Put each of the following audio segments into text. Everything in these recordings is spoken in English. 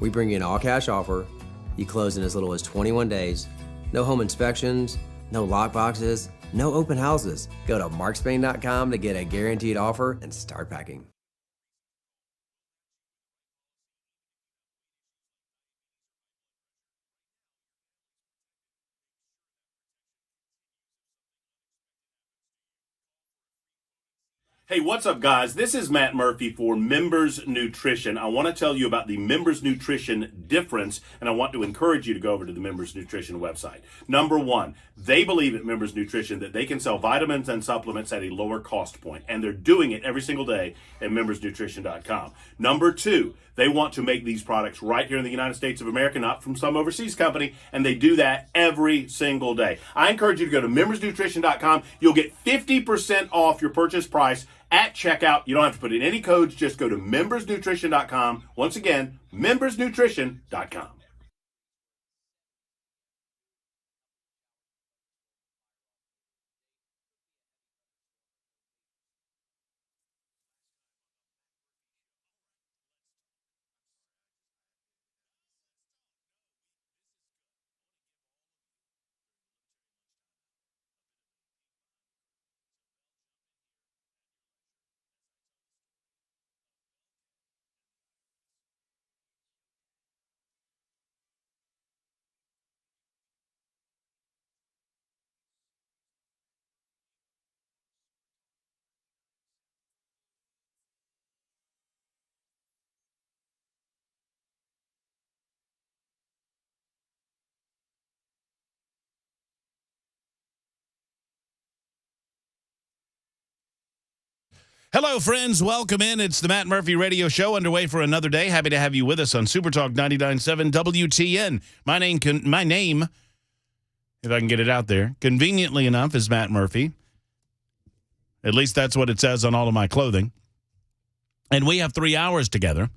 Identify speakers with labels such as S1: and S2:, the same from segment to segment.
S1: We bring you an all-cash offer. You close in as little as 21 days. No home inspections, no lockboxes, no open houses. Go to markspain.com to get a guaranteed offer and start packing.
S2: Hey, what's up, guys? This is Matt Murphy for Members Nutrition. I want to tell you about the Members Nutrition difference, and I want to encourage you to go over to the Members Nutrition website. Number one, they believe at Members Nutrition that they can sell vitamins and supplements at a lower cost point, and they're doing it every single day at membersnutrition.com. Number two, they want to make these products right here in the United States of America, not from some overseas company, and they do that every single day. I encourage you to go to membersnutrition.com. You'll get 50% off your purchase price at checkout. You don't have to put in any codes. Just go to membersnutrition.com. Once again, membersnutrition.com.
S3: Hello, friends. Welcome in. It's the Matt Murphy Radio Show underway for another day. Happy to have you with us on Super Talk 99.7 WTN. My name, if I can get it out there, conveniently enough, is Matt Murphy. At least that's what it says on all of my clothing. And we have 3 hours together.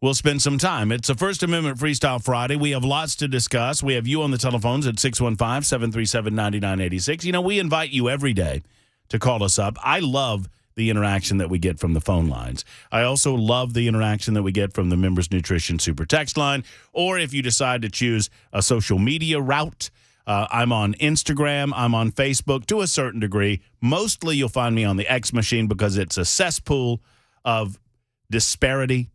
S3: We'll spend some time. It's a First Amendment Freestyle Friday. We have lots to discuss. We have you on the telephones at 615-737-9986. You know, we invite you every day to call us up. I love the interaction that we get from the phone lines. I also love the interaction that we get from the Members Nutrition Super Text line, or if you decide to choose a social media route, I'm on Instagram, I'm on Facebook to a certain degree. Mostly you'll find me on the X machine because it's a cesspool of disparity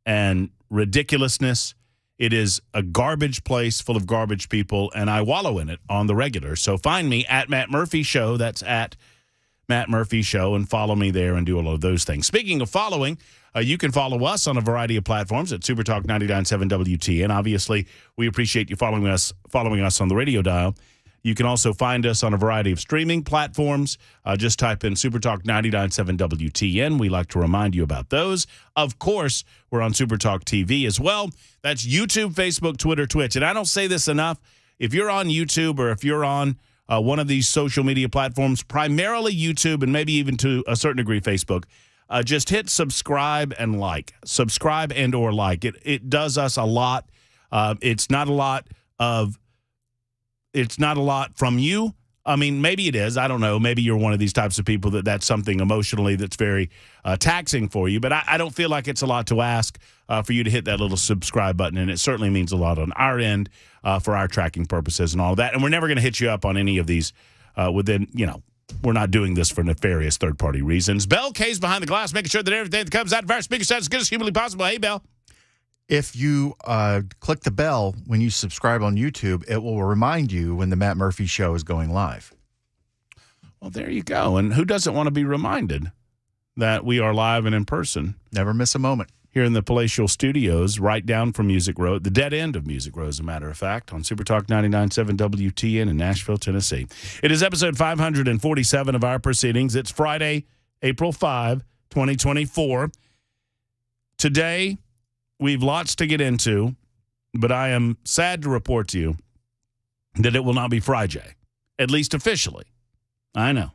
S3: and ridiculousness. It is a garbage place full of garbage people, and I wallow in it on the regular. So find me at Matt Murphy Show. That's at Matt Murphy Show, and follow me there and do all of those things. Speaking of following, you can follow us on a variety of platforms at Super Talk 99.7 WTN. Obviously, we appreciate you following us on the radio dial. You can also find us on a variety of streaming platforms. Just type in Super Talk 99.7 WTN. We like to remind you about those. Of course, we're on Super Talk TV as well. That's YouTube, Facebook, Twitter, Twitch. And I don't say this enough. If you're on YouTube or if you're on one of these social media platforms, primarily YouTube and maybe even to a certain degree Facebook, just hit subscribe and like. Subscribe and or like. It does us a lot. It's not a lot from you. I mean, maybe it is. I don't know. Maybe you're one of these types of people that's something emotionally that's very taxing for you. But I don't feel like it's a lot to ask for you to hit that little subscribe button. And it certainly means a lot on our end for our tracking purposes and all of that. And we're never going to hit you up on any of these within, we're not doing this for nefarious third-party reasons. Bell K's behind the glass, making sure that everything that comes out of our speaker sounds as good as humanly possible. Hey, Bell.
S4: If you click the bell when you subscribe on YouTube, it will remind you when the Matt Murphy Show is going live.
S3: Well, there you go. And who doesn't want to be reminded that we are live and in person?
S4: Never miss a moment.
S3: Here in the palatial studios, right down from Music Row, the dead end of Music Row, as a matter of fact, on Super Talk 99.7 WTN in Nashville, Tennessee. It is episode 547 of our proceedings. It's Friday, April 5, 2024. Today, we've lots to get into, but I am sad to report to you that it will not be Friday, at least officially. I know.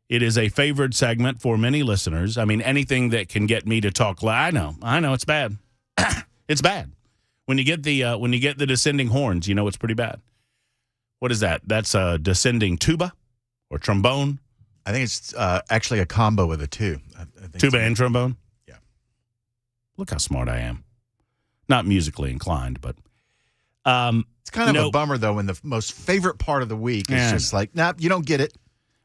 S3: It is a favored segment for many listeners. I mean, anything that can get me to talk loud. I know, it's bad. It's bad. When you get the descending horns, it's pretty bad. What is that? That's a descending tuba or trombone?
S4: I think it's actually a combo of the two. I think
S3: tuba and trombone?
S4: Yeah.
S3: Look how smart I am. Not musically inclined, but
S4: It's kind of a bummer, though, when the most favorite part of the week is just like, nah, you don't get it.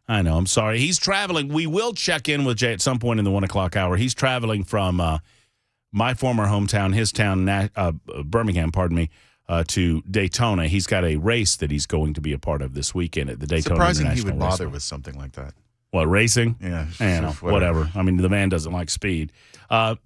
S3: I know. I'm sorry. He's traveling. We will check in with Jay at some point in the 1 o'clock hour. He's traveling from my former hometown, his town, Birmingham, to Daytona. He's got a race that he's going to be a part of this weekend at the Daytona
S4: Surprising
S3: International
S4: he would bother
S3: Raceway.
S4: with something like that.
S3: What, racing?
S4: Yeah.
S3: Whatever. I mean, the man doesn't like speed.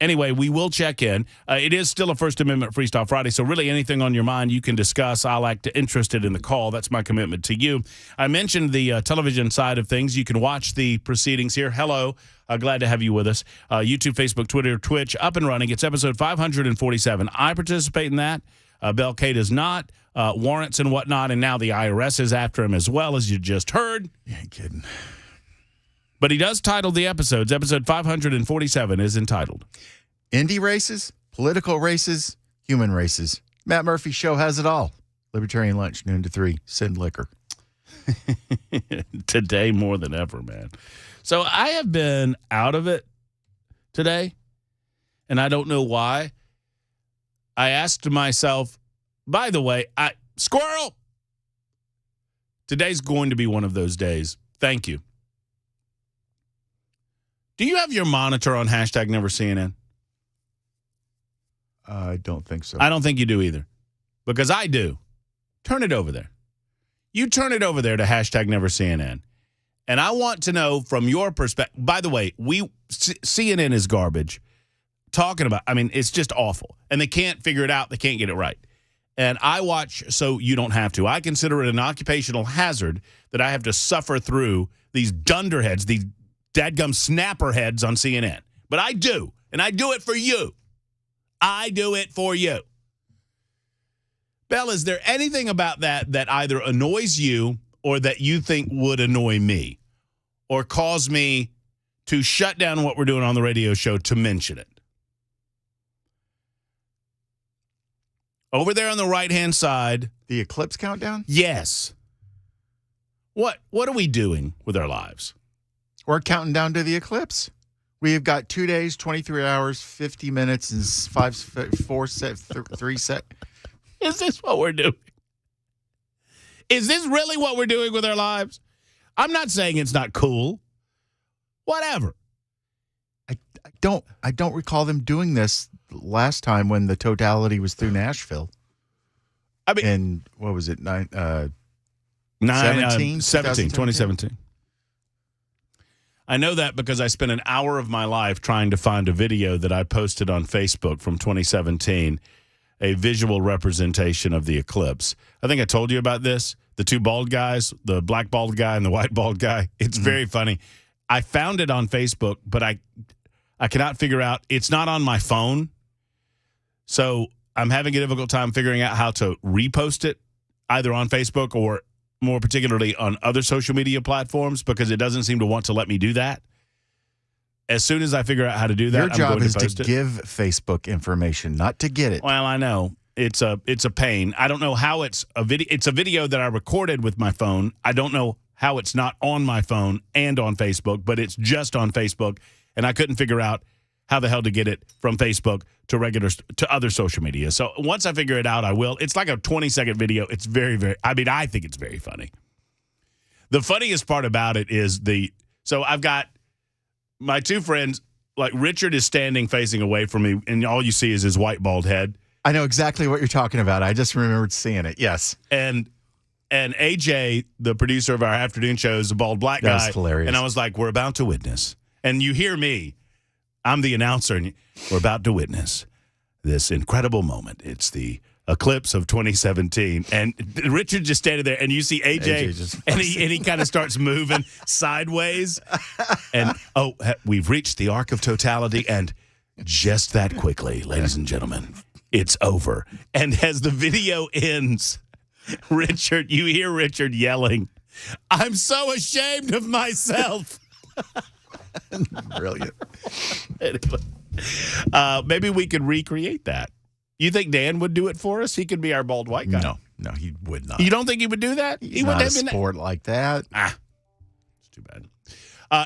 S3: Anyway, we will check in. It is still a First Amendment Freestyle Friday, so really anything on your mind you can discuss. I'll act interested in the call. That's my commitment to you. I mentioned the television side of things. You can watch the proceedings here. Hello. Glad to have you with us. YouTube, Facebook, Twitter, Twitch, up and running. It's episode 547. I participate in that. Bel K does not. Warrants and whatnot, and now the IRS is after him as well, as you just heard.
S4: You ain't kidding.
S3: But he does title the episodes. Episode 547 is entitled
S4: Indy Races, Political Races, Human Races. Matt Murphy's show has it all. Libertarian Lunch, noon to 3. Send liquor.
S3: Today more than ever, man. So I have been out of it today, and I don't know why. I asked myself, by the way, squirrel! Today's going to be one of those days. Thank you. Do you have your monitor on hashtag Never CNN?
S4: I don't think so.
S3: I don't think you do either, because I do. Turn it over there. You turn it over there to hashtag Never CNN. And I want to know from your perspective. By the way, CNN is garbage. Talking about, it's just awful. And they can't figure it out. They can't get it right. And I watch so you don't have to. I consider it an occupational hazard that I have to suffer through these dunderheads, these dadgum snapperheads on CNN. But I do. And I do it for you. I do it for you. Belle, is there anything about that either annoys you or that you think would annoy me or cause me to shut down what we're doing on the radio show to mention it? Over there on the right-hand side.
S4: The eclipse countdown?
S3: Yes. What are we doing with our lives?
S4: We're counting down to the eclipse. We've got 2 days, 23 hours, 50 minutes, and 3 set.
S3: Is this what we're doing? Is this really what we're doing with our lives? I'm not saying it's not cool. Whatever.
S4: I don't recall them doing this last time when the totality was through Nashville. And what was it?
S3: 2017. I know that because I spent an hour of my life trying to find a video that I posted on Facebook from 2017, a visual representation of the eclipse. I think I told you about this. The two bald guys, the black bald guy and the white bald guy. It's very funny. I found it on Facebook, but I cannot figure out. It's not on my phone. So I'm having a difficult time figuring out how to repost it, either on Facebook or more particularly on other social media platforms, because it doesn't seem to want to let me do that. As soon as I figure out how to do that,
S4: your job
S3: I'm going
S4: is
S3: to post
S4: to
S3: it.
S4: give Facebook information, not to get it.
S3: Well, I know. It's a pain. I don't know how it's a video. It's a video that I recorded with my phone. I don't know how it's not on my phone and on Facebook, but it's just on Facebook, and I couldn't figure out how the hell to get it from Facebook to other social media. So once I figure it out, I will. It's like a 20-second video. It's very, very, I think it's very funny. The funniest part about it is so I've got my two friends, like Richard is standing facing away from me, and all you see is his white bald head.
S4: I know exactly what you're talking about. I just remembered seeing it. Yes.
S3: And AJ, the producer of our afternoon show, is a bald black guy.
S4: That's hilarious.
S3: And I was like, we're about to witness. And you hear me. I'm the announcer, and we're about to witness this incredible moment. It's the eclipse of 2017. And Richard just standing there, and you see AJ and he kind of starts moving sideways. And, we've reached the arc of totality, and just that quickly, ladies and gentlemen, it's over. And as the video ends, you hear Richard yelling, "I'm so ashamed of myself."
S4: Brilliant.
S3: Anyway, maybe we could recreate that. You think Dan would do it for us? He could be our bald white guy.
S4: No, he would not.
S3: You don't think he would do that?
S4: He's not a sport like that.
S3: It's too bad.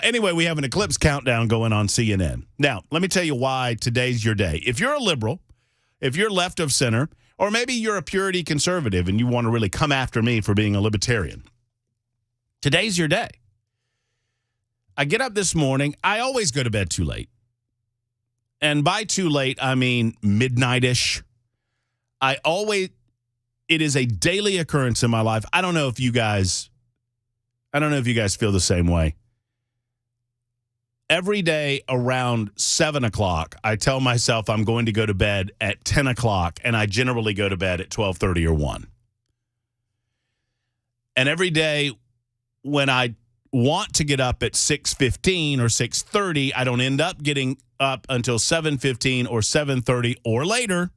S3: Anyway, we have an eclipse countdown going on CNN. Now, let me tell you why today's your day. If you're a liberal, if you're left of center, or maybe you're a purity conservative and you want to really come after me for being a libertarian, today's your day. I get up this morning. I always go to bed too late. And by too late, I mean midnight-ish. It is a daily occurrence in my life. I don't know if you guys feel the same way. Every day around 7 o'clock, I tell myself I'm going to go to bed at 10 o'clock, and I generally go to bed at 12:30 or 1. And every day when I want to get up at 6:15 or 6:30, I don't end up getting up until 7:15 or 7:30 or later.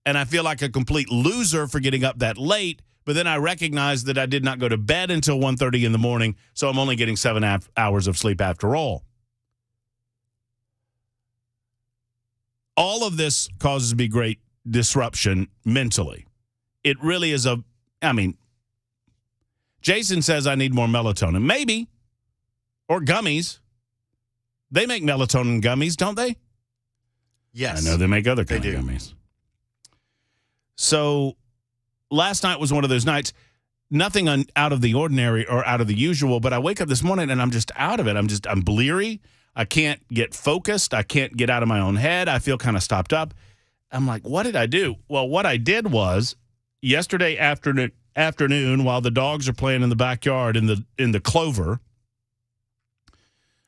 S3: And I feel like a complete loser for getting up that late. But then I recognize that I did not go to bed until 1:30 in the morning, so I'm only getting 7 hours of sleep after all. All of this causes me great disruption mentally. It really is Jason says I need more melatonin. Maybe. Or gummies. They make melatonin gummies, don't they?
S4: Yes.
S3: I know they make other kind of gummies. So last night was one of those nights, nothing out of the ordinary or out of the usual, but I wake up this morning and I'm just out of it. I'm bleary. I can't get focused. I can't get out of my own head. I feel kind of stopped up. I'm like, what did I do? Well, what I did was yesterday afternoon while the dogs are playing in the backyard in the clover,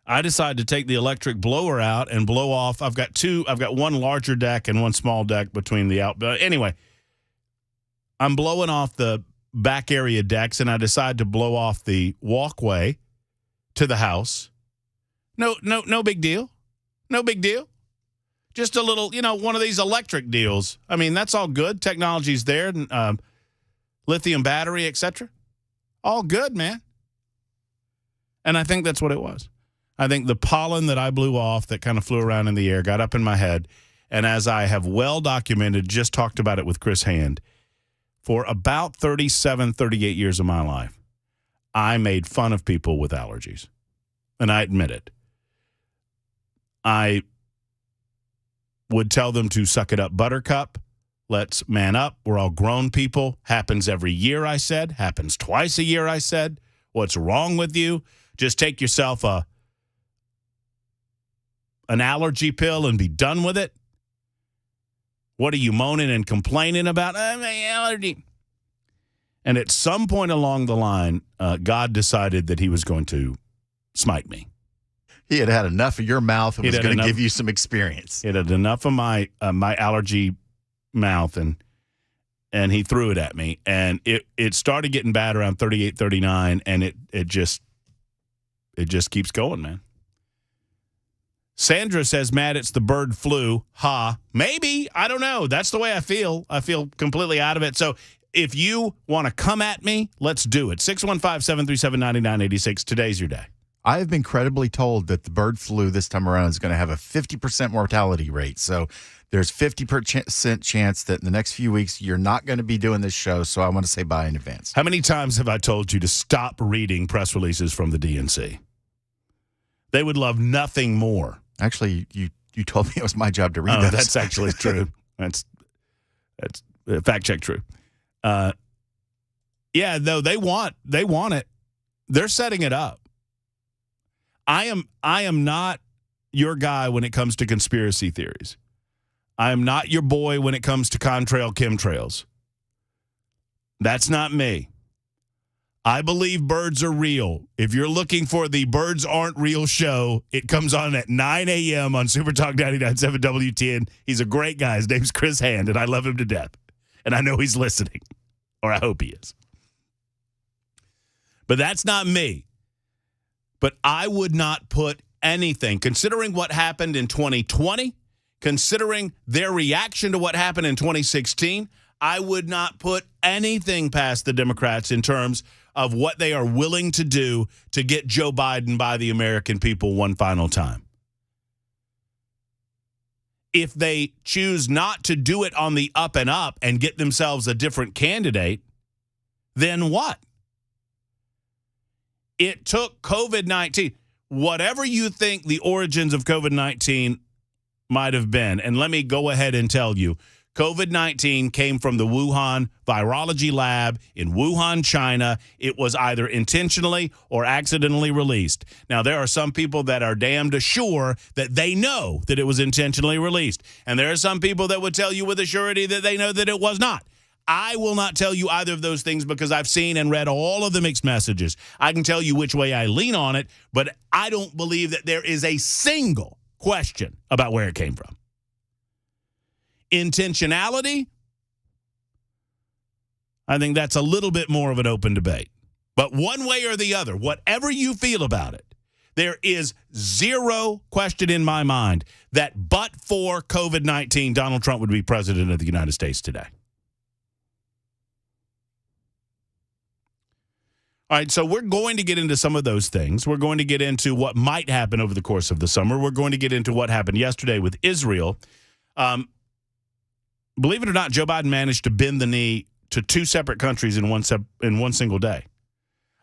S3: I decided to take the electric blower out and blow off. I've got one larger deck and one small deck between the out. Anyway, I'm blowing off the back area decks, and I decided to blow off the walkway to the house. No big deal. No big deal. Just a little, one of these electric deals. I mean, that's all good. Technology's there, lithium battery, etc. All good, man. And I think that's what it was. I think the pollen that I blew off that kind of flew around in the air got up in my head, and as I have well documented, just talked about it with Chris Hand, for about 37, 38 years of my life, I made fun of people with allergies. And I admit it. I would tell them to suck it up, buttercup. Let's man up. We're all grown people. Happens every year, I said. Happens twice a year, I said. What's wrong with you? Just take yourself an allergy pill and be done with it. What are you moaning and complaining about? My allergy. And at some point along the line, God decided that he was going to smite me.
S4: He had enough of your mouth and was going to give you some experience.
S3: He had enough of my allergy mouth, and he threw it at me. And it started getting bad around 38, 39, and it just keeps going, man. Sandra says, Matt, it's the bird flu. Ha. Maybe. I don't know. That's the way I feel. I feel completely out of it. So if you want to come at me, let's do it. 615-737-9986. Today's your day.
S4: I have been credibly told that the bird flu this time around is going to have a 50% mortality rate. So there's 50% chance that in the next few weeks you're not going to be doing this show. So I want to say bye in advance.
S3: How many times have I told you to stop reading press releases from the DNC? They would love nothing more.
S4: Actually, you told me it was my job to read those.
S3: That's actually true. That's fact check true. Yeah, no, they want it. They're setting it up. I am not your guy when it comes to conspiracy theories. I am not your boy when it comes to contrail chemtrails. That's not me. I believe birds are real. If you're looking for the Birds Aren't Real show, it comes on at 9 a.m. on Super Talk 99.7 WTN. He's a great guy. His name's Chris Hand, and I love him to death. And I know he's listening, or I hope he is. But that's not me. But I would not put anything, considering what happened in 2020, considering their reaction to what happened in 2016, I would not put anything past the Democrats in terms of what they are willing to do to get Joe Biden by the American people one final time. If they choose not to do it on the up and up and get themselves a different candidate, then what? It took COVID-19. Whatever you think the origins of COVID-19 might have been. And let me go ahead and tell you, COVID-19 came from the Wuhan virology lab in Wuhan, China. It was either intentionally or accidentally released. Now, there are some people that are damned sure that they know that it was intentionally released. And there are some people that would tell you with a surety that they know that it was not. I will not tell you either of those things because I've seen and read all of the mixed messages. I can tell you which way I lean on it, but I don't believe that there is a single question about where it came from. Intentionality, I think that's a little bit more of an open debate. But one way or the other, whatever you feel about it, there is zero question in my mind that but for COVID-19, Donald Trump would be president of the United States today. All right, so we're going to get into some of those things. We're going to get into what might happen over the course of the summer. We're going to get into what happened yesterday with Israel. Believe it or not, Joe Biden managed to bend the knee to two separate countries in one single day.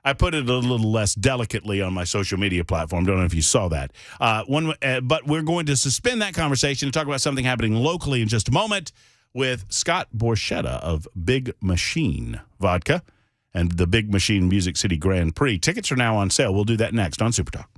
S3: I put it a little less delicately on my social media platform. Don't know if you saw that. But we're going to suspend that conversation and talk about something happening locally in just a moment with Scott Borchetta of Big Machine Vodka and the Big Machine Music City Grand Prix. Tickets are now on sale. We'll do that next on Super Talk.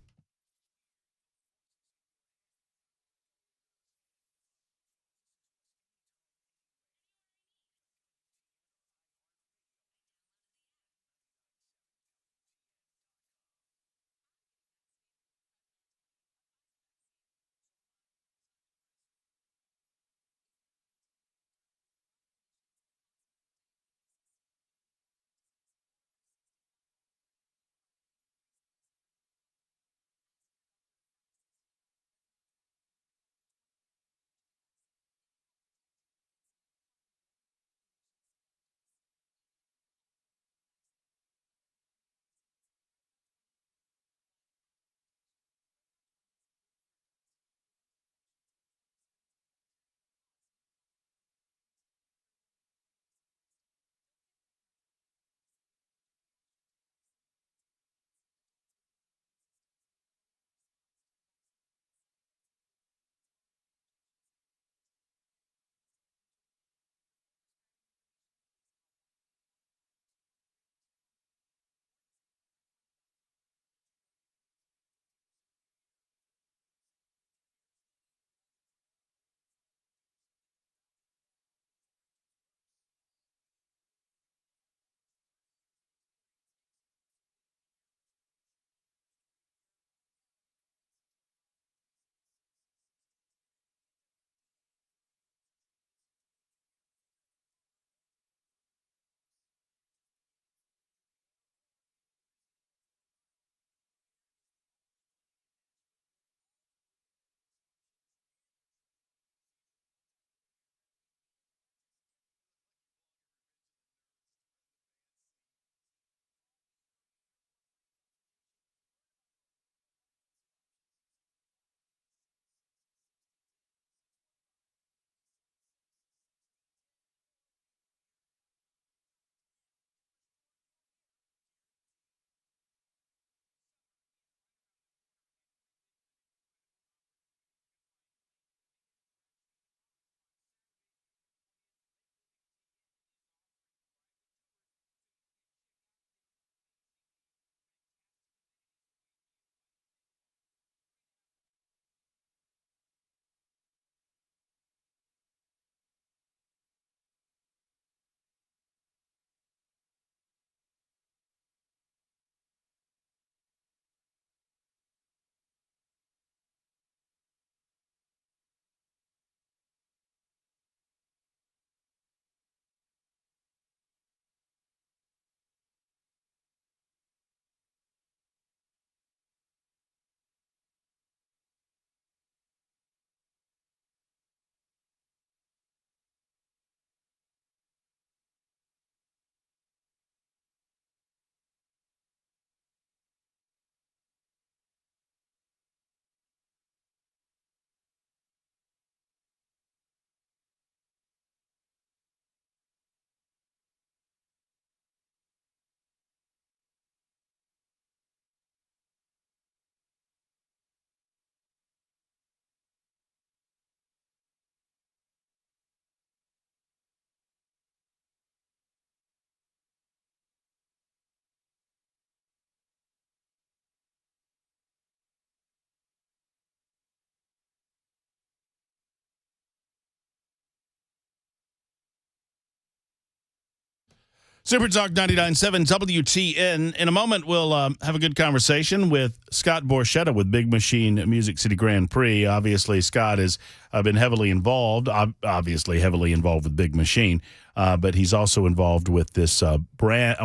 S3: Super Talk 99.7 WTN. In a moment, we'll have a good conversation with Scott Borchetta with Big Machine Music City Grand Prix. Obviously, Scott has been heavily involved with Big Machine, but he's also involved with this brand.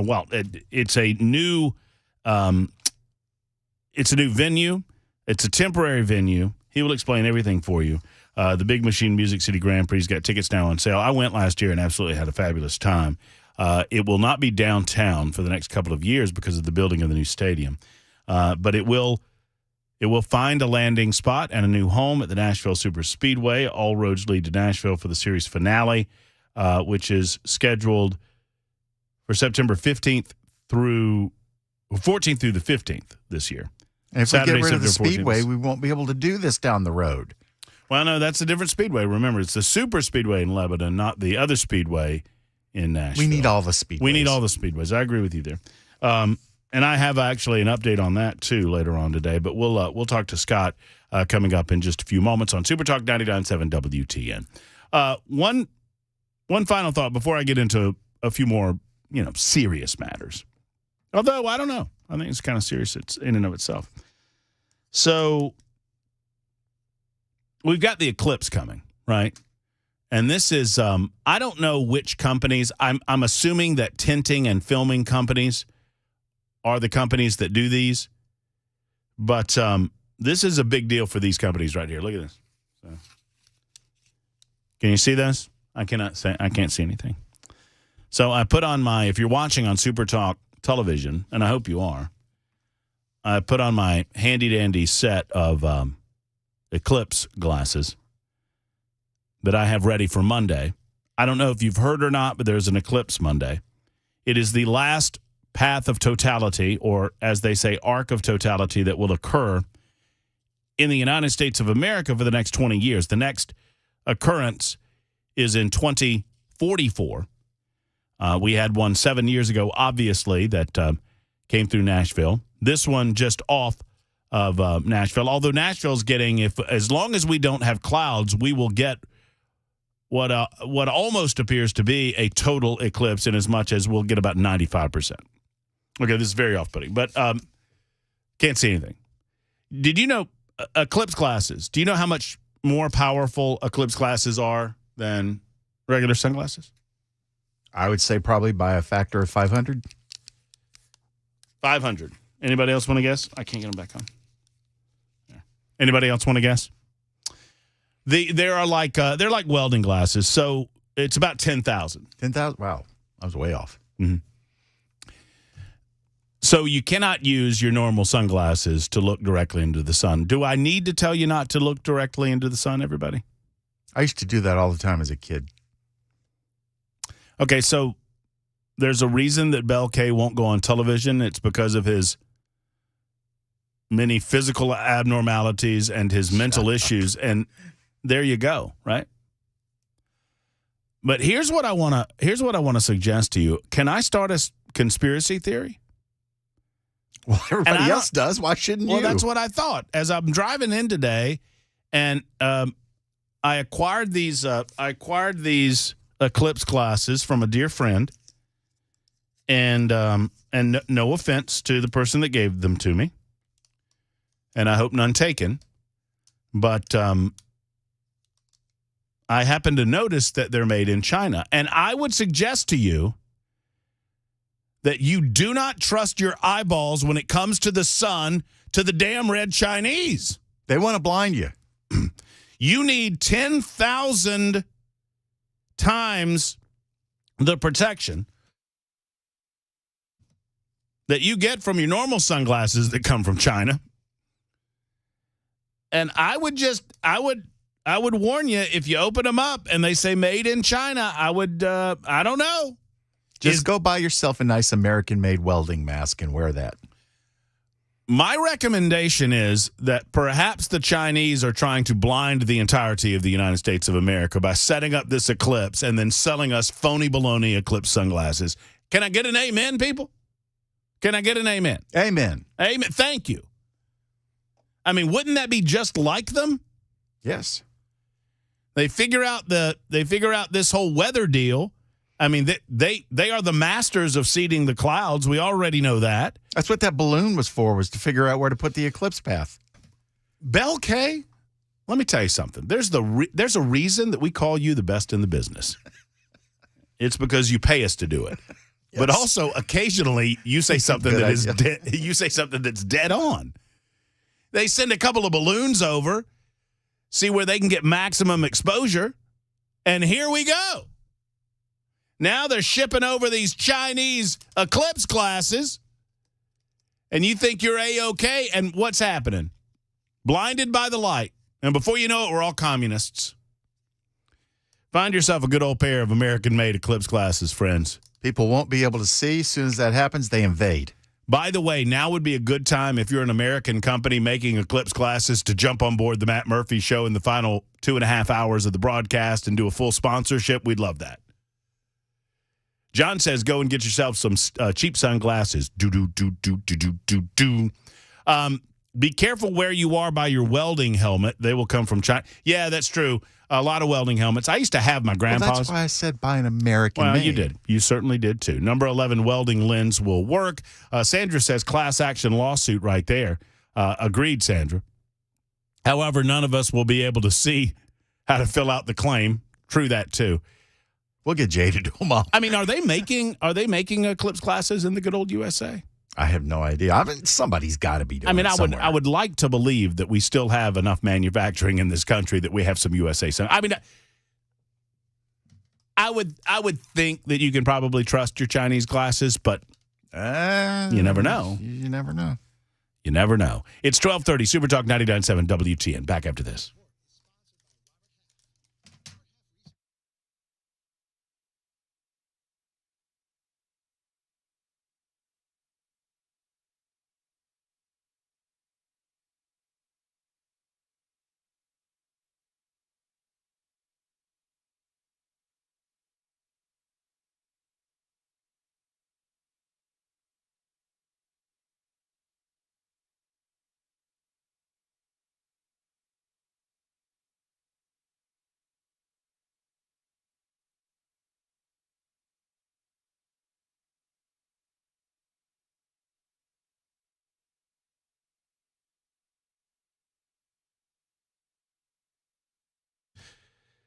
S3: It's a new venue. It's a temporary venue. He will explain everything for you. The Big Machine Music City Grand Prix's got tickets now on sale. I went last year and absolutely had a fabulous time. It will not be downtown for the next couple of years because of the building of the new stadium, but it will find a landing spot and a new home at the Nashville Super Speedway. All roads lead to Nashville for the series finale, which is scheduled for September 14th through the 15th this year.
S4: And if
S3: Saturday,
S4: we get rid of the
S3: September 14th.
S4: speedway, we won't be able to do this down the road.
S3: Well, no, that's a different speedway. Remember, it's the Super Speedway in Lebanon, not the other speedway in Nashville.
S4: We need all the speedways.
S3: We need all the speedways. I agree with you there. And I have actually an update on that, too, later on today. But we'll talk to Scott coming up in just a few moments on Super Talk 99.7 WTN. One final thought before I get into a few more, serious matters. Although, I don't know. I think it's kind of serious in and of itself. So, we've got the eclipse coming, right? And this is, I don't know which companies. I'm assuming that tinting and filming companies are the companies that do these. But this is a big deal for these companies right here. Look at this. So, can you see this? I can't see anything. So I put on if you're watching on Super Talk television, and I hope you are, I put on my handy-dandy set of eclipse glasses that I have ready for Monday. I don't know if you've heard or not, but there's an eclipse Monday. It is the last path of totality, or as they say, arc of totality, that will occur in the United States of America for the next 20 years. The next occurrence is in 2044. We had one 7 years ago, obviously, that came through Nashville. This one just off of Nashville. Although Nashville's getting, as long as we don't have clouds, we will get what almost appears to be a total eclipse, in as much as we'll get about 95%. Okay, this is very off-putting, but can't see anything. Did you know eclipse glasses? Do you know how much more powerful eclipse glasses are than regular sunglasses?
S4: I would say probably by a factor of 500.
S3: 500. Anybody else want to guess? I can't get them back on. Yeah. Anybody else want to guess? They're like welding glasses, so it's about 10,000.
S4: 10,000? Wow, I was way off.
S3: Mm-hmm. So you cannot use your normal sunglasses to look directly into the sun. Do I need to tell you not to look directly into the sun, everybody?
S4: I used to do that all the time as a kid.
S3: Okay, so there's a reason that Bel K won't go on television. It's because of his many physical abnormalities and his mental issues, and there you go, right? But here's what I want to suggest to you. Can I start a conspiracy theory?
S4: Well, everybody else does. Why shouldn't you?
S3: Well, that's what I thought. As I'm driving in today, and I acquired these eclipse glasses from a dear friend, and no offense to the person that gave them to me, and I hope none taken, but I happen to notice that they're made in China, and I would suggest to you that you do not trust your eyeballs when it comes to the sun to the damn red Chinese.
S4: They want to blind you.
S3: You need 10,000 times the protection that you get from your normal sunglasses that come from China. And I would warn you, if you open them up and they say made in China, I don't know.
S4: Just go buy yourself a nice American-made welding mask and wear that.
S3: My recommendation is that perhaps the Chinese are trying to blind the entirety of the United States of America by setting up this eclipse and then selling us phony baloney eclipse sunglasses. Can I get an amen, people? Can I get an amen?
S4: Amen.
S3: Amen. Thank you. I mean, wouldn't that be just like them?
S4: Yes.
S3: They figure out this whole weather deal I mean, they are the masters of seeding the clouds. We already know that.
S4: That's what that balloon was for, was to figure out where to put the eclipse path.
S3: Bell K, let me tell you something. There's a reason that we call you the best in the business. It's because you pay us to do it. Yes. But also, occasionally, you say something you say something that's dead on. They send a couple of balloons over, see where they can get maximum exposure, and here we go. Now they're shipping over these Chinese eclipse glasses, and you think you're A-OK, and what's happening? Blinded by the light. And before you know it, we're all communists. Find yourself a good old pair of American-made eclipse glasses, friends.
S4: People won't be able to see. As soon as that happens, they invade.
S3: By the way, now would be a good time if you're an American company making eclipse glasses to jump on board the Matt Murphy Show in the final 2.5 hours of the broadcast and do a full sponsorship. We'd love that. John says, go and get yourself some cheap sunglasses. Be careful where you are by your welding helmet. They will come from China. Yeah, that's true. A lot of welding helmets. I used to have my grandpa's.
S4: Well, that's why I said buy an American made.
S3: You did. You certainly did, too. Number 11 welding lens will work. Sandra says class action lawsuit right there. Agreed, Sandra. However, none of us will be able to see how to fill out the claim. True that, too.
S4: We'll get Jay to do them all.
S3: I mean, are they making eclipse glasses in the good old USA?
S4: I have no idea. I mean, somebody's got to be doing it somewhere.
S3: I would like to believe that we still have enough manufacturing in this country that we have some USA. I mean, I would think that you can probably trust your Chinese glasses, but you never know.
S4: You never know.
S3: You never know. It's 12:30. Super Talk 99.7 WTN. Back after this.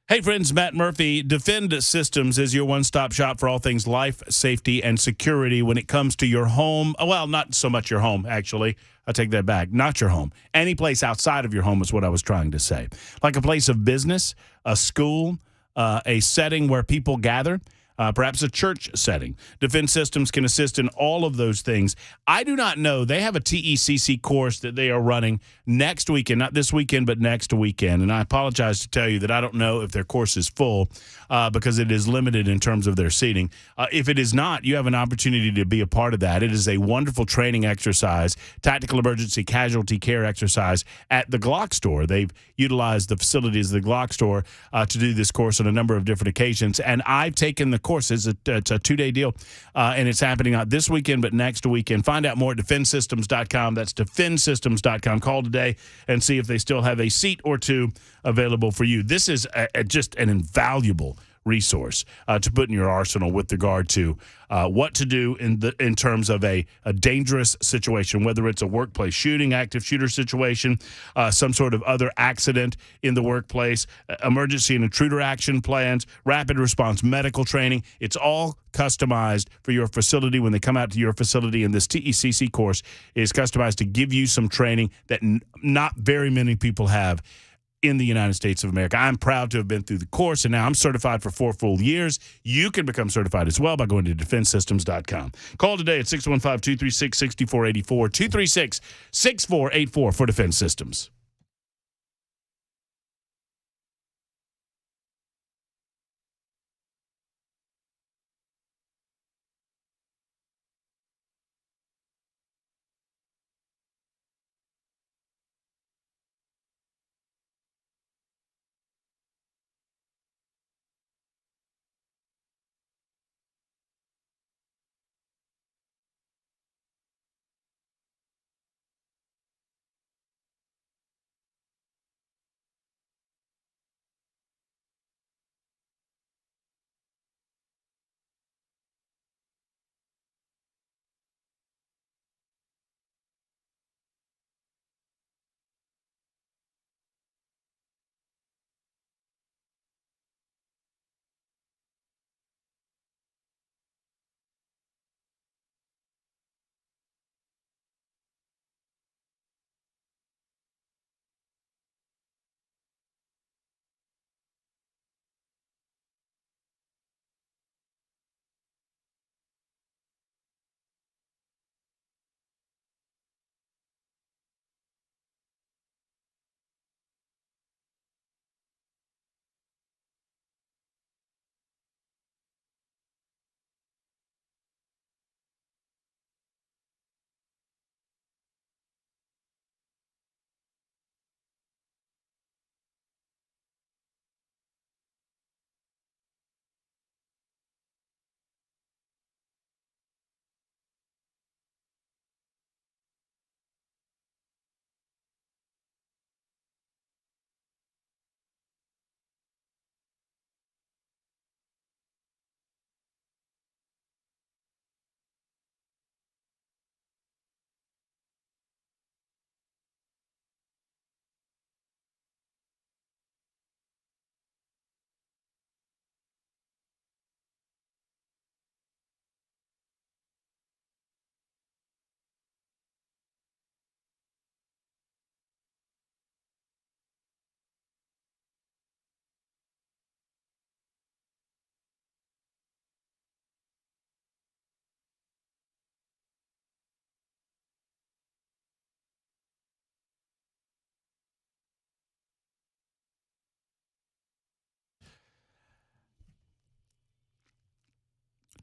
S3: Hey, friends, Matt Murphy. Defend Systems is your one-stop shop for all things life, safety, and security when it comes to your home. Well, not so much your home, actually. I take that back. Not your home. Any place outside of your home is what I was trying to say. Like a place of business, a school, a setting where people gather, perhaps a church setting. Defense Systems can assist in all of those things. I do not know. They have a TECC course that they are running next weekend, not this weekend, but next weekend. And I apologize to tell you that I don't know if their course is full because it is limited in terms of their seating. If it is not, you have an opportunity to be a part of that. It is a wonderful training exercise, tactical emergency casualty care exercise at the Glock store. They've utilized the facilities of the Glock store to do this course on a number of different occasions. And I've taken the course. It's a 2-day deal, and it's happening not this weekend, but next weekend. Find out more at defendsystems.com. That's defendsystems.com. Call today and see if they still have a seat or two available for you. This is just an invaluable resource to put in your arsenal with regard to what to do in terms of a dangerous situation, whether it's a workplace shooting, active shooter situation, some sort of other accident in the workplace, emergency and intruder action plans, rapid response medical training. It's all customized for your facility when they come out to your facility, and this TECC course is customized to give you some training that not very many people have in the United States of America. I'm proud to have been through the course, and now I'm certified for 4 full years. You can become certified as well by going to defensystems.com. Call today at 615-236-6484, 236-6484 for Defense Systems.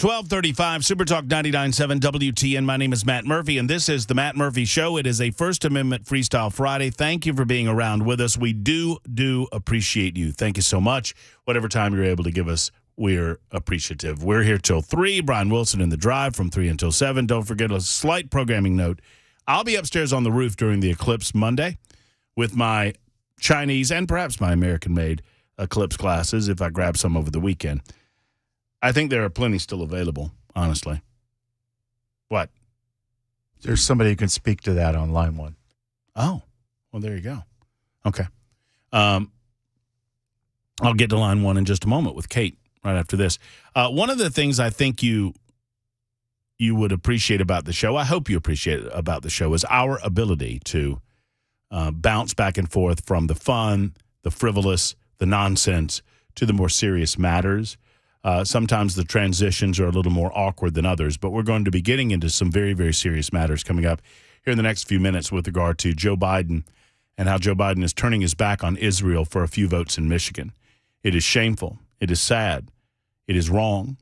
S3: 1235 Super Talk 99.7 WTN. My name is Matt Murphy, and this is the Matt Murphy Show. It is a First Amendment Freestyle Friday. Thank you for being around with us. We do appreciate you. Thank you so much. Whatever time you're able to give us, we're appreciative. We're here till 3. Brian Wilson in the drive from 3 until 7. Don't forget a slight programming note. I'll be upstairs on the roof during the eclipse Monday with my Chinese and perhaps my American-made eclipse glasses if I grab some over the weekend. I think there are plenty still available, honestly. What?
S4: There's somebody who can speak to that on line 1.
S3: Oh, well, there you go. Okay. I'll get to line 1 in just a moment with Kate right after this. One of the things I think you would appreciate about the show, I hope you appreciate about the show, is our ability to bounce back and forth from the fun, the frivolous, the nonsense, to the more serious matters. Sometimes the transitions are a little more awkward than others, but we're going to be getting into some very, very serious matters coming up here in the next few minutes with regard to Joe Biden and how Joe Biden is turning his back on Israel for a few votes in Michigan. It is shameful. It is sad. It is wrong.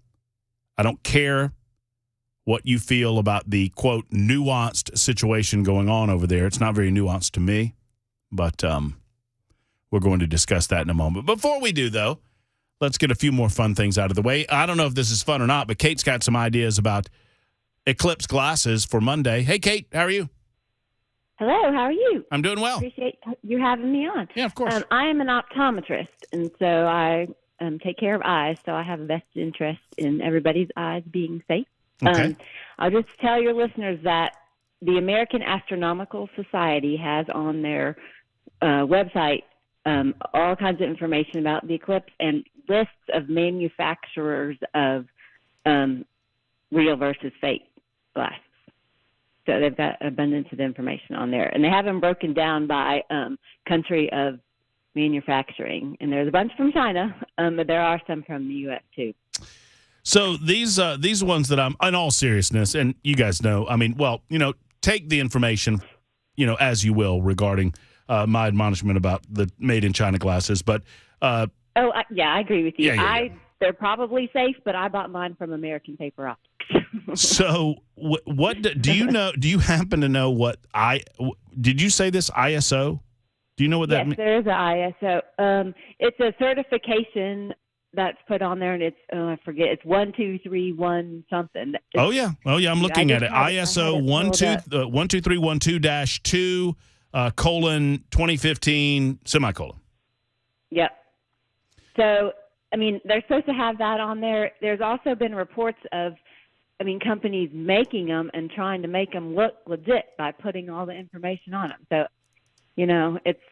S3: I don't care what you feel about the, quote, nuanced situation going on over there. It's not very nuanced to me, but we're going to discuss that in a moment. Before we do, though, let's get a few more fun things out of the way. I don't know if this is fun or not, but Kate's got some ideas about eclipse glasses for Monday. Hey, Kate, how are you?
S5: Hello, how are you?
S3: I'm doing well.
S5: Appreciate you having me on.
S3: Yeah, of course.
S5: I am an optometrist, and so I take care of eyes, so I have a vested interest in everybody's eyes being safe.
S3: Okay.
S5: I'll just tell your listeners that the American Astronomical Society has on their website all kinds of information about the eclipse and lists of manufacturers of real versus fake glasses. So they've got abundance of information on there. And they have them broken down by country of manufacturing. And there's a bunch from China, but there are some from the U.S. too.
S3: So these ones that I'm, in all seriousness, and you guys know, I mean, well, take the information, as you will regarding my admonishment about the made-in-China glasses, but
S5: I agree with you.
S3: Yeah.
S5: They're probably safe, but I bought mine from American Paper Optics.
S3: So, what do you know? Do you happen to know what did you say this ISO? Do you know what that means?
S5: Yes, there is an ISO. It's a certification that's put on there, and it's I forget. It's 1231 something.
S3: Oh yeah. I'm looking at it. ISO 12312-2 : 2015 semicolon.
S5: Yep. So, I mean, they're supposed to have that on there. There's also been reports of, companies making them and trying to make them look legit by putting all the information on them. So, it's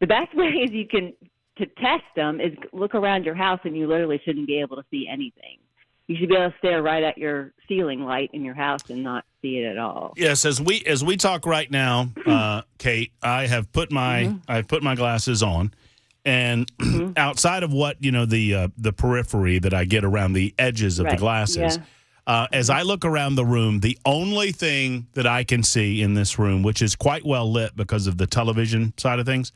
S5: the best way to test them is look around your house, and you literally shouldn't be able to see anything. You should be able to stare right at your ceiling light in your house and not see it at all. Yes,
S3: as we talk right now, Kate, I have put my glasses on. And outside of what, the periphery that I get around the edges of the glasses, as I look around the room, the only thing that I can see in this room, which is quite well lit because of the television side of things,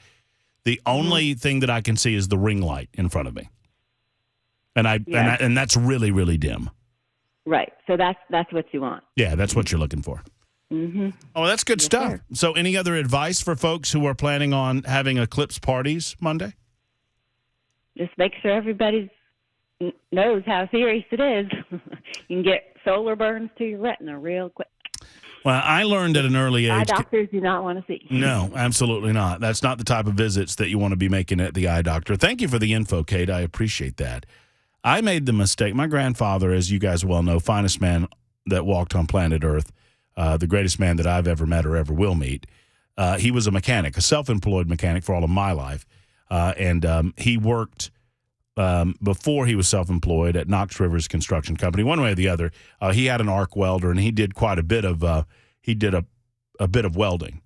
S3: the only thing that I can see is the ring light in front of me. And that's really, really dim.
S5: Right. So that's what you want.
S3: Yeah, that's what you're looking for.
S5: Mm-hmm.
S3: Oh, that's good stuff.
S5: Sir.
S3: So any other advice for folks who are planning on having eclipse parties Monday?
S5: Just make sure everybody knows how serious it is. You can get solar burns to your retina real quick.
S3: Well, I learned at an early age.
S5: Eye doctors do not want to see.
S3: No, absolutely not. That's not the type of visits that you want to be making at the eye doctor. Thank you for the info, Kate. I appreciate that. I made the mistake. My grandfather, as you guys well know, finest man that walked on planet Earth, the greatest man that I've ever met or ever will meet. He was a mechanic, a self-employed mechanic for all of my life. And he worked before he was self-employed at Knox Rivers Construction Company. One way or the other, he had an arc welder, and he did quite a bit of a bit of welding.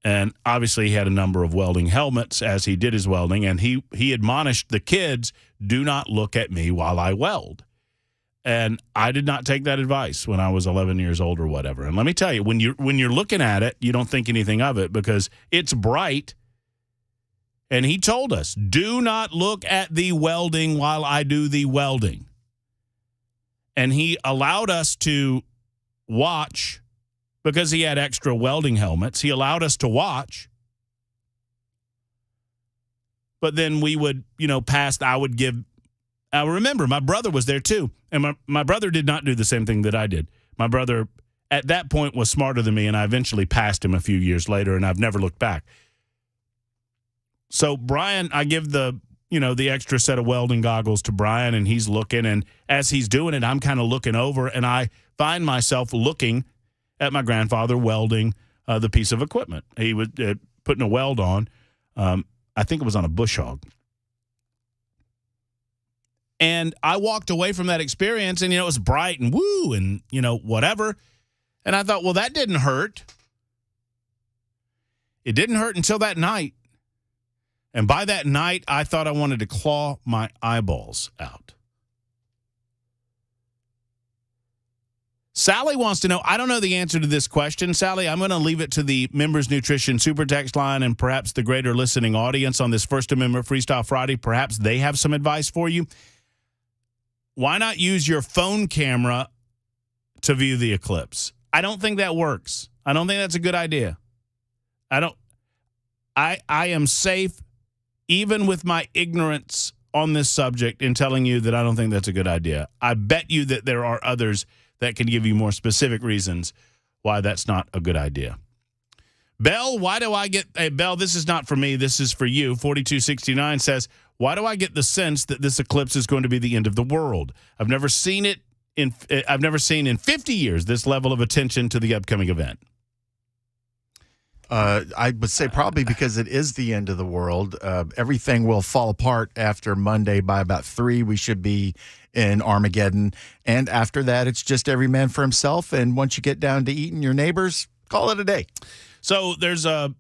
S3: And obviously he had a number of welding helmets as he did his welding, and he admonished the kids, do not look at me while I weld. And I did not take that advice when I was 11 years old or whatever. And let me tell you, when you're looking at it, you don't think anything of it because it's bright. And he told us, do not look at the welding while I do the welding. and he allowed us to watch because he had extra welding helmets. He allowed us to watch. But then we would, pass. I remember my brother was there too. And my brother did not do the same thing that I did. My brother at that point was smarter than me, and I eventually passed him a few years later, and I've never looked back. So Brian, I give the extra set of welding goggles to Brian, and he's looking, and as he's doing it, I'm kind of looking over, and I find myself looking at my grandfather welding the piece of equipment. He was putting a weld on. I think it was on a bush hog. And I walked away from that experience, and, it was bright and woo and, whatever. And I thought, well, that didn't hurt. It didn't hurt until that night. And by that night, I thought I wanted to claw my eyeballs out. Sally wants to know, I don't know the answer to this question. Sally, I'm going to leave it to the Members Nutrition Super Text line and perhaps the greater listening audience on this First Amendment Freestyle Friday. Perhaps they have some advice for you. Why not use your phone camera to view the eclipse? I don't think that works. I don't think that's a good idea. I am safe, even with my ignorance on this subject, in telling you that I don't think that's a good idea. I bet you that there are others that can give you more specific reasons why that's not a good idea. Bell, why do I get – hey, Bell, this is not for me. This is for you. 4269 says, why do I get the sense that this eclipse is going to be the end of the world? I've never seen in 50 years this level of attention to the upcoming event.
S4: I would say probably because it is the end of the world. Everything will fall apart after Monday. By about 3, we should be in Armageddon. And after that, it's just every man for himself. And once you get down to eating your neighbors, call it a day.
S3: So there's a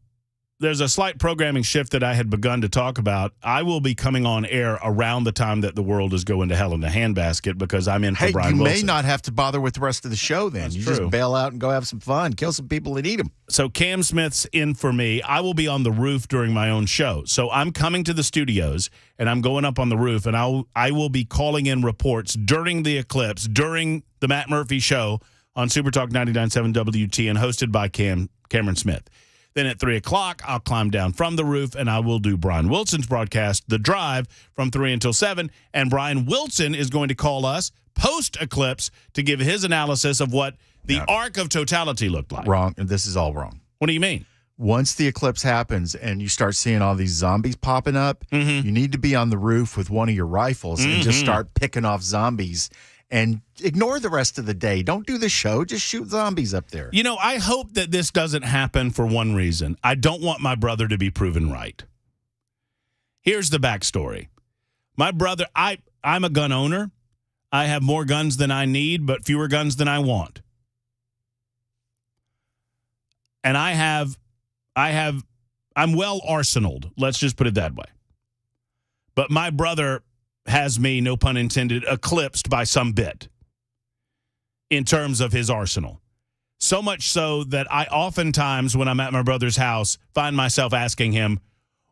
S3: slight programming shift that I had begun to talk about. I will be coming on air around the time that the world is going to hell in the handbasket because I'm in for Brian Wilson.
S4: You may not have to bother with the rest of the show then.
S3: That's
S4: you
S3: true.
S4: Just bail out and go have some fun, kill some people and eat them.
S3: So Cam Smith's in for me. I will be on the roof during my own show. So I'm coming to the studios, and I'm going up on the roof, and I will be calling in reports during the eclipse, during the Matt Murphy Show on Super Talk 99.7 WTN, hosted by Cameron Smith. Then at 3 o'clock, I'll climb down from the roof, and I will do Brian Wilson's broadcast, The Drive, from 3 until 7. And Brian Wilson is going to call us post-eclipse to give his analysis of what the arc of totality looked like.
S4: Wrong. This is all wrong.
S3: What do you mean?
S4: Once the eclipse happens and you start seeing all these zombies popping up, you need to be on the roof with one of your rifles and just start picking off zombies and ignore the rest of the day. Don't do the show. Just shoot zombies up there.
S3: I hope that this doesn't happen for one reason. I don't want my brother to be proven right. Here's the backstory. My brother, I'm a gun owner. I have more guns than I need, but fewer guns than I want. And I'm well arsenaled. Let's just put it that way. But my brother has me, no pun intended, eclipsed by some bit in terms of his arsenal. So much so that I oftentimes, when I'm at my brother's house, find myself asking him,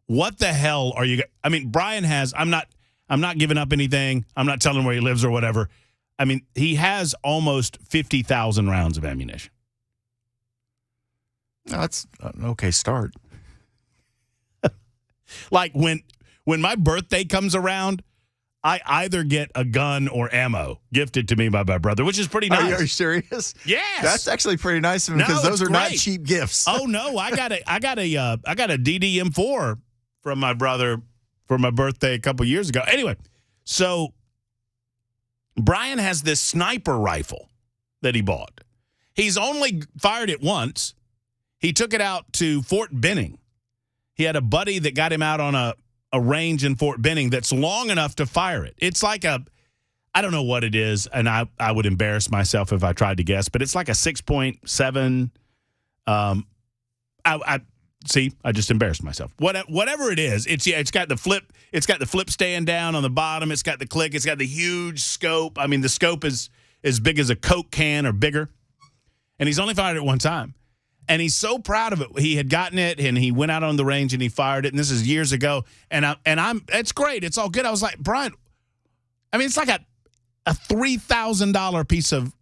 S3: what the hell are you – I mean, Brian has – I'm not giving up anything. I'm not telling him where he lives or whatever. I mean, he has almost 50,000 rounds of ammunition.
S4: That's an okay start.
S3: Like when my birthday comes around, I either get a gun or ammo gifted to me by my brother, which is pretty nice.
S4: Are you serious?
S3: Yes.
S4: That's actually pretty nice of him because those are not cheap gifts.
S3: Oh no, I got a DDM4 from my brother for my birthday a couple years ago. Anyway, so Brian has this sniper rifle that he bought. He's only fired it once. He took it out to Fort Benning. He had a buddy that got him out on a range in Fort Benning that's long enough to fire it. It's like I don't know what it is, and I would embarrass myself if I tried to guess, but it's like a 6.7. I just embarrassed myself. Whatever it is, it's got the flip stand down on the bottom. It's got the click. It's got the huge scope. I mean, the scope is as big as a Coke can or bigger, and he's only fired it one time. And he's so proud of it. He had gotten it, and he went out on the range, and he fired it. And this is years ago. And it's great. It's all good. I was like, Brian, I mean, it's like a $3,000 piece of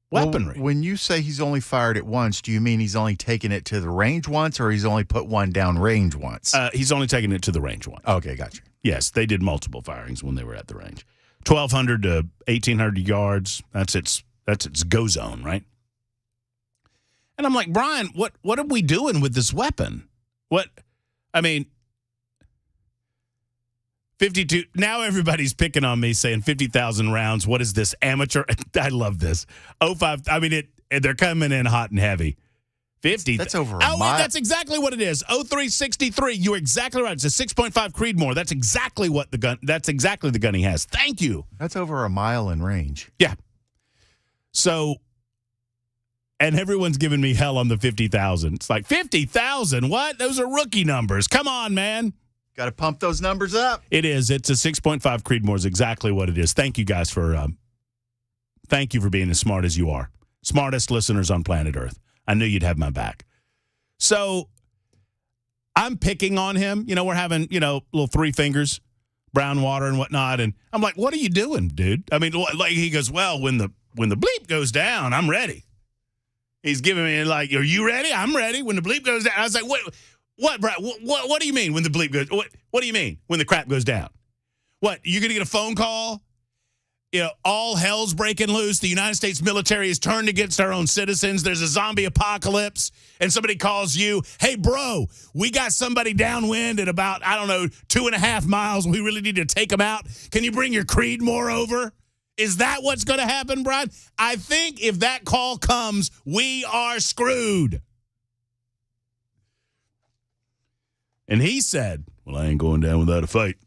S3: weaponry.
S4: Well, when you say he's only fired it once, do you mean he's only taken it to the range once, or he's only put one down range once?
S3: He's only taken it to the range once.
S4: Okay, gotcha.
S3: Yes, they did multiple firings when they were at the range. 1,200 to 1,800 yards. That's its go zone, right? And I'm like, Brian, what are we doing with this weapon? What? I mean, 52. Now everybody's picking on me saying 50,000 rounds. What is this, amateur? I love this. 05. I mean, they're coming in hot and heavy. 50.
S4: That's over a mile.
S3: That's exactly what it is. 0363. You're exactly right. It's a 6.5 Creedmoor. That's exactly what the gun. That's exactly the gun he has. Thank you.
S4: That's over a mile in range.
S3: Yeah. So, and everyone's giving me hell on the 50,000. It's like 50,000. What? Those are rookie numbers. Come on, man.
S4: Got to pump those numbers up.
S3: It is. It's a 6.5 Creedmoor is exactly what it is. Thank you guys for thank you for being as smart as you are. Smartest listeners on planet Earth. I knew you'd have my back. So I'm picking on him. You know, we're having, little three fingers, brown water and whatnot. And I'm like, what are you doing, dude? I mean, like he goes, well, when the bleep goes down, I'm ready. He's giving me like, are you ready? I'm ready. When the bleep goes down. I was like, what, Brad? What do you mean when the bleep goes? What do you mean when the crap goes down? What, you're going to get a phone call? All hell's breaking loose. The United States military is turned against our own citizens. There's a zombie apocalypse, and somebody calls you, hey, bro, we got somebody downwind at about, 2.5 miles. We really need to take them out. Can you bring your Creedmoor over? Is that what's going to happen, Brian? I think if that call comes, we are screwed. And he said, well, I ain't going down without a fight.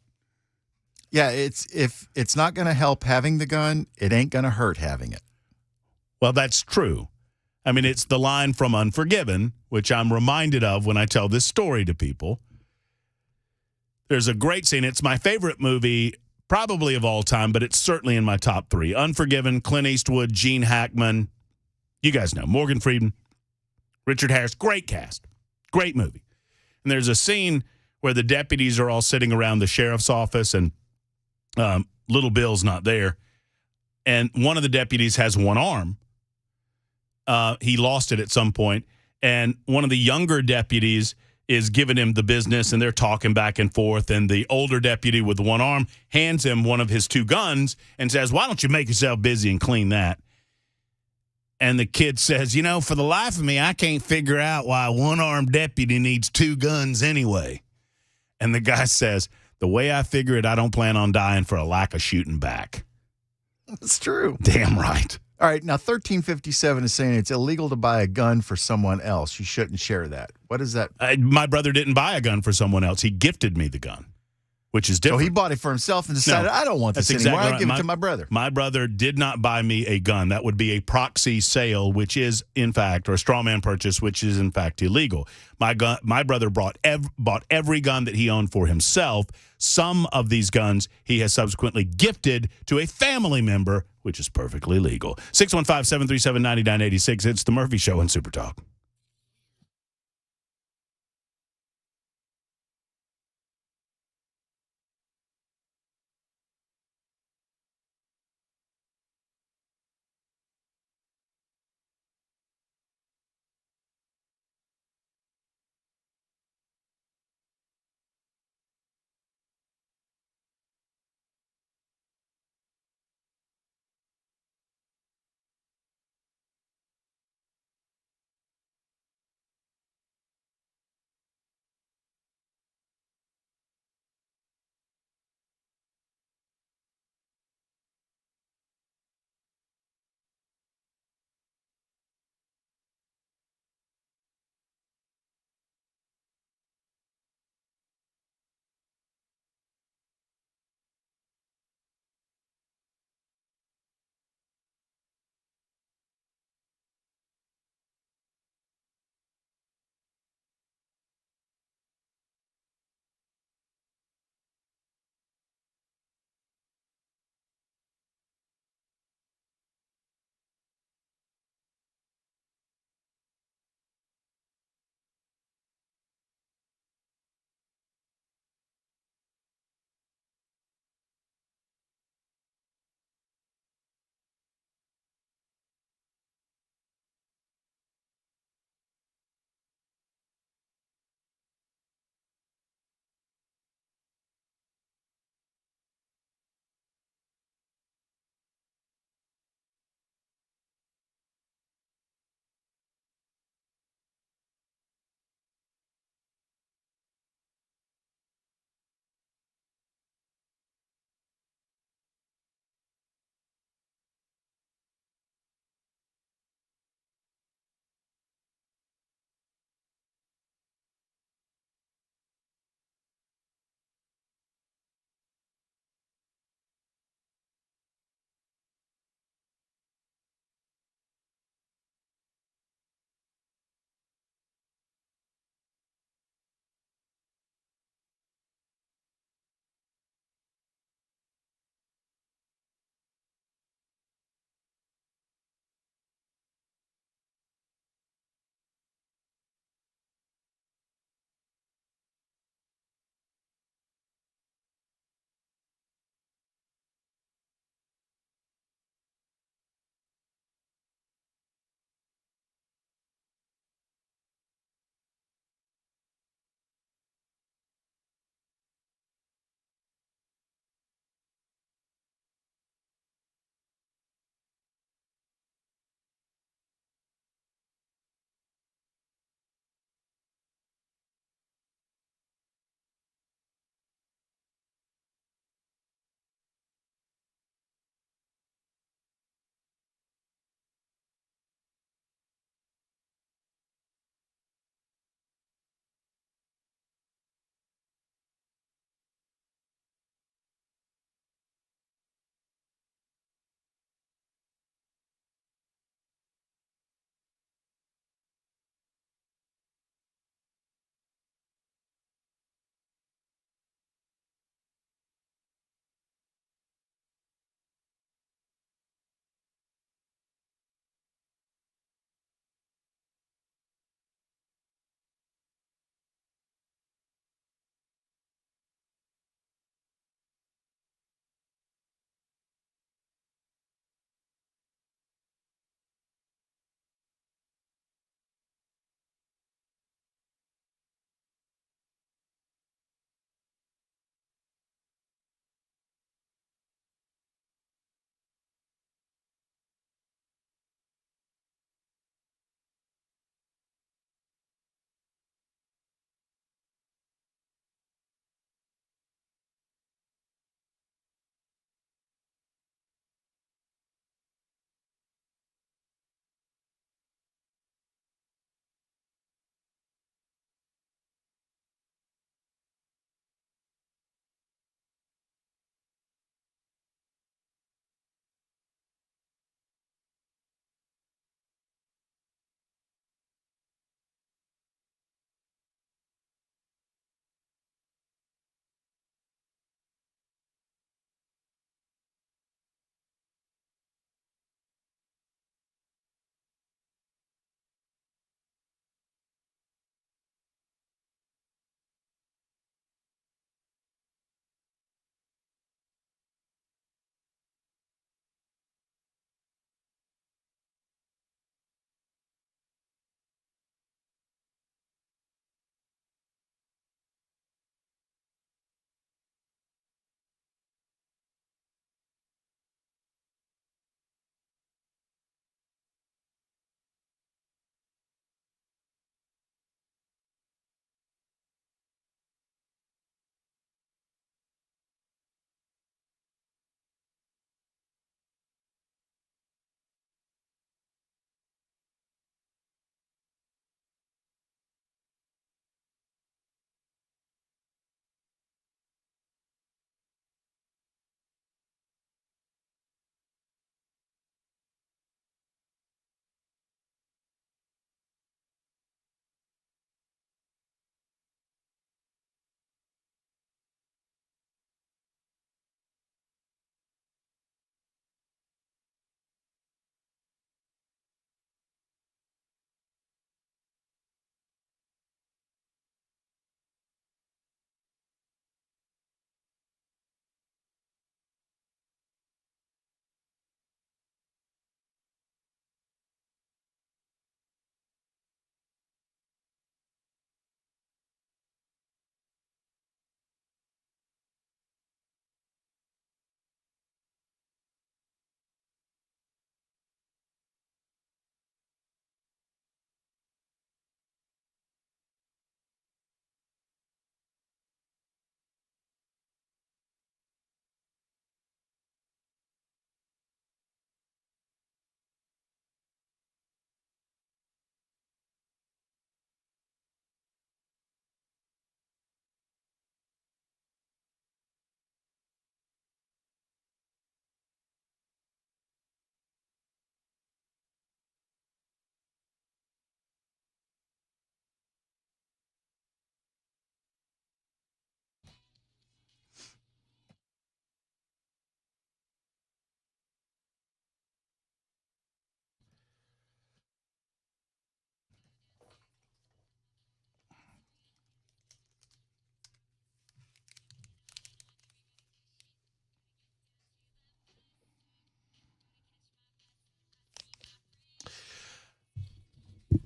S4: Yeah, if it's not going to help having the gun, it ain't going to hurt having it.
S3: Well, that's true. I mean, it's the line from Unforgiven, which I'm reminded of when I tell this story to people. There's a great scene. It's my favorite movie, probably of all time, but it's certainly in my top 3. Unforgiven, Clint Eastwood, Gene Hackman. You guys know. Morgan Freeman, Richard Harris. Great cast. Great movie. And there's a scene where the deputies are all sitting around the sheriff's office and Little Bill's not there. And one of the deputies has one arm. He lost it at some point. And one of the younger deputies is giving him the business, and they're talking back and forth. And the older deputy with the one arm hands him one of his 2 guns and says, why don't you make yourself busy and clean that? And the kid says, for the life of me, I can't figure out why a one-armed deputy needs 2 guns anyway. And the guy says, the way I figure it, I don't plan on dying for a lack of shooting back.
S4: That's true.
S3: Damn right.
S4: All right, now 1357 is saying it's illegal to buy a gun for someone else. You shouldn't share that. What is that?
S3: My brother didn't buy a gun for someone else. He gifted me the gun, which is different.
S4: So he bought it for himself and decided,
S3: No,
S4: I don't want this
S3: that's
S4: anymore.
S3: exactly
S4: I give
S3: right.
S4: it to my brother.
S3: My brother did not buy me a gun. That would be a proxy sale, which is, in fact, or a straw man purchase, which is, in fact, illegal. My brother bought every gun that he owned for himself. Some of these guns he has subsequently gifted to a family member, which is perfectly legal. 615-737-9986. It's The Murphy Show on Super Talk.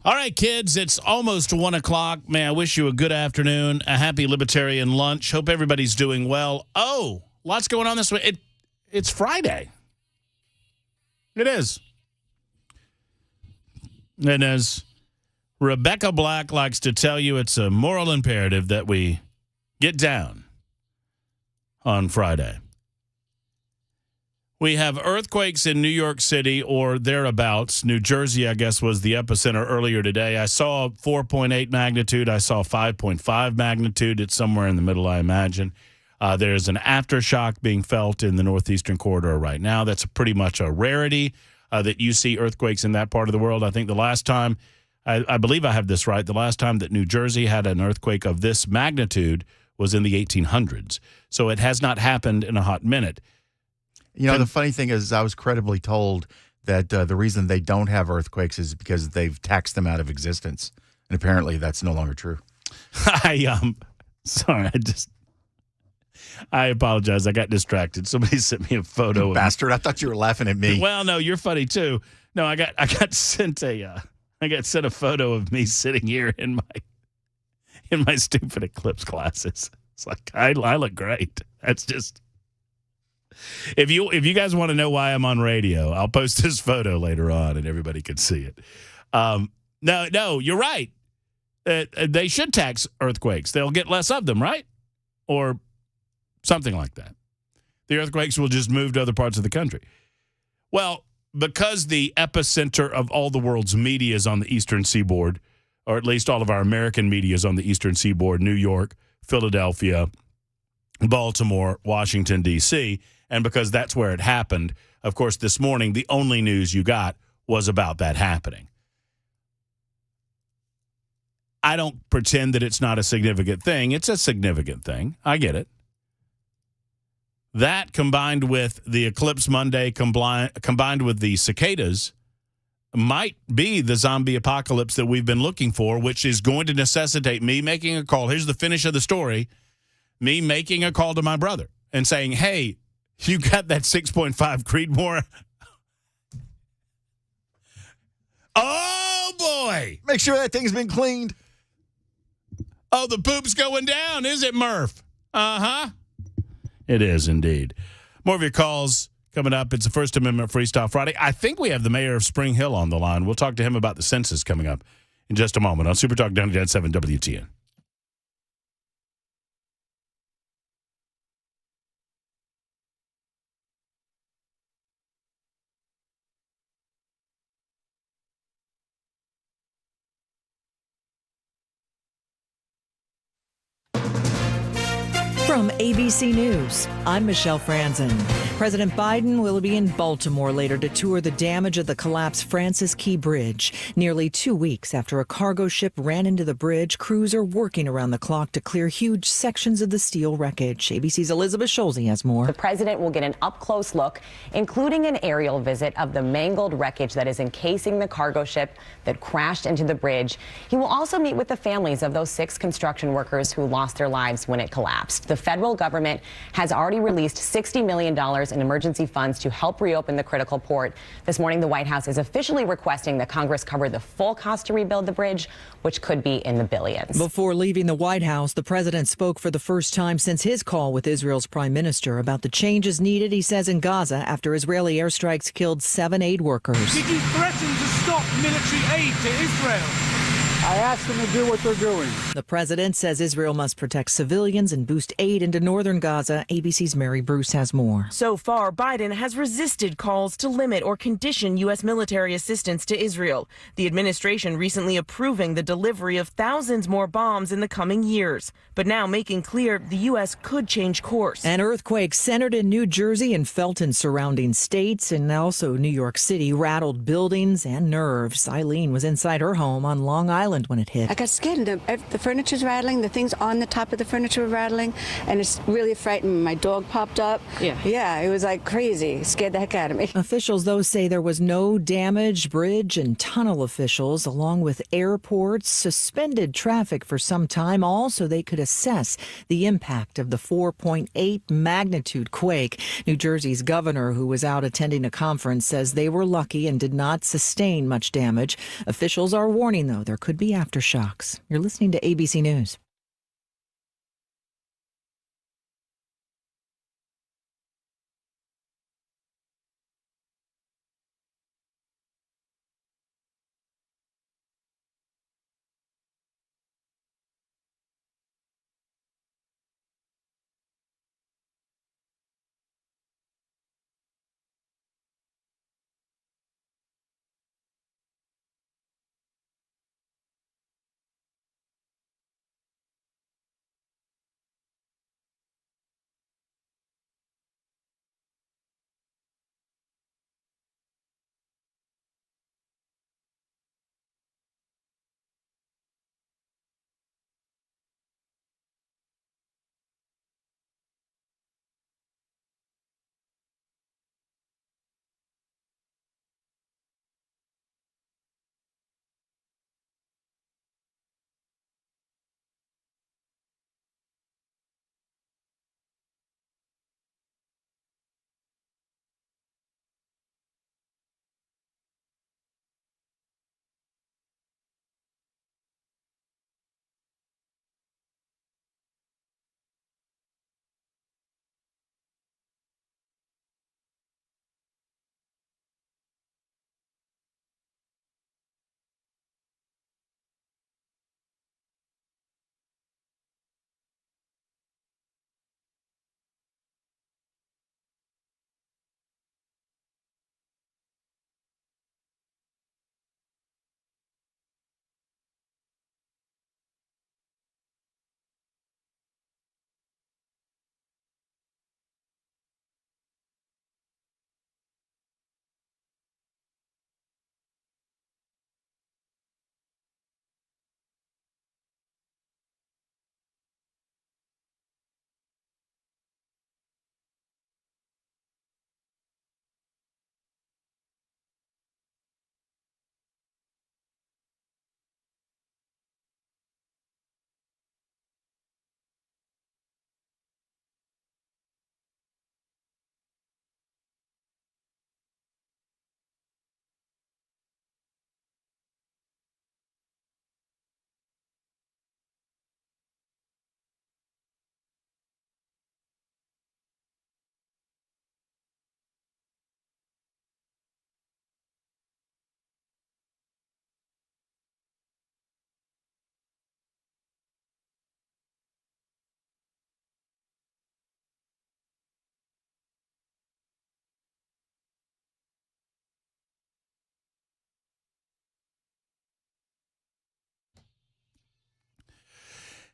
S3: All right, kids, it's almost 1 o'clock. May I wish you a good afternoon, a happy libertarian lunch. Hope everybody's doing well. Oh, lots going on this week. It's Friday. It is. And as Rebecca Black likes to tell you, it's a moral imperative that we get down on Friday. We have earthquakes in New York City or thereabouts. New Jersey, I guess, was the epicenter earlier today. I saw 4.8 magnitude. I saw 5.5 magnitude. It's somewhere in the middle, I imagine. There's an aftershock being felt in the northeastern corridor right now. That's pretty much a rarity that you see earthquakes in that part of the world. I think the last time, I believe I have this right, the last time that New Jersey had an earthquake of this magnitude was in the 1800s. So it has not happened in a hot minute.
S4: You know, the funny thing is I was credibly told that the reason they don't have earthquakes is because they've taxed them out of existence. And apparently that's no longer true.
S3: Sorry, I apologize. I got distracted. Somebody sent me a photo.
S4: You bastard. I thought you were laughing at me.
S3: Well, no, you're funny too. No, I got sent a photo of me sitting here in my stupid eclipse glasses. It's like I look great. That's just if you guys want to know why I'm on radio, I'll post this photo later on and everybody can see it. No, you're right. They should tax earthquakes. They'll get less of them, right? Or something like that. The earthquakes will just move to other parts of the country. Well, because the epicenter of all the world's media is on the eastern seaboard, or at least all of our American media is on the eastern seaboard, New York, Philadelphia, Baltimore, Washington, D.C., and because that's where it happened, of course, this morning, the only news you got was about that happening. I don't pretend that it's not a significant thing. It's a significant thing. I get it. That combined with the Eclipse Monday, combined with the cicadas, might be the zombie apocalypse that we've been looking for, which is going to necessitate me making a call. Here's the finish of the story. Me making a call to my brother and saying, hey, you got that 6.5 Creedmoor? Oh, boy.
S4: Make sure that thing's been cleaned.
S3: Oh, the poop's going down, is it, Murph? Uh-huh. It is indeed. More of your calls coming up. It's a First Amendment Freestyle Friday. I think we have the mayor of Spring Hill on the line. We'll talk to him about the census coming up in just a moment on Super Talk 99.7 WTN.
S6: From ABC News, I'm Michelle Franzen. President Biden will be in Baltimore later to tour the damage of the collapsed Francis Key Bridge. Nearly 2 weeks after a cargo ship ran into the bridge, crews are working around the clock to clear huge sections of the steel wreckage. ABC's Elizabeth Scholze has more.
S7: The president will get an up-close look, including an aerial visit of the mangled wreckage that is encasing the cargo ship that crashed into the bridge. He will also meet with the families of those 6 construction workers who lost their lives when it collapsed. The federal government has already released $60 million in emergency funds to help reopen the critical port. This morning, the White House is officially requesting that Congress cover the full cost to rebuild the bridge, which could be in the billions.
S6: Before leaving the White House, the president spoke for the first time since his call with Israel's prime minister about the changes needed, he says, in Gaza after Israeli airstrikes killed 7 aid workers.
S8: Did you threaten to stop military aid to Israel? I asked them to do what they're doing.
S6: The president says Israel must protect civilians and boost aid into northern Gaza. ABC's Mary Bruce has more.
S9: So far, Biden has resisted calls to limit or condition U.S. military assistance to Israel. The administration recently approving the delivery of thousands more bombs in the coming years, but now making clear the U.S. could change course.
S6: An earthquake centered in New Jersey and felt in surrounding states and also New York City rattled buildings and nerves. Eileen was inside her home on Long Island island when it hit.
S10: I got scared. The furniture's rattling. The things on the top of the furniture were rattling, and it's really frightening. My dog popped up. Yeah, it was like crazy. It scared the heck out of me.
S6: Officials, though, say there was no damage. Bridge and tunnel officials, along with airports, suspended traffic for some time, all so they could assess the impact of the 4.8 magnitude quake. New Jersey's governor, who was out attending a conference, says they were lucky and did not sustain much damage. Officials are warning, though, there could be aftershocks. You're listening to ABC News.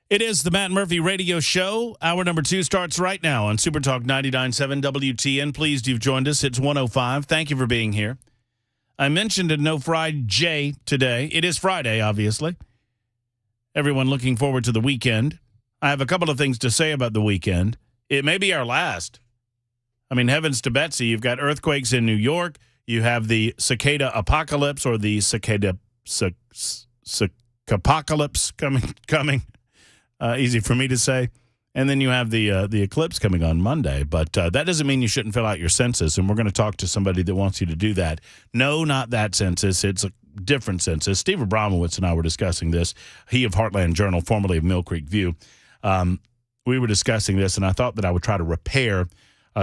S3: It is the Matt Murphy Radio Show. Hour number 2 starts right now on Super Talk 99.7 WTN. Pleased you've joined us. It's 1:05. Thank you for being here. I mentioned a No Friday J today. It is Friday, obviously. Everyone looking forward to the weekend. I have a couple of things to say about the weekend. It may be our last. I mean, heavens to Betsy, you've got earthquakes in New York. You have the cicada apocalypse, or the cicada apocalypse coming. Easy for me to say. And then you have the eclipse coming on Monday. But that doesn't mean you shouldn't fill out your census. And we're going to talk to somebody that wants you to do that. No, not that census. It's a different census. Steve Abramowitz and I were discussing this. He of Heartland Journal, formerly of Mill Creek View. We were discussing this, and I thought that I would try to repair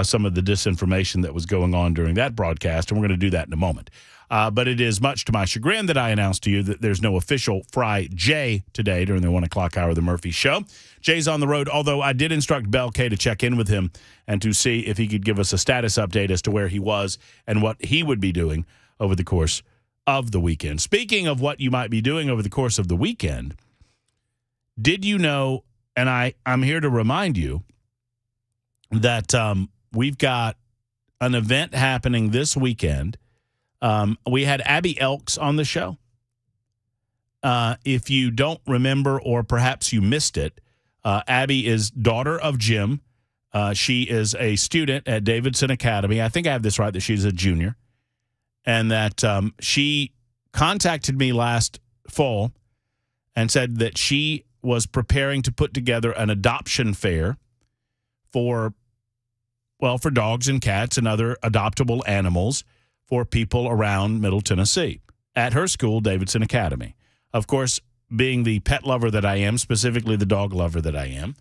S3: some of the disinformation that was going on during that broadcast. And we're going to do that in a moment. But it is much to my chagrin that I announced to you that there's no official Fry J today during the 1 o'clock hour of the Murphy Show. Jay's on the road, although I did instruct Bell K to check in with him and to see if he could give us a status update as to where he was and what he would be doing over the course of the weekend. Speaking of what you might be doing over the course of the weekend, did you know, and I'm here to remind you, that we've got an event happening this weekend. We had Abby Elks on the show. if you don't remember or perhaps you missed it, Abby is daughter of Jim. She is a student at Davidson Academy. I think I have this right, that she's a junior. And that she contacted me last fall and said that she was preparing to put together an adoption fair for dogs and cats and other adoptable animals for people around Middle Tennessee at her school, Davidson Academy. Of course, being the pet lover that I am, specifically the dog lover that I am,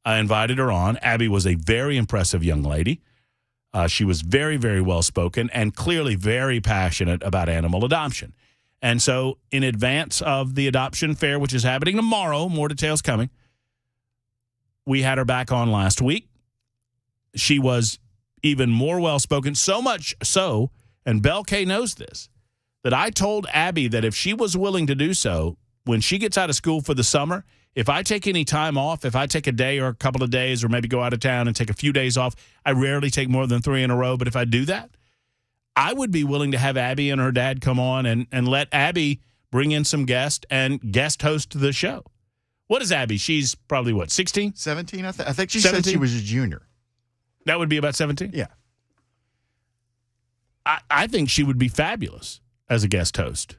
S3: I invited her on. Abby was a very impressive young lady. She was very, very well-spoken and clearly very passionate about animal adoption. And so in advance of the adoption fair, which is happening tomorrow, more details coming, we had her back on last week. She was even more well-spoken, so much so, and Belle K knows this, that I told Abby that if she was willing to do so, when she gets out of school for the summer, if I take any time off, if I take a day or a couple of days or maybe go out of town and take a few days off, I rarely take more than 3 in a row, but if I do that, I would be willing to have Abby and her dad come on and let Abby bring in some guests and guest host the show. What is Abby? She's probably, 16?
S4: 17, I think she
S3: 17?
S4: said she was a junior.
S3: That would be about 17?
S4: Yeah.
S3: I think she would be fabulous as a guest host.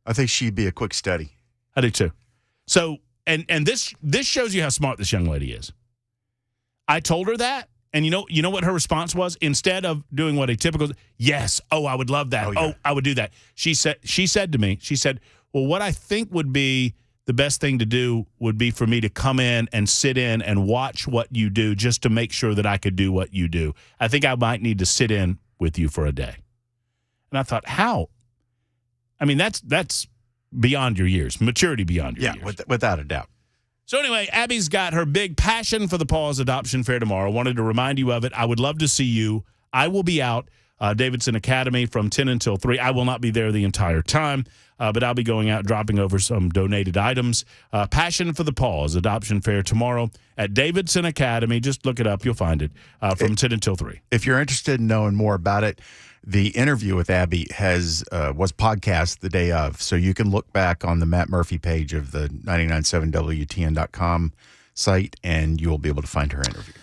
S4: I think she'd be a quick study.
S3: I do too. So, and this shows you how smart this young lady is. I told her that, and you know what her response was? Instead of doing what a typical, yes, I would love that. Oh, I would do that. She said to me, well, what I think would be the best thing to do would be for me to come in and sit in and watch what you do just to make sure that I could do what you do. I think I might need to sit in with you for a day. And I thought, how? I mean, that's beyond your years, maturity beyond your years.
S4: Yeah, without a doubt.
S3: So anyway, Abby's got her big Passion for the Paws adoption fair tomorrow. Wanted to remind you of it. I would love to see you. I will be out Davidson Academy from 10 until 3. I will not be there the entire time, but I'll be going out dropping over some donated items. Passion for the Paws adoption fair tomorrow at Davidson Academy. Just look it up. You'll find it from 10 until 3.
S4: If you're interested in knowing more about it, the interview with Abby was podcast the day of, so you can look back on the Matt Murphy page of the 997WTN.com site, and you will be able to find her interview.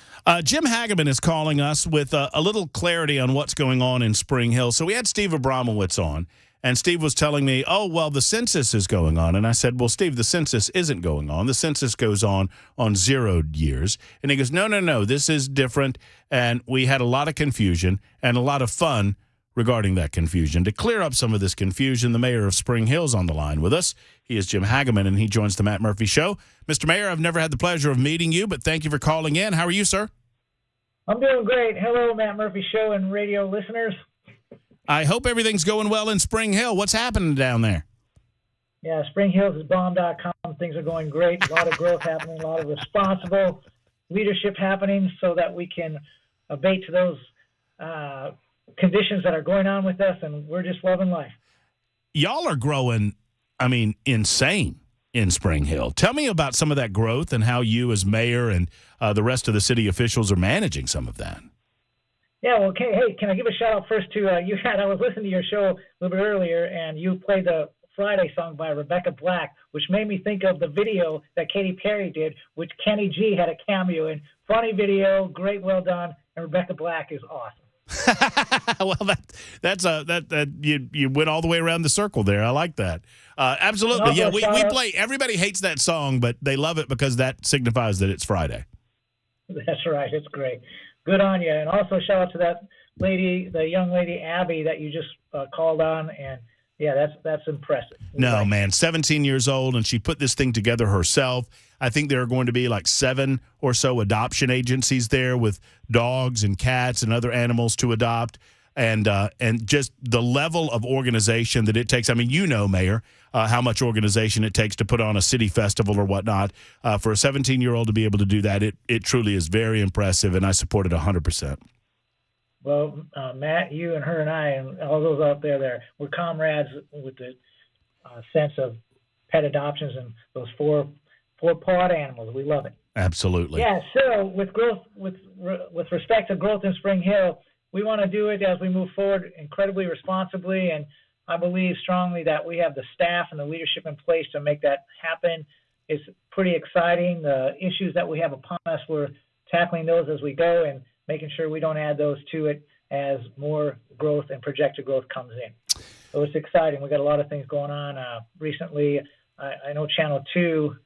S3: Jim Hageman is calling us with a little clarity on what's going on in Spring Hill. So we had Steve Abramowitz on, and Steve was telling me, the census is going on. And I said, well, Steve, the census isn't going on. The census goes on 0 years. And he goes, no, this is different. And we had a lot of confusion and a lot of fun regarding that confusion. To clear up some of this confusion, the mayor of Spring Hill is on the line with us. He is Jim Hageman, and he joins the Matt Murphy Show. Mr. Mayor, I've never had the pleasure of meeting you, but thank you for calling in. How are you, sir?
S11: I'm doing great. Hello, Matt Murphy Show and radio listeners.
S3: I hope everything's going well in Spring Hill. What's happening down there?
S11: Yeah, SpringHillsIsBomb.com. Things are going great. A lot of growth happening, a lot of responsible leadership happening so that we can abate to those conditions that are going on with us, and we're just loving life.
S3: Y'all are growing, insane in Spring Hill. Tell me about some of that growth and how you as mayor and the rest of the city officials are managing some of that.
S11: Yeah, well, okay. Hey, can I give a shout out first to I was listening to your show a little bit earlier, and you played the Friday song by Rebecca Black, which made me think of the video that Katy Perry did, which Kenny G had a cameo in. Funny video, great, well done, and Rebecca Black is awesome.
S3: Well, you went all the way around the circle there. I like that. Absolutely. Yeah, we play. Everybody hates that song, but they love it because that signifies that it's Friday.
S11: That's right. It's great. Good on you. And also shout out to that lady, the young lady Abby that you just called on. And yeah, that's impressive.
S3: No, man, 17 years old, and she put this thing together herself. I think there are going to be like 7 or so adoption agencies there with dogs and cats and other animals to adopt, and just the level of organization that it takes. I mean, Mayor, how much organization it takes to put on a city festival or whatnot. For a 17-year-old to be able to do that, it truly is very impressive, and I support it 100%.
S11: Well, Matt, you and her and I and all those out there, we're comrades with the sense of pet adoptions and those four-pawed animals. We love it.
S3: Absolutely.
S11: Yeah. So with growth, with respect to growth in Spring Hill, we want to do it as we move forward incredibly responsibly. And I believe strongly that we have the staff and the leadership in place to make that happen. It's pretty exciting. The issues that we have upon us, we're tackling those as we go and making sure we don't add those to it as more growth and projected growth comes in. So it's exciting. We got a lot of things going on. Recently, I know Channel 2,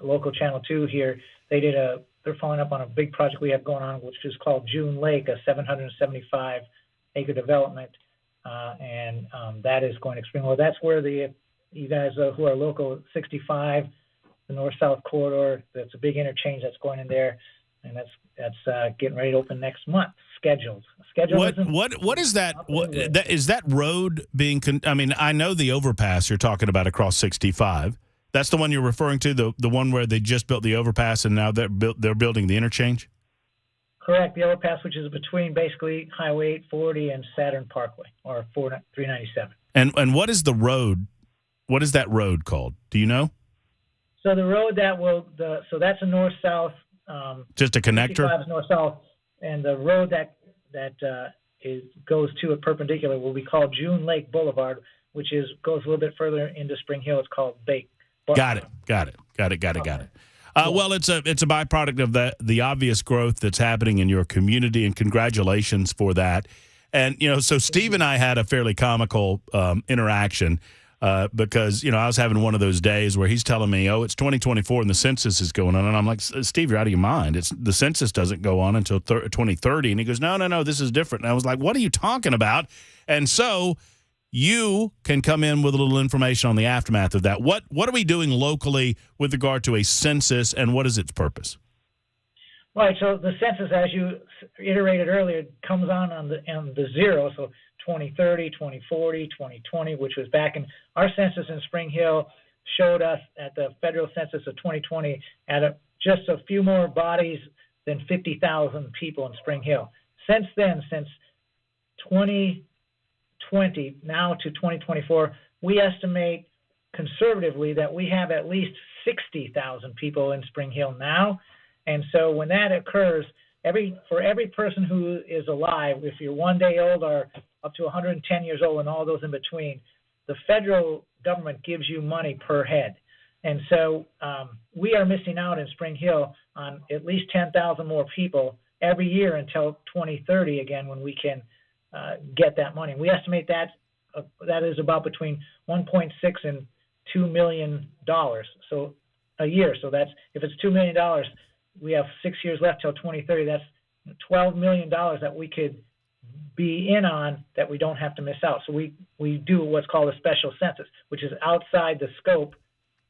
S11: local Channel 2 here, they're following up on a big project we have going on, which is called June Lake, a 775-acre development, and that is going extremely well. That's where you guys who are local, 65, the north-south corridor, that's a big interchange that's going in there, and that's getting ready to open next month. Scheduled.
S3: What is that? Is that road being? I mean, I know the overpass you're talking about across 65. That's the one you're referring to, the one where they just built the overpass and now they're building the interchange?
S11: Correct. The overpass, which is between basically Highway 840 and Saturn Parkway, or 397.
S3: And what is the road? What is that road called? Do you know?
S11: So the road so that's a north-south.
S3: Just a connector?
S11: 65 is north-south, and the road that goes to it perpendicular will be called June Lake Boulevard, which goes a little bit further into Spring Hill. It's called Bake.
S3: Got it. Well, it's a byproduct of the obvious growth that's happening in your community, and congratulations for that. And, so Steve and I had a fairly comical interaction because, I was having one of those days where he's telling me, it's 2024 and the census is going on. And I'm like, Steve, you're out of your mind. The census doesn't go on until 2030. And he goes, no, this is different. And I was like, what are you talking about? And so you can come in with a little information on the aftermath of that. What are we doing locally with regard to a census, and what is its purpose?
S11: Right. So the census, as you iterated earlier, comes on the zero. So 2030, 2040, 2020, which was back in our census in Spring Hill, showed us at the federal census of 2020 at just a few more bodies than 50,000 people in Spring Hill. Since then, since 2020 now to 2024, we estimate conservatively that we have at least 60,000 people in Spring Hill now. And so when that occurs, for every person who is alive, if you're 1 day old or up to 110 years old and all those in between, the federal government gives you money per head. And so we are missing out in Spring Hill on at least 10,000 more people every year until 2030 again, when we can get that money. We estimate that is about between 1.6 and $2 million so a year. So that's, if it's $2 million, we have 6 years left till 2030. That's $12 million that we could be in on that we don't have to miss out. So we do what's called a special census, which is outside the scope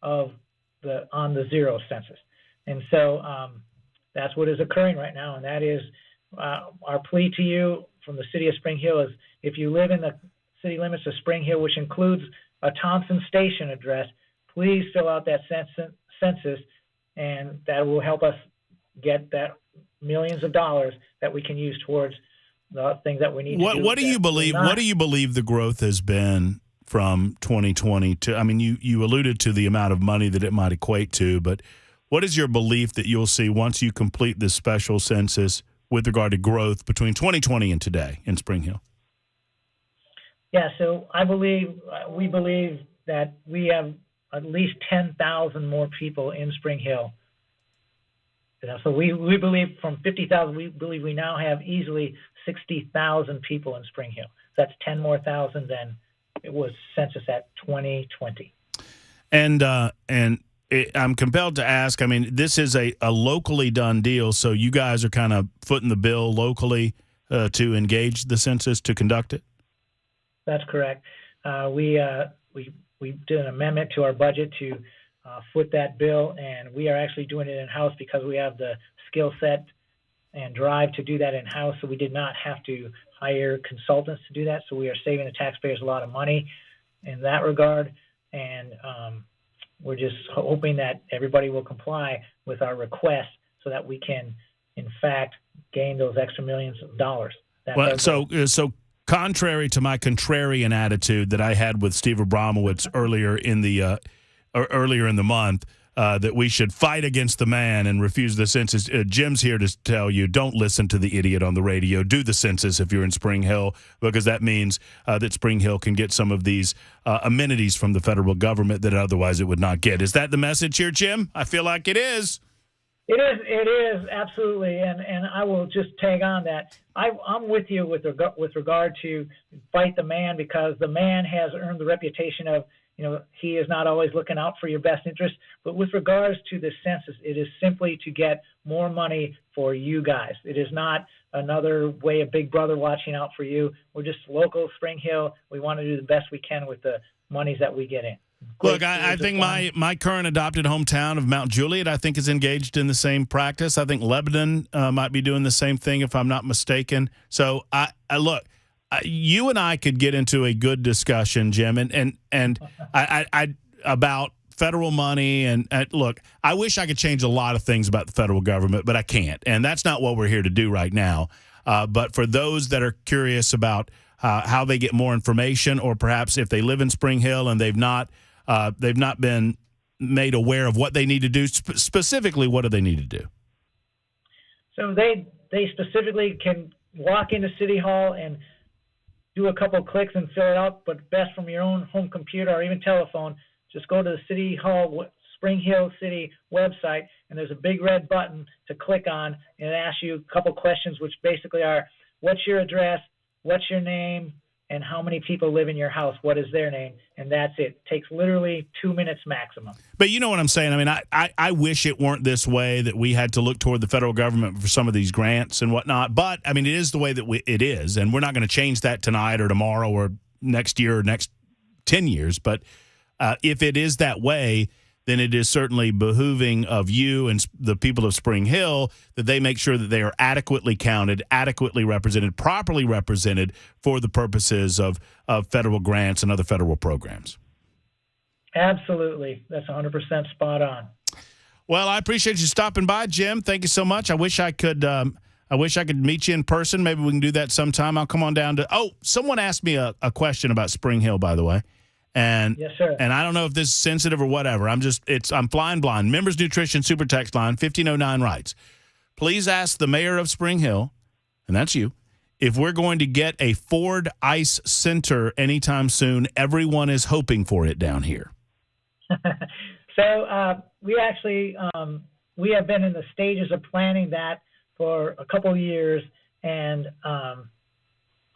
S11: of on the zero census. And so that's what is occurring right now. And that is our plea to you from the city of Spring Hill is, if you live in the city limits of Spring Hill, which includes a Thompson Station address, please fill out that census, and that will help us get that millions of dollars that we can use towards the things that we need to do.
S3: What do you believe? What do you believe the growth has been from 2020 to? I mean, you alluded to the amount of money that it might equate to, but what is your belief that you'll see once you complete this special census with regard to growth between 2020 and today in Spring Hill?
S11: Yeah, so we believe that we have at least 10,000 more people in Spring Hill. So we believe from 50,000, we believe we now have easily 60,000 people in Spring Hill. That's 10 more thousand than it was census at 2020.
S3: And I'm compelled to ask, I mean, this is a locally done deal, so you guys are kind of footing the bill locally to engage the census, to conduct it?
S11: That's correct. We did an amendment to our budget to foot that bill, and we are actually doing it in-house because we have the skill set and drive to do that in-house, so we did not have to hire consultants to do that, so we are saving the taxpayers a lot of money in that regard, and we're just hoping that everybody will comply with our request so that we can, in fact, gain those extra millions of dollars.
S3: So contrary to my contrarian attitude that I had with Steve Abramowitz earlier in the month, that we should fight against the man and refuse the census. Jim's here to tell you, don't listen to the idiot on the radio. Do the census if you're in Spring Hill, because that means that Spring Hill can get some of these amenities from the federal government that otherwise it would not get. Is that the message here, Jim? I feel like it is.
S11: It is absolutely, and I will just tag on that. I'm with you with regard to fight the man, because the man has earned the reputation of, he is not always looking out for your best interest. But with regards to the census, it is simply to get more money for you guys. It is not another way of Big Brother watching out for you. We're just local Spring Hill. We want to do the best we can with the monies that we get in.
S3: Look, I think my current adopted hometown of Mount Juliet, I think, is engaged in the same practice. I think Lebanon might be doing the same thing, if I'm not mistaken. So, look, you and I could get into a good discussion, Jim, and I about federal money. And look, I wish I could change a lot of things about the federal government, but I can't. And that's not what we're here to do right now. But for those that are curious about how they get more information, or perhaps if they live in Spring Hill and they've not been made aware of what they need to do. Specifically, what do they need to do?
S11: So they specifically can walk into City Hall and do a couple clicks and fill it out, but best from your own home computer or even telephone. Just go to the City Hall, Spring Hill City website, and there's a big red button to click on, and it asks you a couple questions, which basically are, what's your address, what's your name, and how many people live in your house, what is their name, and that's it. It takes literally 2 minutes maximum.
S3: But you know what I'm saying? I mean, I wish it weren't this way, that we had to look toward the federal government for some of these grants and whatnot. But, I mean, it is the way that it is, and we're not going to change that tonight or tomorrow or next year or next 10 years. But if it is that way, then it is certainly behooving of you and the people of Spring Hill that they make sure that they are adequately counted, adequately represented, properly represented for the purposes of federal grants and other federal programs.
S11: Absolutely. That's 100% spot on.
S3: Well, I appreciate you stopping by, Jim. Thank you so much. I wish I could meet you in person. Maybe we can do that sometime. I'll come on down to – someone asked me a question about Spring Hill, by the way. And,
S11: yes, sir.
S3: And I don't know if this is sensitive or whatever. I'm flying blind. Members Nutrition Super Text Line 1509 writes, please ask the mayor of Spring Hill, and that's you, if we're going to get a Ford Ice Center anytime soon. Everyone is hoping for it down here.
S11: So we actually we have been in the stages of planning that for a couple of years, and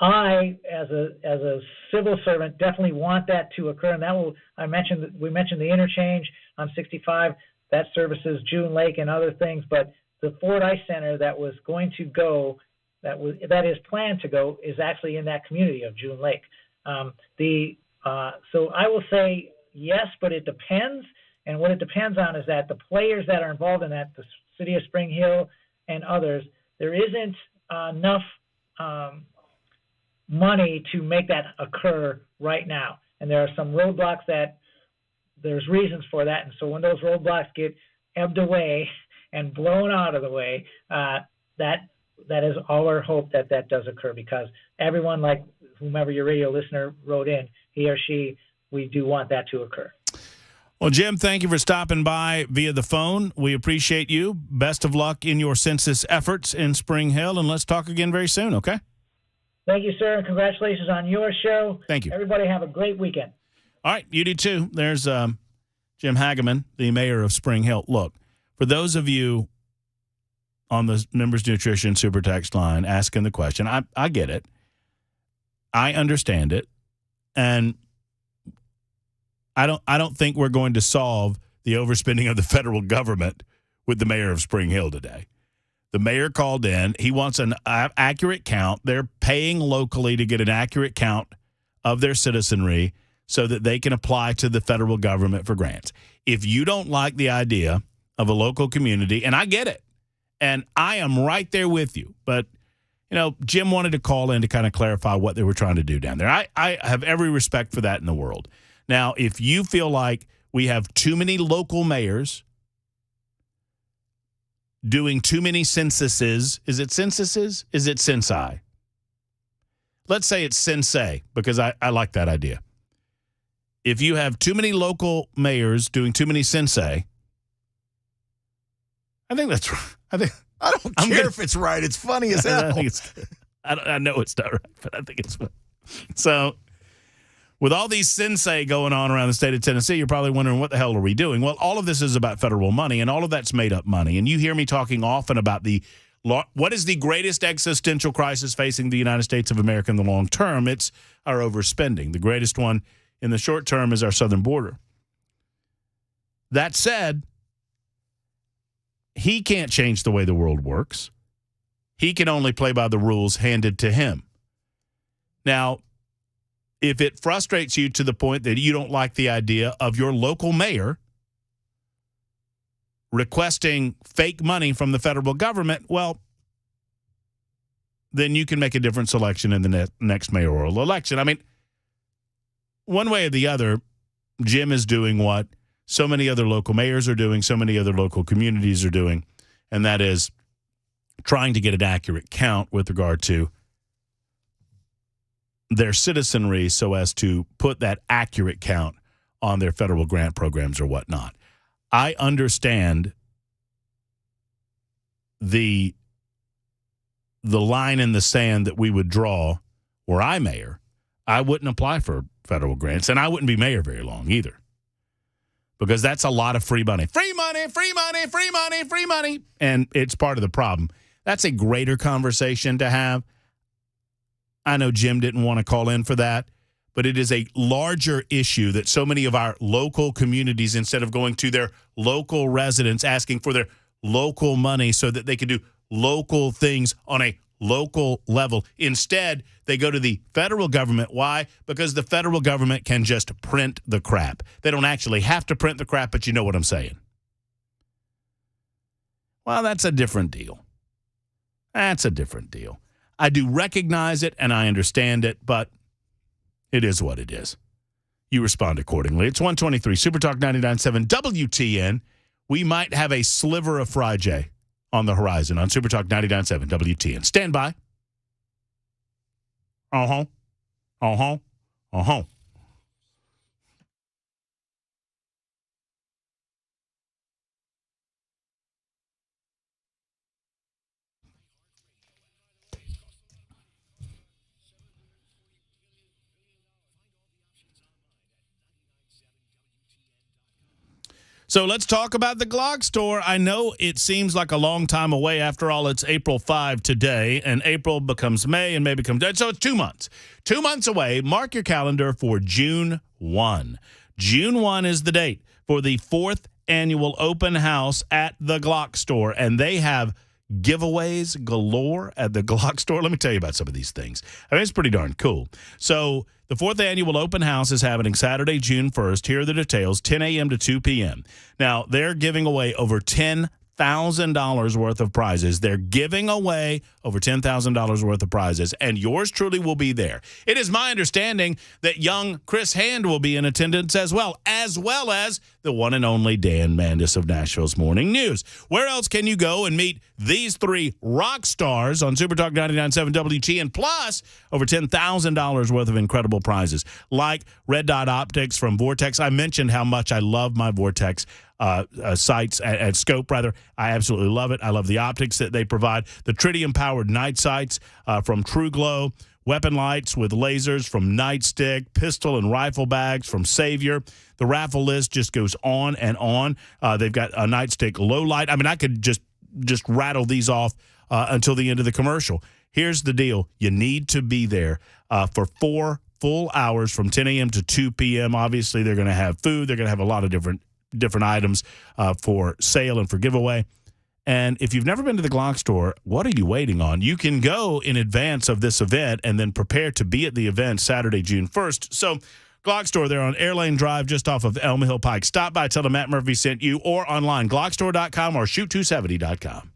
S11: I, as a civil servant, definitely want that to occur, and that will. We mentioned the interchange on 65. That services June Lake and other things, but the Ford Ice Center that was going to go, that is planned to go, is actually in that community of June Lake. So I will say yes, but it depends, and what it depends on is that the players that are involved in that, the city of Spring Hill and others, there isn't enough money to make that occur right now. And there are some roadblocks that there's reasons for that. And so when those roadblocks get ebbed away and blown out of the way, that is our hope that does occur, because everyone, like whomever your radio listener wrote in, he or she, we do want that to occur.
S3: Well, Jim, thank you for stopping by via the phone. We appreciate you. Best of luck in your census efforts in Spring Hill, and let's talk again very soon, okay?
S11: Thank you, sir, and congratulations on your show.
S3: Thank you.
S11: Everybody have a great weekend.
S3: All right, you do too. There's Jim Hageman, the mayor of Spring Hill. Look, for those of you on the Members Nutrition Super Text line asking the question, I get it. I understand it. And I don't think we're going to solve the overspending of the federal government with the mayor of Spring Hill today. The mayor called in. He wants an accurate count. They're paying locally to get an accurate count of their citizenry so that they can apply to the federal government for grants. If you don't like the idea of a local community, and I get it, and I am right there with you, but, Jim wanted to call in to kind of clarify what they were trying to do down there. I have every respect for that in the world. Now, if you feel like we have too many local mayors doing too many censuses. Is it censuses? Is it censi? Let's say it's sensei, because I like that idea. If you have too many local mayors doing too many sensei, I think that's right.
S4: I don't care if it's right. It's funny as hell.
S3: I know it's not right, but I think it's funny. So, with all these sensei going on around the state of Tennessee, you're probably wondering, what the hell are we doing? Well, all of this is about federal money, and all of that's made up money. And you hear me talking often about what is the greatest existential crisis facing the United States of America in the long term? It's our overspending. The greatest one in the short term is our southern border. That said, he can't change the way the world works. He can only play by the rules handed to him. Now, if it frustrates you to the point that you don't like the idea of your local mayor requesting fake money from the federal government, well, then you can make a different selection in the next mayoral election. I mean, one way or the other, Jim is doing what so many other local mayors are doing, so many other local communities are doing, and that is trying to get an accurate count with regard to their citizenry so as to put that accurate count on their federal grant programs or whatnot. I understand the line in the sand that we would draw were I mayor. I wouldn't apply for federal grants, and I wouldn't be mayor very long either, because that's a lot of free money. Free money, free money, free money, free money. And it's part of the problem. That's a greater conversation to have. I know Jim didn't want to call in for that, but it is a larger issue that so many of our local communities, instead of going to their local residents asking for their local money so that they can do local things on a local level, instead they go to the federal government. Why? Because the federal government can just print the crap. They don't actually have to print the crap, but you know what I'm saying. Well, that's a different deal. That's a different deal. I do recognize it and I understand it, but it is what it is. You respond accordingly. It's 123 Super Talk 99.7 WTN. We might have a sliver of Friday on the horizon on Super Talk 99.7 WTN. Stand by. Uh-huh. Uh-huh. Uh-huh. So let's talk about the Glock store. I know it seems like a long time away. After all, it's April 5 today, and April becomes May, and May becomes dead. So it's 2 months. 2 months away. Mark your calendar for June 1. June 1 is the date for the 4th annual open house at the Glock store, and they have giveaways galore at the Glock store. Let me tell you about some of these things. I mean, it's pretty darn cool. So the 4th annual open house is happening Saturday, June 1st. Here are the details, 10 a.m. to 2 p.m. Now, they're giving away over $10,000 worth of prizes. They're giving away over $10,000 worth of prizes, and yours truly will be there. It is my understanding that young Chris Hand will be in attendance as well as the one and only Dan Mandis of Nashville's Morning News. Where else can you go and meet these three rock stars on Super Talk 99.7 WTN, plus over $10,000 worth of incredible prizes, like Red Dot Optics from Vortex. I mentioned how much I love my Vortex sights at Scope, rather. I absolutely love it. I love the optics that they provide. The tritium-powered night sights from True Glow, weapon lights with lasers from Nightstick, pistol and rifle bags from Savior. The raffle list just goes on and on. They've got a Nightstick low light. I mean, I could just rattle these off until the end of the commercial. Here's the deal. You need to be there for 4 full hours from 10 a.m. to 2 p.m. Obviously, they're going to have food. They're going to have a lot of different items for sale and for giveaway. And if you've never been to the Glock store, what are you waiting on? You can go in advance of this event and then prepare to be at the event Saturday, June 1st. So Glock store, they're on Airlane Drive just off of Elm Hill Pike. Stop by, tell them Matt Murphy sent you, or online, glockstore.com or shoot270.com.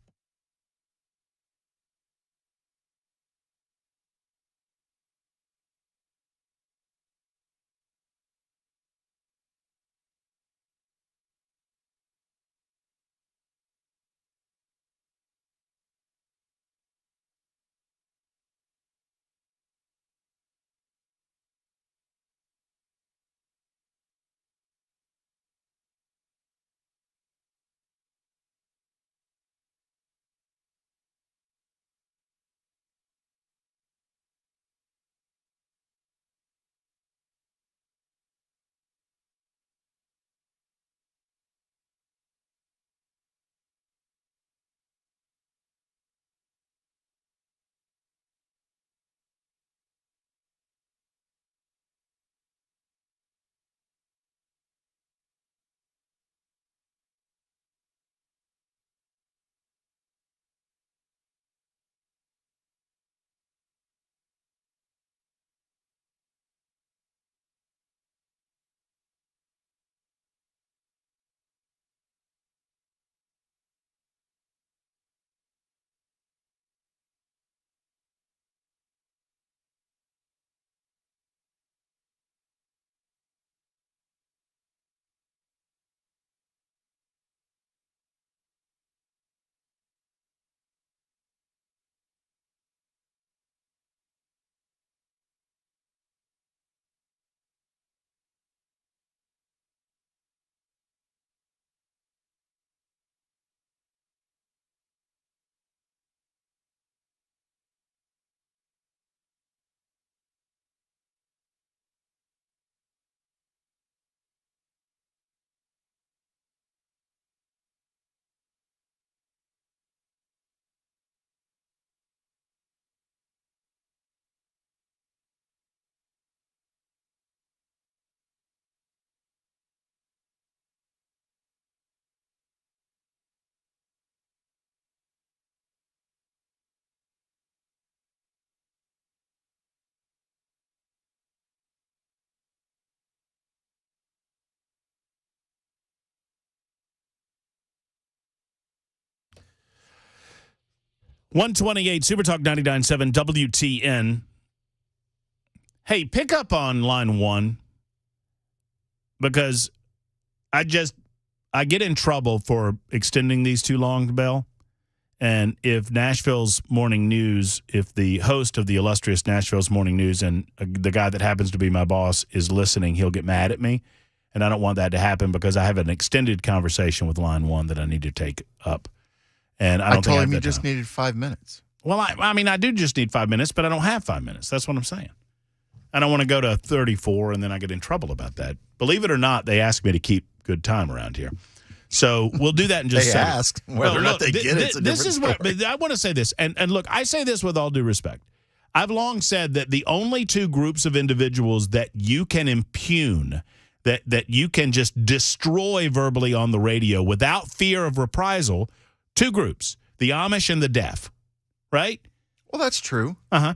S3: 128 Supertalk 99.7 WTN. Hey, pick up on line 1 because I get in trouble for extending these too long, Bell. And if Nashville's Morning News, if the host of the illustrious Nashville's Morning News and the guy that happens to be my boss is listening, he'll get mad at me. And I don't want that to happen because I have an extended conversation with line 1 that I need to take up. And I
S4: told him you just needed 5 minutes.
S3: Well, I mean, I do just need 5 minutes, but I don't have 5 minutes. That's what I'm saying. I don't want to go to 34 and then I get in trouble about that. Believe it or not, they ask me to keep good time around here. So we'll do that in just a second.
S4: They ask whether or not they get it.
S3: This is what I want to say this. And look, I say this with all due respect. I've long said that the only two groups of individuals that you can impugn, that you can just destroy verbally on the radio without fear of reprisal, two groups, the Amish and the deaf, right?
S4: Well, that's true.
S3: Uh-huh.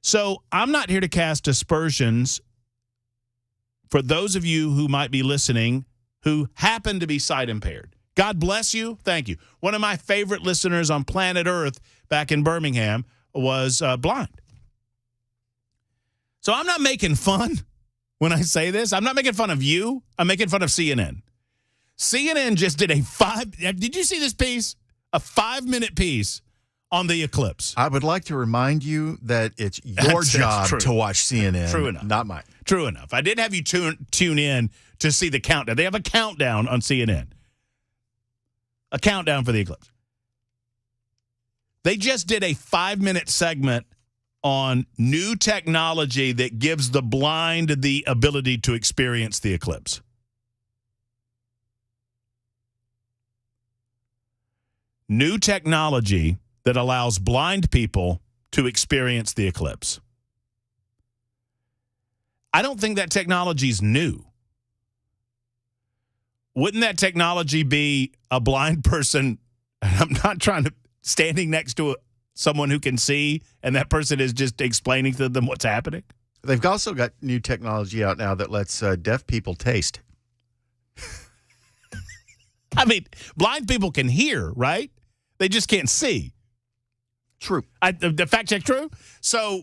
S3: So I'm not here to cast aspersions for those of you who might be listening who happen to be sight impaired. God bless you. Thank you. One of my favorite listeners on planet Earth back in Birmingham was blind. So I'm not making fun when I say this. I'm not making fun of you. I'm making fun of CNN. CNN just did did you see this piece? A 5-minute piece on the eclipse.
S4: I would like to remind you that it's your job to watch CNN.
S3: True enough.
S4: Not mine.
S3: True enough. I did have you tune in to see the countdown. They have a countdown on CNN. A countdown for the eclipse. They just did a 5-minute segment on new technology that gives the blind the ability to experience the eclipse. New technology that allows blind people to experience the eclipse. I don't think that technology is new. Wouldn't that technology be a blind person? I'm not trying to standing next to someone who can see, and that person is just explaining to them what's happening.
S4: They've also got new technology out now that lets deaf people taste.
S3: I mean, blind people can hear, right? They just can't see.
S4: True.
S3: The fact check true? So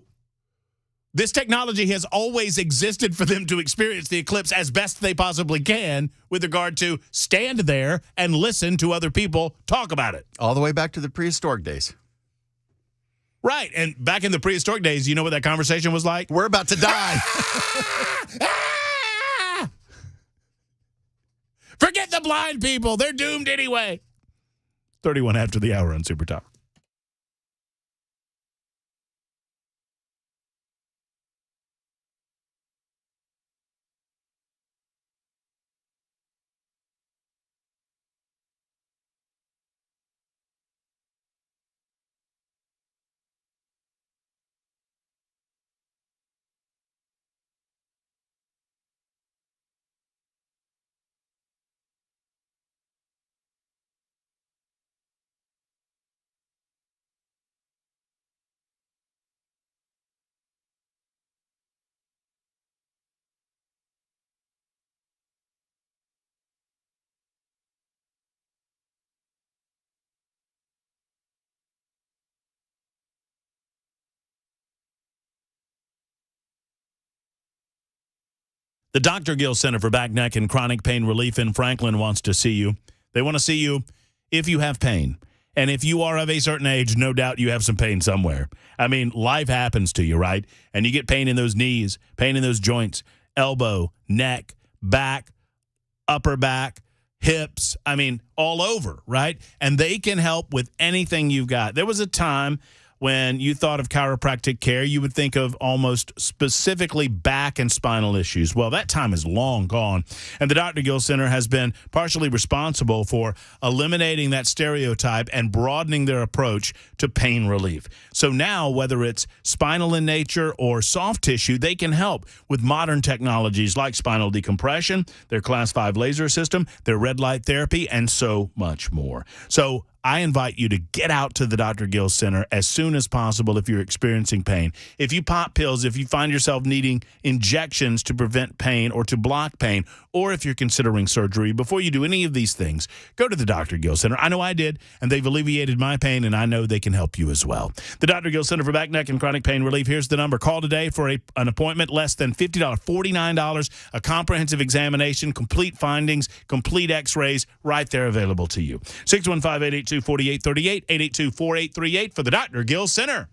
S3: this technology has always existed for them to experience the eclipse as best they possibly can with regard to stand there and listen to other people talk about it.
S4: All the way back to the prehistoric days.
S3: Right. And back in the prehistoric days, you know what that conversation was like?
S4: We're about to die.
S3: Forget the blind people. They're doomed anyway. 31 after the hour on Super Talk. The Dr. Gill Center for Back, Neck, and Chronic Pain Relief in Franklin wants to see you. They want to see you if you have pain. And if you are of a certain age, no doubt you have some pain somewhere. I mean, life happens to you, right? And you get pain in those knees, pain in those joints, elbow, neck, back, upper back, hips. I mean, all over, right? And they can help with anything you've got. There was a time when you thought of chiropractic care, you would think of almost specifically back and spinal issues. Well, that time is long gone. And the Dr. Gill Center has been partially responsible for eliminating that stereotype and broadening their approach to pain relief. So now, whether it's spinal in nature or soft tissue, they can help with modern technologies like spinal decompression, their Class 5 laser system, their red light therapy, and so much more. So I invite you to get out to the Dr. Gill Center as soon as possible if you're experiencing pain. If you pop pills, if you find yourself needing injections to prevent pain or to block pain, or if you're considering surgery, before you do any of these things, go to the Dr. Gill Center. I know I did, and they've alleviated my pain, and I know they can help you as well. The Dr. Gill Center for Back, Neck, and Chronic Pain Relief. Here's the number. Call today for an appointment, less than $50, $49, a comprehensive examination, complete findings, complete x-rays, right there available to you. 615-882-4838, 882-4838 for the Dr. Gill Center.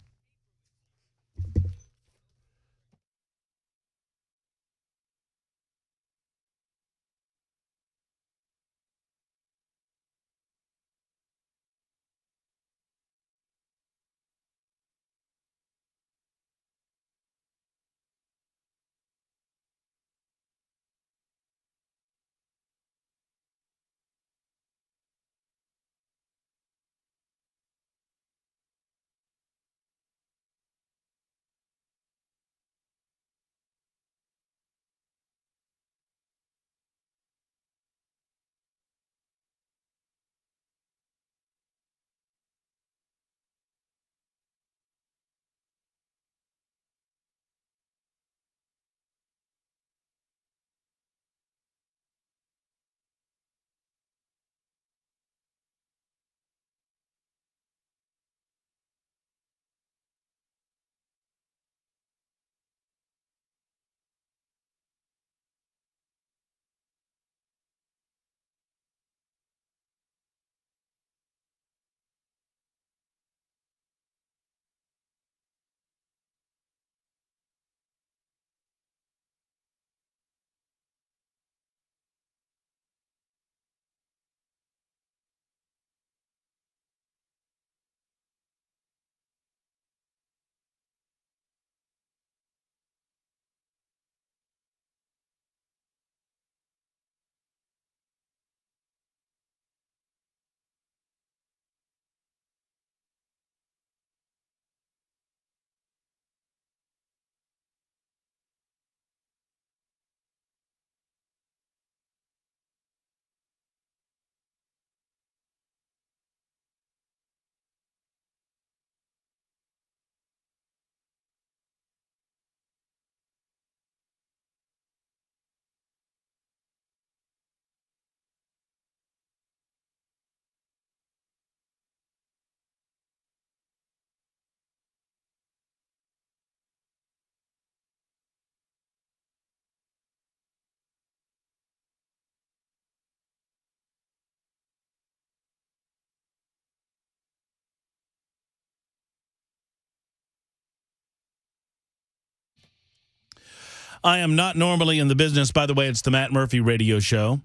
S3: I am not normally in the business. By the way, it's the Matt Murphy Radio Show,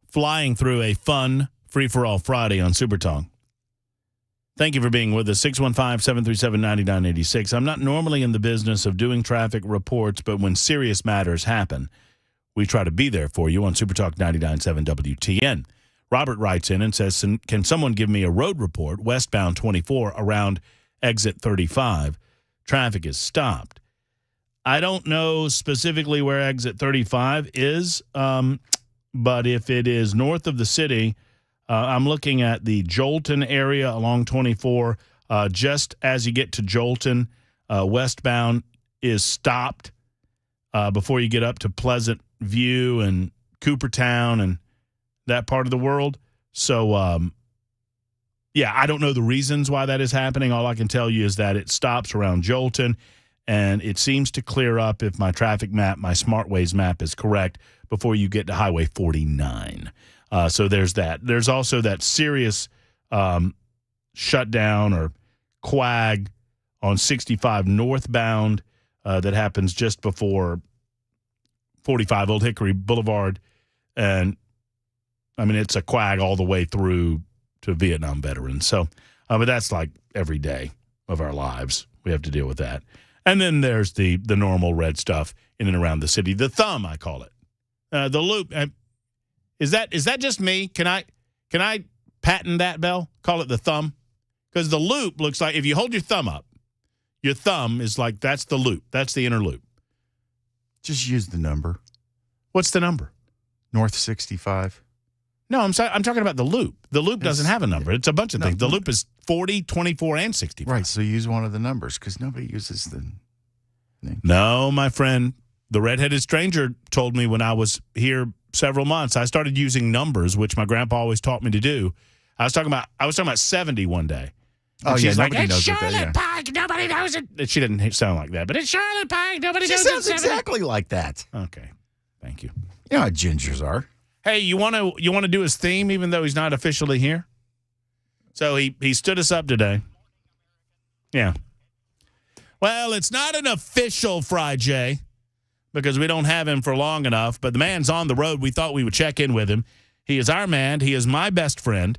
S3: flying through a fun free-for-all Friday on Super Talk. Thank you for being with us. 615-737-9986. I'm not normally in the business of doing traffic reports, but when serious matters happen, we try to be there for you on Super Talk 99.7 WTN. Robert writes in and says, can someone give me a road report, westbound 24, around exit 35? Traffic is stopped. I don't know specifically where exit 35 is, but if it is north of the city, I'm looking at the Jolton area along 24. Just as you get to Jolton, westbound is stopped before you get up to Pleasant View and Coopertown and that part of the world. So, yeah, I don't know the reasons why that is happening. All I can tell you is that it stops around Jolton. And it seems to clear up, if my traffic map, my SmartWays map is correct, before you get to Highway 49. So there's that. There's also that serious shutdown or quag on 65 northbound that happens just before 45 Old Hickory Boulevard. And, I mean, it's a quag all the way through to Vietnam veterans. So, but that's like every day of our lives. We have to deal with that. And then there's the normal red stuff in and around the city. The thumb, I call it. The loop. Is that just me? Can I patent that, Bell? Call it the thumb? Because the loop looks like, if you hold your thumb up, your thumb is like, that's the loop. That's the inner loop.
S4: Just use the number.
S3: What's the number?
S4: North 65.
S3: No, I'm talking about the loop. The loop doesn't have a number. It's a bunch of things. The loop is 40, 24, and 65.
S4: Right, so use one of the numbers because nobody uses the name.
S3: No, my friend, the redheaded stranger told me when I was here several months, I started using numbers, which my grandpa always taught me to do. I was talking about 70 one day. And she's like,
S4: nobody
S3: it's
S4: knows
S3: Charlotte Pike, nobody knows it. She didn't sound like that, but it's Charlotte Pike, nobody knows it.
S4: She sounds exactly like that.
S3: Okay, thank you.
S4: You know how gingers are.
S3: Hey, you want to do his theme, even though he's not officially here? So he stood us up today. Yeah. Well, it's not an official Fry J because we don't have him for long enough, but the man's on the road. We thought we would check in with him. He is our man. He is my best friend.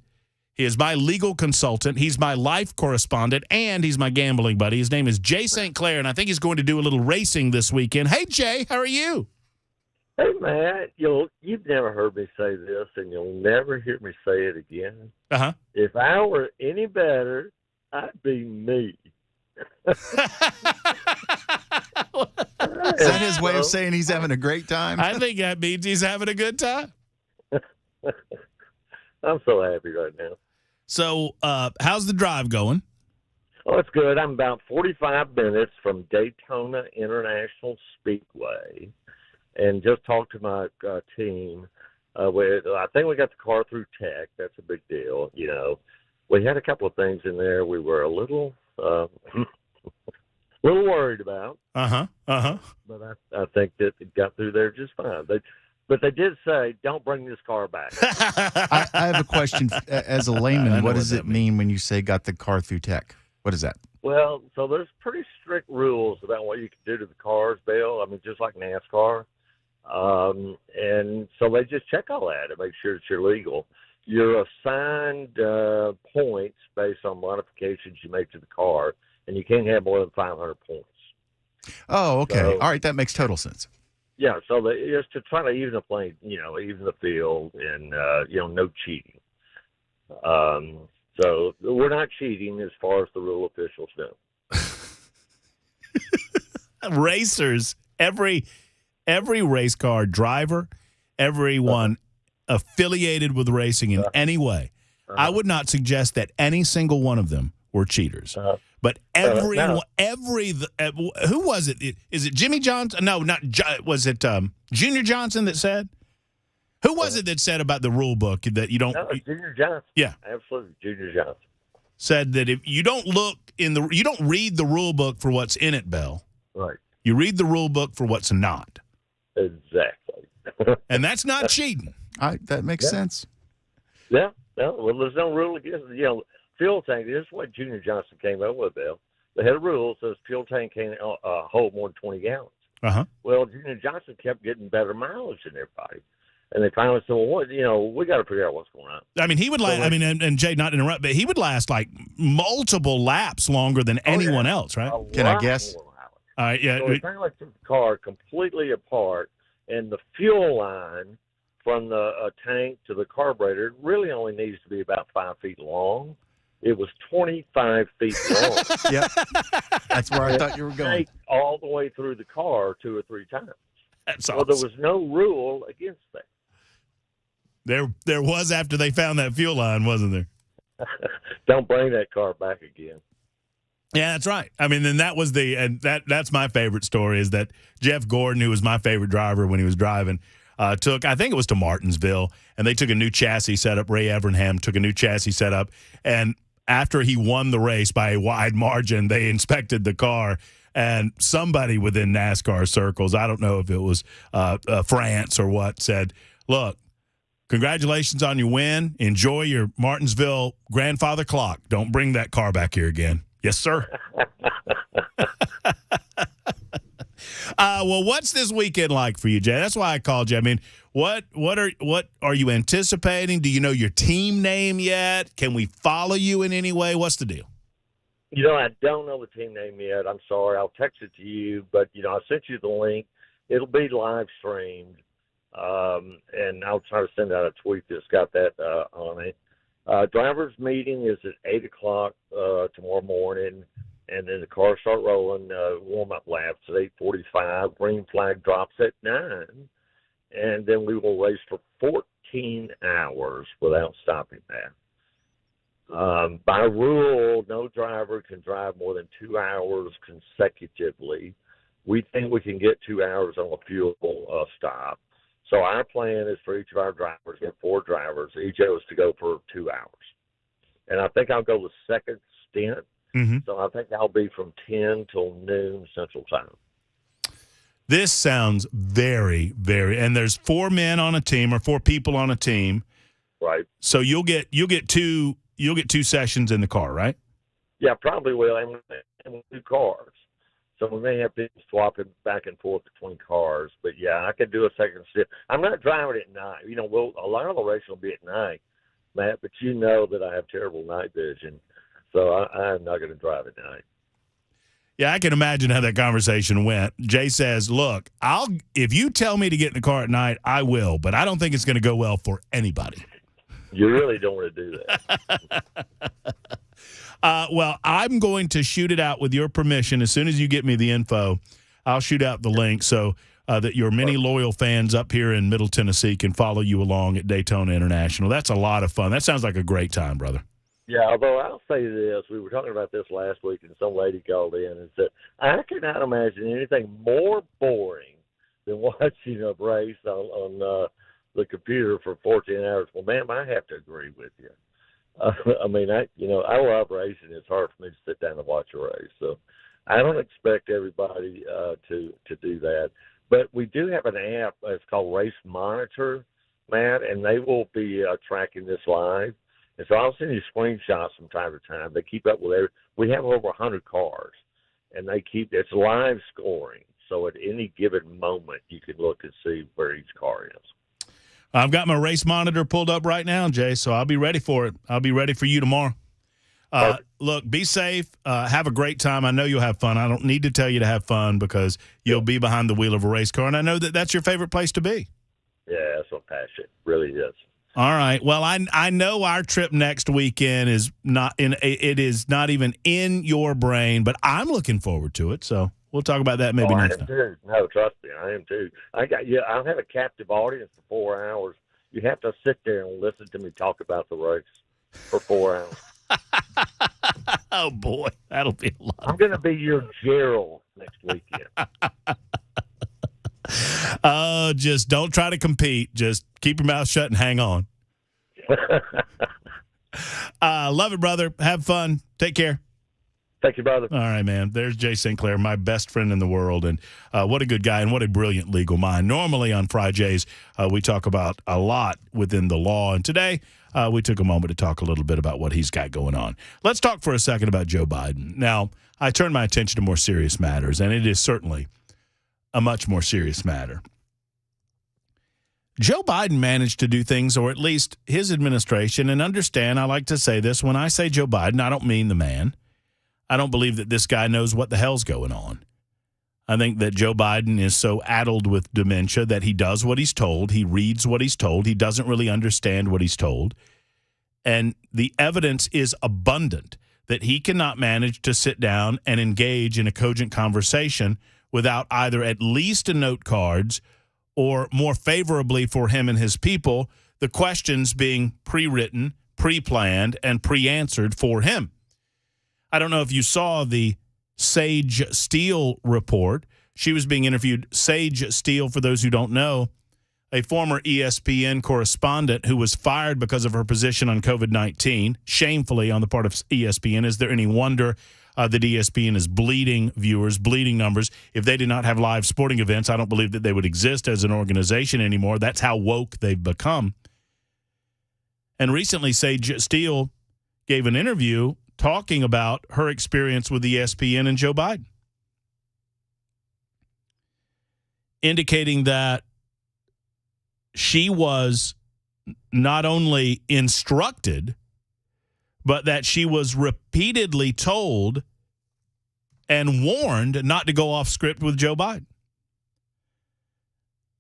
S3: He is my legal consultant. He's my life correspondent, and he's my gambling buddy. His name is Jay St. Clair, and I think he's going to do a little racing this weekend. Hey, Jay, how are you?
S12: Hey, Matt, you've never heard me say this, and you'll never hear me say it again.
S3: Uh-huh.
S12: If I were any better, I'd be me.
S4: Is that his way of saying he's having a great time?
S3: I think that means he's having a good time.
S12: I'm so happy right now.
S3: So how's the drive going?
S12: Oh, it's good. I'm about 45 minutes from Daytona International Speedway, and just talked to my team. I think we got the car through tech. That's a big deal. We had a couple of things in there we were a little worried about. But I think that it got through there just fine. But they did say, don't bring this car back.
S4: I have a question. As a layman, what does it mean when you say got the car through tech? What is that?
S12: Well, so there's pretty strict rules about what you can do to the cars, Bill. I mean, just like NASCAR. And so they just check all that to make sure that you're legal. You're assigned points based on modifications you make to the car, and you can't have more than 500 points.
S4: Oh, okay.
S12: So,
S4: all right, that makes total sense.
S12: Yeah, so it's to try to even the plane, even the field, and no cheating. So we're not cheating as far as the rule officials know.
S3: Racers, every race car driver, everyone affiliated with racing in any way. I would not suggest that any single one of them were cheaters. But who was it? Is it Jimmy Johnson? No, was it Junior Johnson that said? Who was it that said about the rule book that you don't?
S12: No, Junior Johnson.
S3: Yeah,
S12: absolutely, Junior Johnson
S3: said that if you don't you don't read the rule book for what's in it, Bell.
S12: Right.
S3: You read the rule book for what's not.
S12: Exactly.
S3: And that's not cheating.
S4: That makes sense.
S12: Yeah. No, well, there's no rule against fuel tank. This is what Junior Johnson came up with, Bill. They had a rule that says fuel tank can't hold more than 20 gallons.
S3: Uh-huh.
S12: Well, Junior Johnson kept getting better mileage than everybody. And they finally said, well, we got to figure out what's going on.
S3: I mean, he would last, and Jay, not to interrupt, but he would last like multiple laps longer than anyone else, right?
S4: Can I guess?
S3: All right, yeah.
S12: So they finally took the car completely apart, and the fuel line from the tank to the carburetor really only needs to be about 5 feet long. It was 25 feet long.
S4: Yeah, that's where I thought you were going.
S12: All the way through the car 2 or 3 times.
S3: That's
S12: awesome. Well, there was no rule against that.
S3: There was after they found that fuel line, wasn't there?
S12: Don't bring that car back again.
S3: Yeah, that's right. I mean, then that's my favorite story is that Jeff Gordon, who was my favorite driver when he was driving, I think it was to Martinsville, and they took a new chassis setup. Ray Evernham took a new chassis setup, and after he won the race by a wide margin, they inspected the car, and somebody within NASCAR circles, I don't know if it was France or what, said, look, congratulations on your win. Enjoy your Martinsville grandfather clock. Don't bring that car back here again. Yes, sir. Well, what's this weekend like for you, Jay? That's why I called you. I mean, what are you anticipating? Do you know your team name yet? Can we follow you in any way? What's the deal?
S12: I don't know the team name yet. I'm sorry. I'll text it to you, but I sent you the link. It'll be live streamed, and I'll try to send out a tweet that's got that on it. Driver's meeting is at 8:00 tomorrow morning, and then the cars start rolling. Warm-up laps at 8:45. Green flag drops at 9, and then we will race for 14 hours without stopping that. By rule, no driver can drive more than 2 hours consecutively. We think we can get 2 hours on a fuel stop. So our plan is for each of our drivers, we have 4 drivers, each of us to go for 2 hours. And I think I'll go the second stint.
S3: Mm-hmm.
S12: So I think I'll be from 10 till noon Central Time.
S3: This sounds very, very, and there's 4 men on a team or 4 people on a team.
S12: Right.
S3: So you'll get 2 sessions in the car, right?
S12: Yeah, probably will. And 2 cars. So we may have people swapping back and forth between cars. But yeah, I could do a second shift. I'm not driving at night. You know, a lot of the racing will be at night, Matt, but you know that I have terrible night vision. So I'm not going to drive at night.
S3: Yeah, I can imagine how that conversation went. Jay says, look, if you tell me to get in the car at night, I will, but I don't think it's going to go well for anybody.
S12: You really don't want to do that.
S3: Well, I'm going to shoot it out with your permission. As soon as you get me the info, I'll shoot out the link so that your many loyal fans up here in Middle Tennessee can follow you along at Daytona International. That's a lot of fun. That sounds like a great time, brother.
S12: Yeah, although I'll say this, we were talking about this last week, and some lady called in and said, I cannot imagine anything more boring than watching a race on the computer for 14 hours. Well, ma'am, I have to agree with you. I mean, I love racing. It's hard for me to sit down and watch a race. So I don't expect everybody to do that. But we do have an app. It's called Race Monitor, Matt, and they will be tracking this live. And so I'll send you screenshots from time to time. They keep up with we have over 100 cars, and it's live scoring. So at any given moment, you can look and see where each car is.
S3: I've got my race monitor pulled up right now, Jay, so I'll be ready for it. I'll be ready for you tomorrow. Look, be safe. Have a great time. I know you'll have fun. I don't need to tell you to have fun because you'll be behind the wheel of a race car, and I know that that's your favorite place to be.
S12: Yeah, that's what passion really is.
S3: All right. Well, I know our trip next weekend is not even in your brain, but I'm looking forward to it. So we'll talk about that maybe next time.
S12: Too. No, trust me, I am too. I'll have a captive audience for 4 hours. You have to sit there and listen to me talk about the race for 4 hours.
S3: Oh boy, that'll be a lot.
S12: I'm going to be your Gerald next weekend.
S3: Just don't try to compete. Just keep your mouth shut and hang on. Love it, brother. Have fun. Take care.
S12: Thank you, brother.
S3: All right, man. There's Jay Sinclair, my best friend in the world, and what a good guy and what a brilliant legal mind. Normally on Fridays, we talk about a lot within the law, and today we took a moment to talk a little bit about what he's got going on. Let's talk for a second about Joe Biden. Now, I turned my attention to more serious matters, and it is certainly a much more serious matter. Joe Biden managed to do things, or at least his administration, and understand, I like to say this, when I say Joe Biden, I don't mean the man. I don't believe that this guy knows what the hell's going on. I think that Joe Biden is so addled with dementia that he does what he's told. He reads what he's told. He doesn't really understand what he's told. And the evidence is abundant that he cannot manage to sit down and engage in a cogent conversation without either at least a note cards or, more favorably for him and his people, the questions being pre-written, pre-planned, and pre-answered for him. I don't know if you saw the Sage Steele report. She was being interviewed. Sage Steele, for those who don't know, a former ESPN correspondent who was fired because of her position on COVID-19, shamefully on the part of ESPN. Is there any wonder that ESPN is bleeding viewers, bleeding numbers? If they did not have live sporting events, I don't believe that they would exist as an organization anymore. That's how woke they've become. And recently, Sage Steele gave an interview talking about her experience with ESPN and Joe Biden, indicating that she was not only instructed, but that she was repeatedly told and warned not to go off script with Joe Biden.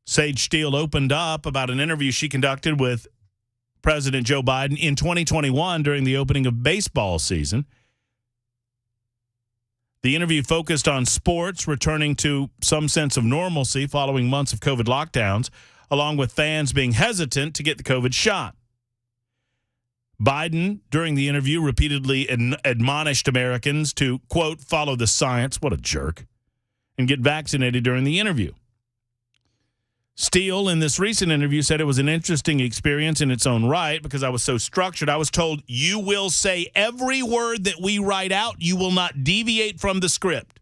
S3: Sage Steele opened up about an interview she conducted with President Joe Biden in 2021 during the opening of baseball season. The interview focused on sports returning to some sense of normalcy following months of COVID lockdowns, along with fans being hesitant to get the COVID shot. Biden, during the interview, repeatedly admonished Americans to, quote, follow the science, what a jerk, and get vaccinated during the interview. Steele, in this recent interview, said it was an interesting experience in its own right because I was so structured. I was told, you will say every word that we write out. You will not deviate from the script.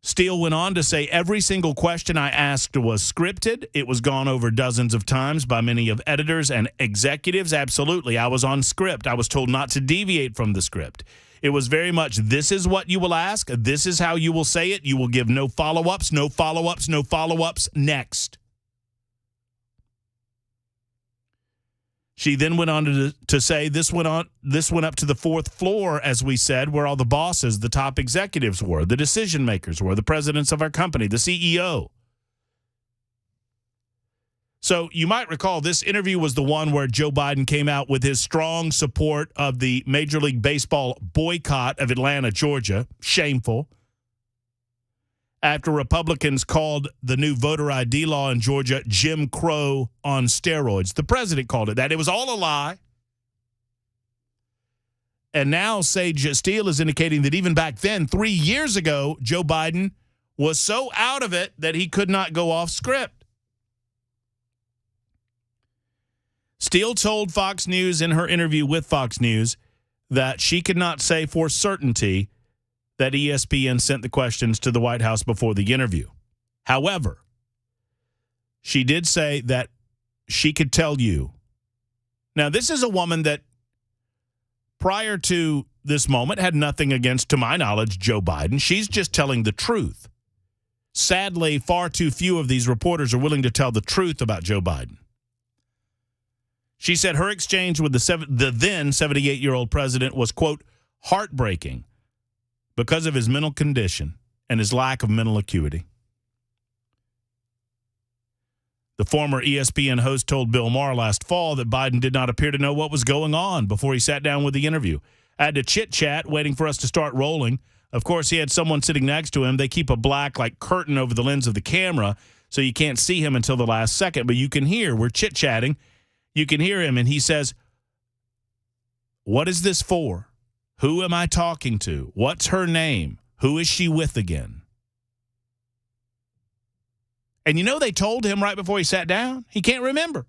S3: Steele went on to say every single question I asked was scripted. It was gone over dozens of times by many of editors and executives. Absolutely. I was on script. I was told not to deviate from the script. It was very much, this is what you will ask. This is how you will say it. You will give no follow-ups, no follow-ups, no follow-ups. Next. She then went on to say this went up to the fourth floor, as we said, where all the bosses, the top executives were, the decision makers were, the presidents of our company, the CEO. So you might recall this interview was the one where Joe Biden came out with his strong support of the Major League Baseball boycott of Atlanta, Georgia. Shameful. After Republicans called the new voter ID law in Georgia Jim Crow on steroids. The president called it that. It was all a lie. And now Sage Steele is indicating that even back then, 3 years ago, Joe Biden was so out of it that he could not go off script. Steele told Fox News in her interview with Fox News that she could not say for certainty that ESPN sent the questions to the White House before the interview. However, she did say that she could tell you. Now, this is a woman that prior to this moment had nothing against, to my knowledge, Joe Biden. She's just telling the truth. Sadly, far too few of these reporters are willing to tell the truth about Joe Biden. She said her exchange with the then 78-year-old president was, quote, heartbreaking because of his mental condition and his lack of mental acuity. The former ESPN host told Bill Maher last fall that Biden did not appear to know what was going on before he sat down with the interview. I had to chit-chat waiting for us to start rolling. Of course, he had someone sitting next to him. They keep a black curtain over the lens of the camera so you can't see him until the last second. But you can hear, we're chit-chatting. You can hear him, and he says, what is this for? Who am I talking to? What's her name? Who is she with again? And they told him right before he sat down, he can't remember.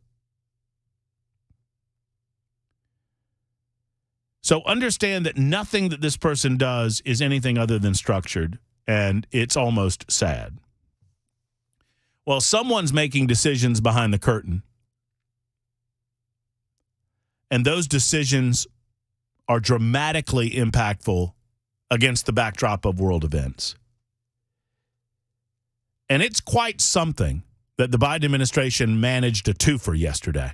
S3: So understand that nothing that this person does is anything other than structured, and it's almost sad. Well, someone's making decisions behind the curtain, and those decisions are dramatically impactful against the backdrop of world events. And it's quite something that the Biden administration managed a twofer yesterday.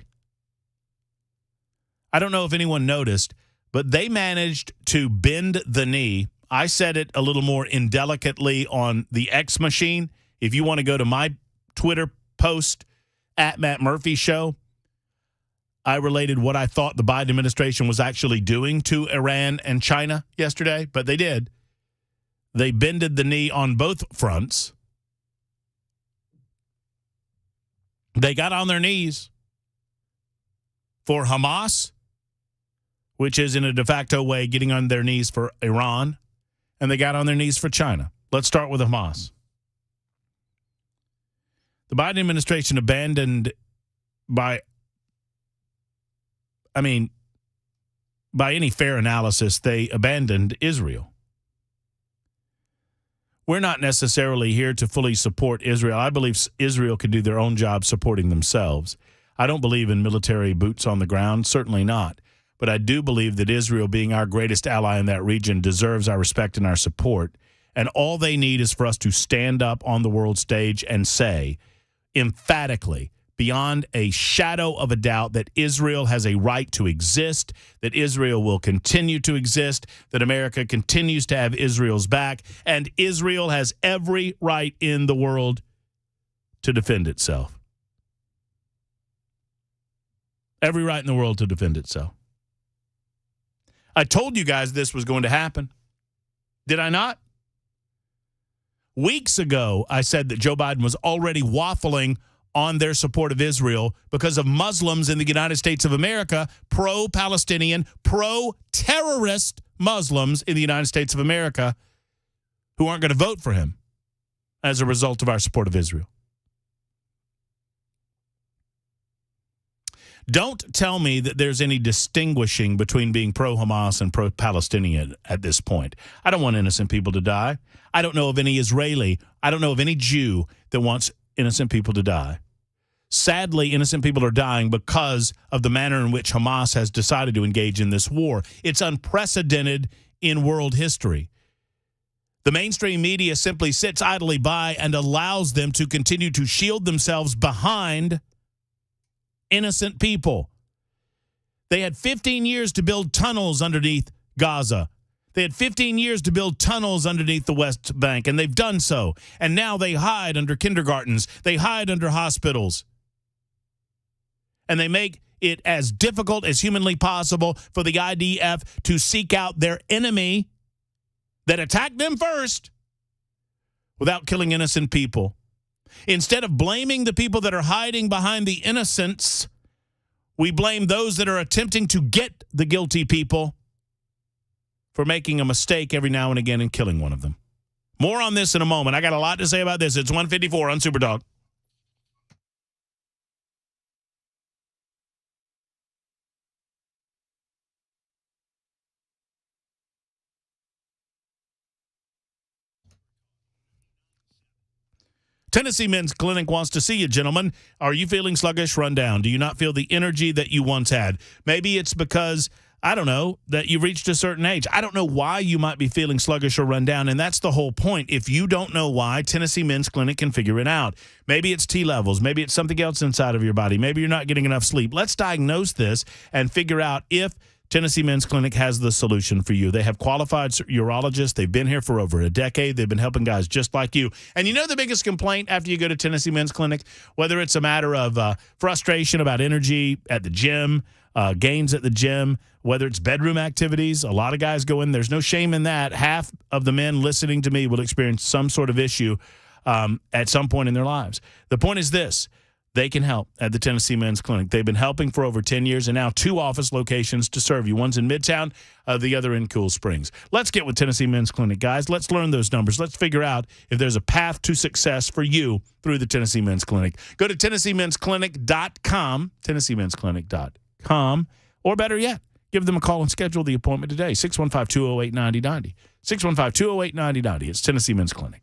S3: I don't know if anyone noticed, but they managed to bend the knee. I said it a little more indelicately on the X machine. If you want to go to my Twitter post, @MattMurphyShow, I related what I thought the Biden administration was actually doing to Iran and China yesterday, but they did. They bended the knee on both fronts. They got on their knees for Hamas, which is in a de facto way getting on their knees for Iran, and they got on their knees for China. Let's start with Hamas. The Biden administration abandoned by any fair analysis, they abandoned Israel. We're not necessarily here to fully support Israel. I believe Israel can do their own job supporting themselves. I don't believe in military boots on the ground, certainly not. But I do believe that Israel, being our greatest ally in that region, deserves our respect and our support. And all they need is for us to stand up on the world stage and say emphatically, beyond a shadow of a doubt, that Israel has a right to exist, that Israel will continue to exist, that America continues to have Israel's back, and Israel has every right in the world to defend itself. Every right in the world to defend itself. I told you guys this was going to happen. Did I not? Weeks ago, I said that Joe Biden was already waffling on their support of Israel because of Muslims in the United States of America, pro-Palestinian, pro-terrorist Muslims in the United States of America who aren't going to vote for him as a result of our support of Israel. Don't tell me that there's any distinguishing between being pro-Hamas and pro-Palestinian at this point. I don't want innocent people to die. I don't know of any Israeli, I don't know of any Jew that wants innocent people to die. Sadly, innocent people are dying because of the manner in which Hamas has decided to engage in this war. It's unprecedented in world history. The mainstream media simply sits idly by and allows them to continue to shield themselves behind innocent people. They had 15 years to build tunnels underneath Gaza. They had 15 years to build tunnels underneath the West Bank, and they've done so. And now they hide under kindergartens. They hide under hospitals. And they make it as difficult as humanly possible for the IDF to seek out their enemy that attacked them first without killing innocent people. Instead of blaming the people that are hiding behind the innocents, we blame those that are attempting to get the guilty people for making a mistake every now and again and killing one of them. More on this in a moment. I got a lot to say about this. It's 1:54 on Super Talk. Tennessee Men's Clinic wants to see you, gentlemen. Are you feeling sluggish, run down? Do you not feel the energy that you once had? Maybe it's because, I don't know, that you've reached a certain age. I don't know why you might be feeling sluggish or run down, and that's the whole point. If you don't know why, Tennessee Men's Clinic can figure it out. Maybe it's T levels. Maybe it's something else inside of your body. Maybe you're not getting enough sleep. Let's diagnose this and figure out if Tennessee Men's Clinic has the solution for you. They have qualified urologists. They've been here for over a decade. They've been helping guys just like you. And you know the biggest complaint after you go to Tennessee Men's Clinic? Whether it's a matter of frustration about energy at the gym, gains at the gym, whether it's bedroom activities. A lot of guys go in. There's no shame in that. Half of the men listening to me will experience some sort of issue at some point in their lives. The point is this. They can help at the Tennessee Men's Clinic. They've been helping for over 10 years and now 2 office locations to serve you. One's in Midtown, the other in Cool Springs. Let's get with Tennessee Men's Clinic, guys. Let's learn those numbers. Let's figure out if there's a path to success for you through the Tennessee Men's Clinic. Go to TennesseeMen'sClinic.com, TennesseeMen'sClinic.com, or better yet, give them a call and schedule the appointment today, 615-208-9090. 615-208-9090. It's Tennessee Men's Clinic.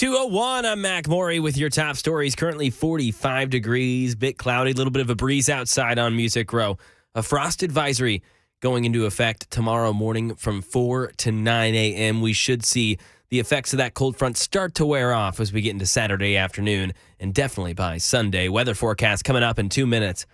S13: 2:01, I'm Mac Maury with your top stories. Currently 45 degrees, bit cloudy, a little bit of a breeze outside on Music Row. A frost advisory going into effect tomorrow morning from 4 to 9 a.m. We should see the effects of that cold front start to wear off as we get into Saturday afternoon and definitely by Sunday. Weather forecast coming up in 2 minutes.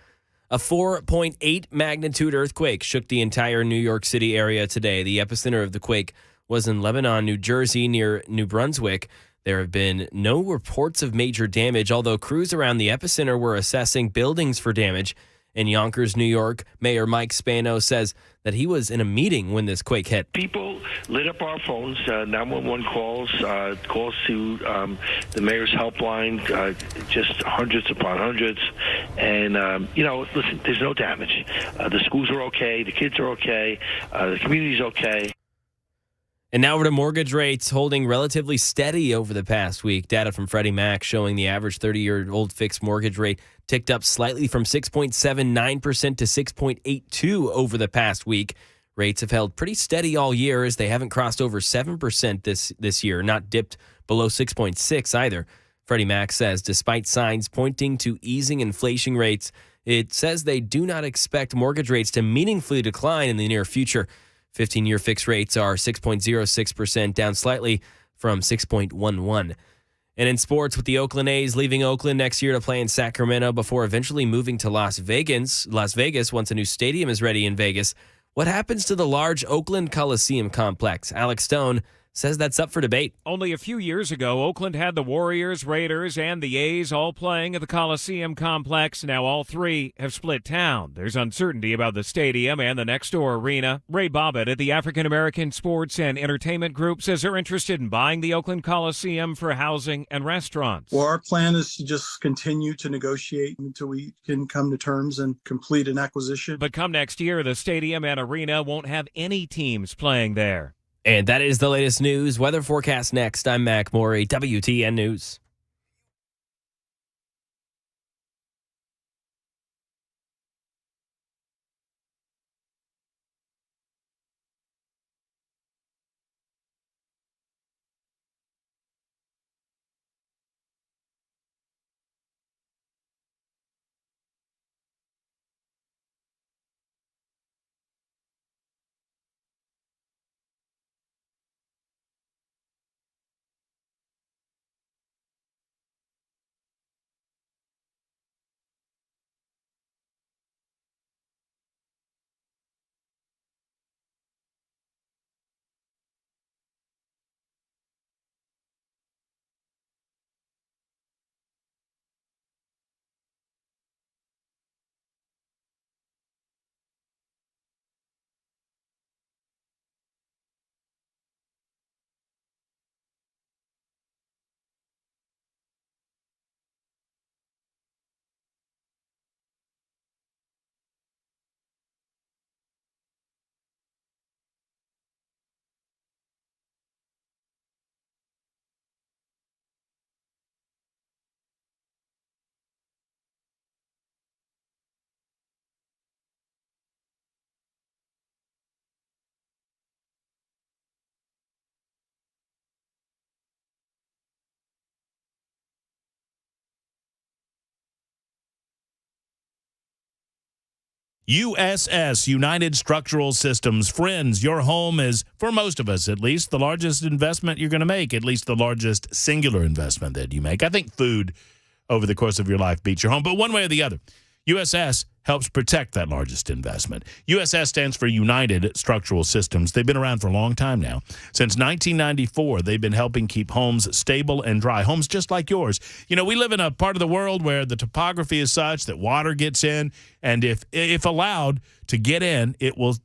S13: A 4.8 magnitude earthquake shook the entire New York City area today. The epicenter of the quake was in Lebanon, New Jersey, near New Brunswick. There have been no reports of major damage, although crews around the epicenter were assessing buildings for damage. In Yonkers, New York, Mayor Mike Spano says that he was in a meeting when this quake hit.
S14: People lit up our phones, 911 calls, calls to the mayor's helpline, just hundreds upon hundreds. And, listen, there's no damage. The schools are okay. The kids are okay. The community's okay.
S13: And now over to mortgage rates, holding relatively steady over the past week. Data from Freddie Mac showing the average 30-year-old fixed mortgage rate ticked up slightly from 6.79% to 6.82% over the past week. Rates have held pretty steady all year as they haven't crossed over 7% this year, not dipped below 6.6% either. Freddie Mac says despite signs pointing to easing inflation rates, it says they do not expect mortgage rates to meaningfully decline in the near future. 15-year fixed rates are 6.06%, down slightly from 6.11%. And in sports, with the Oakland A's leaving Oakland next year to play in Sacramento before eventually moving to Las Vegas once a new stadium is ready in Vegas, what happens to the large Oakland Coliseum complex? Alex Stone says that's up for debate.
S15: Only a few years ago, Oakland had the Warriors, Raiders, and the A's all playing at the Coliseum complex. Now all three have split town. There's uncertainty about the stadium and the next-door arena. Ray Bobbitt at the African American Sports and Entertainment Group says they're interested in buying the Oakland Coliseum for housing and restaurants.
S16: Well, our plan is to just continue to negotiate until we can come to terms and complete an acquisition.
S15: But come next year, the stadium and arena won't have any teams playing there.
S13: And that is the latest news. Weather forecast next. I'm Mac Maury, WTN News.
S3: USS, United Structural Systems. Friends, your home is, for most of us at least, the largest investment you're going to make, at least the largest singular investment that you make. I think food over the course of your life beats your home, but one way or the other, USS helps protect that largest investment. USS stands for United Structural Systems. They've been around for a long time now. Since 1994, they've been helping keep homes stable and dry, homes just like yours. You know, we live in a part of the world where the topography is such that water gets in, and if allowed to get in, it will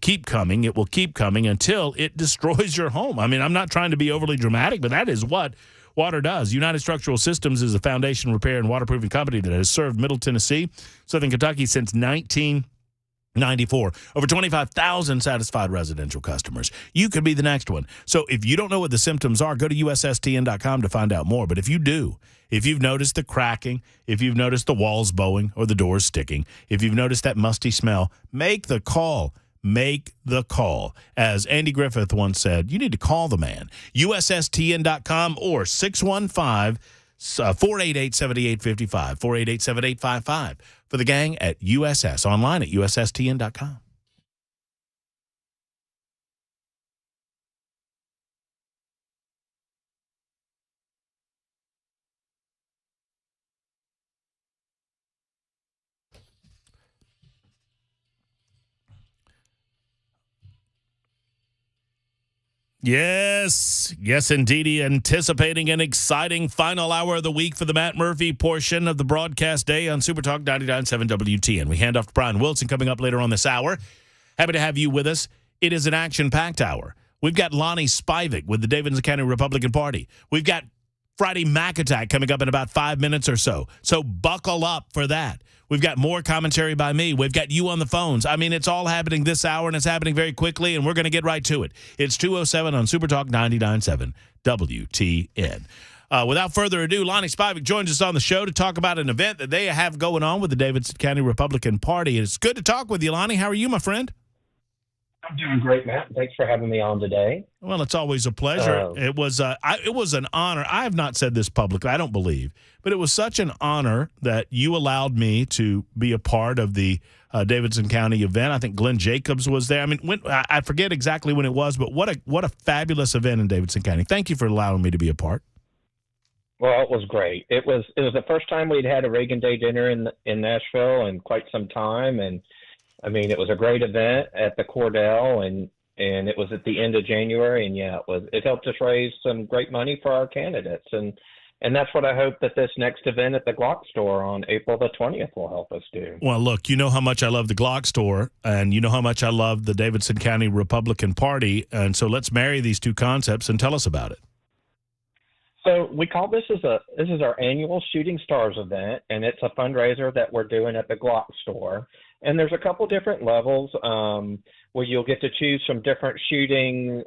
S3: keep coming. It will keep coming until it destroys your home. I mean, I'm not trying to be overly dramatic, but that is what water does. United Structural Systems is a foundation repair and waterproofing company that has served Middle Tennessee, Southern Kentucky since 1994. Over 25,000 satisfied residential customers. You could be the next one. So if you don't know what the symptoms are, go to USSTN.com to find out more. But if you do, if you've noticed the cracking, if you've noticed the walls bowing or the doors sticking, if you've noticed that musty smell, make the call. make the call. As Andy Griffith once said, you need to call the man. USSTN.com or 615-488-7855, 488-7855 for the gang at USS, online at USSTN.com. Yes, indeedy. Anticipating an exciting final hour of the week for the Matt Murphy portion of the broadcast day on Super Talk 99.7 WTN. We hand off to Brian Wilson coming up later on this hour. Happy to have you with us. It is an action-packed hour. We've got Lonnie Spivak with the Davidson County Republican Party. We've got Friday Mac Attack coming up in about 5 minutes or so. So buckle up for that. We've got more commentary by me. We've got you on the phones. I mean, it's all happening this hour, and it's happening very quickly, and we're going to get right to it. It's 2:07 on Super Talk 99.7 WTN. Without further ado, Lonnie Spivak joins us on the show to talk about an event that they have going on with the Davidson County Republican Party. It's good to talk with you, Lonnie. How are you, my friend?
S17: I'm doing great, Matt. Thanks for having me on today.
S3: Well, it's always a pleasure. It was an honor. I have not said this publicly, I don't believe, but it was such an honor that you allowed me to be a part of the Davidson County event. I think Glenn Jacobs was there. I mean, I forget exactly when it was, but what a fabulous event in Davidson County. Thank you for allowing me to be a part.
S17: Well, it was great. It was the first time we'd had a Reagan Day dinner in Nashville in quite some time, and I mean, it was a great event at the Cordell, and it was at the end of January, and it helped us raise some great money for our candidates, and that's what I hope that this next event at the Glock store on April the 20th will help us do.
S3: Well, look, you know how much I love the Glock store, and you know how much I love the Davidson County Republican Party, and so let's marry these two concepts and tell us about it.
S17: So we call this is our annual Shooting Stars event, and it's a fundraiser that we're doing at the Glock store. And there's a couple different levels where you'll get to choose from different shooting,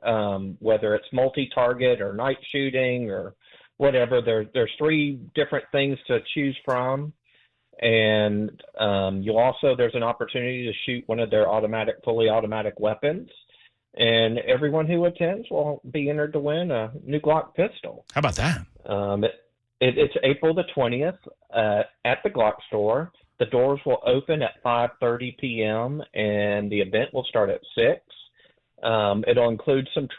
S17: whether it's multi-target or night shooting or whatever. There's 3 different things to choose from. And there's an opportunity to shoot one of their fully automatic weapons. And everyone who attends will be entered to win a new Glock pistol.
S3: How about that?
S17: It's April the 20th at the Glock store. The doors will open at 5:30 p.m. and the event will start at 6. It'll include some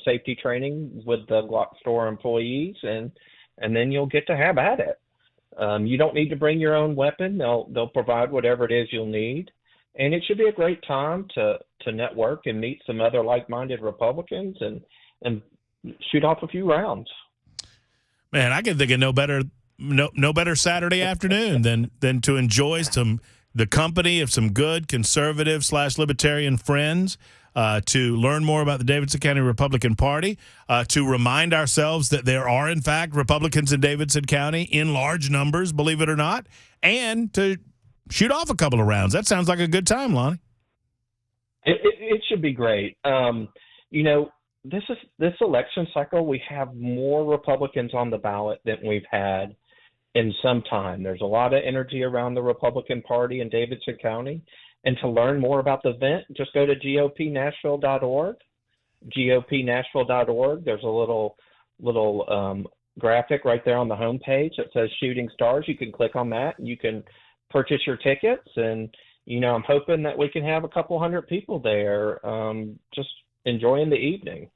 S17: safety training with the Glock store employees, and then you'll get to have at it. You don't need to bring your own weapon. They'll provide whatever it is you'll need, and it should be a great time to network and meet some other like-minded Republicans and shoot off a few rounds.
S3: Man, I can think of no better Saturday afternoon than to enjoy the company of some good conservative / libertarian friends, to learn more about the Davidson County Republican Party, to remind ourselves that there are, in fact, Republicans in Davidson County in large numbers, believe it or not, and to shoot off a couple of rounds. That sounds like a good time, Lonnie.
S17: It should be great. This election cycle, we have more Republicans on the ballot than we've had in some time. There's a lot of energy around the Republican Party in Davidson County. And to learn more about the event, just go to gopnashville.org. gopnashville.org. There's a little graphic right there on the homepage that says Shooting Stars. You can click on that and you can purchase your tickets. And, I'm hoping that we can have a couple hundred people there just enjoying the evening.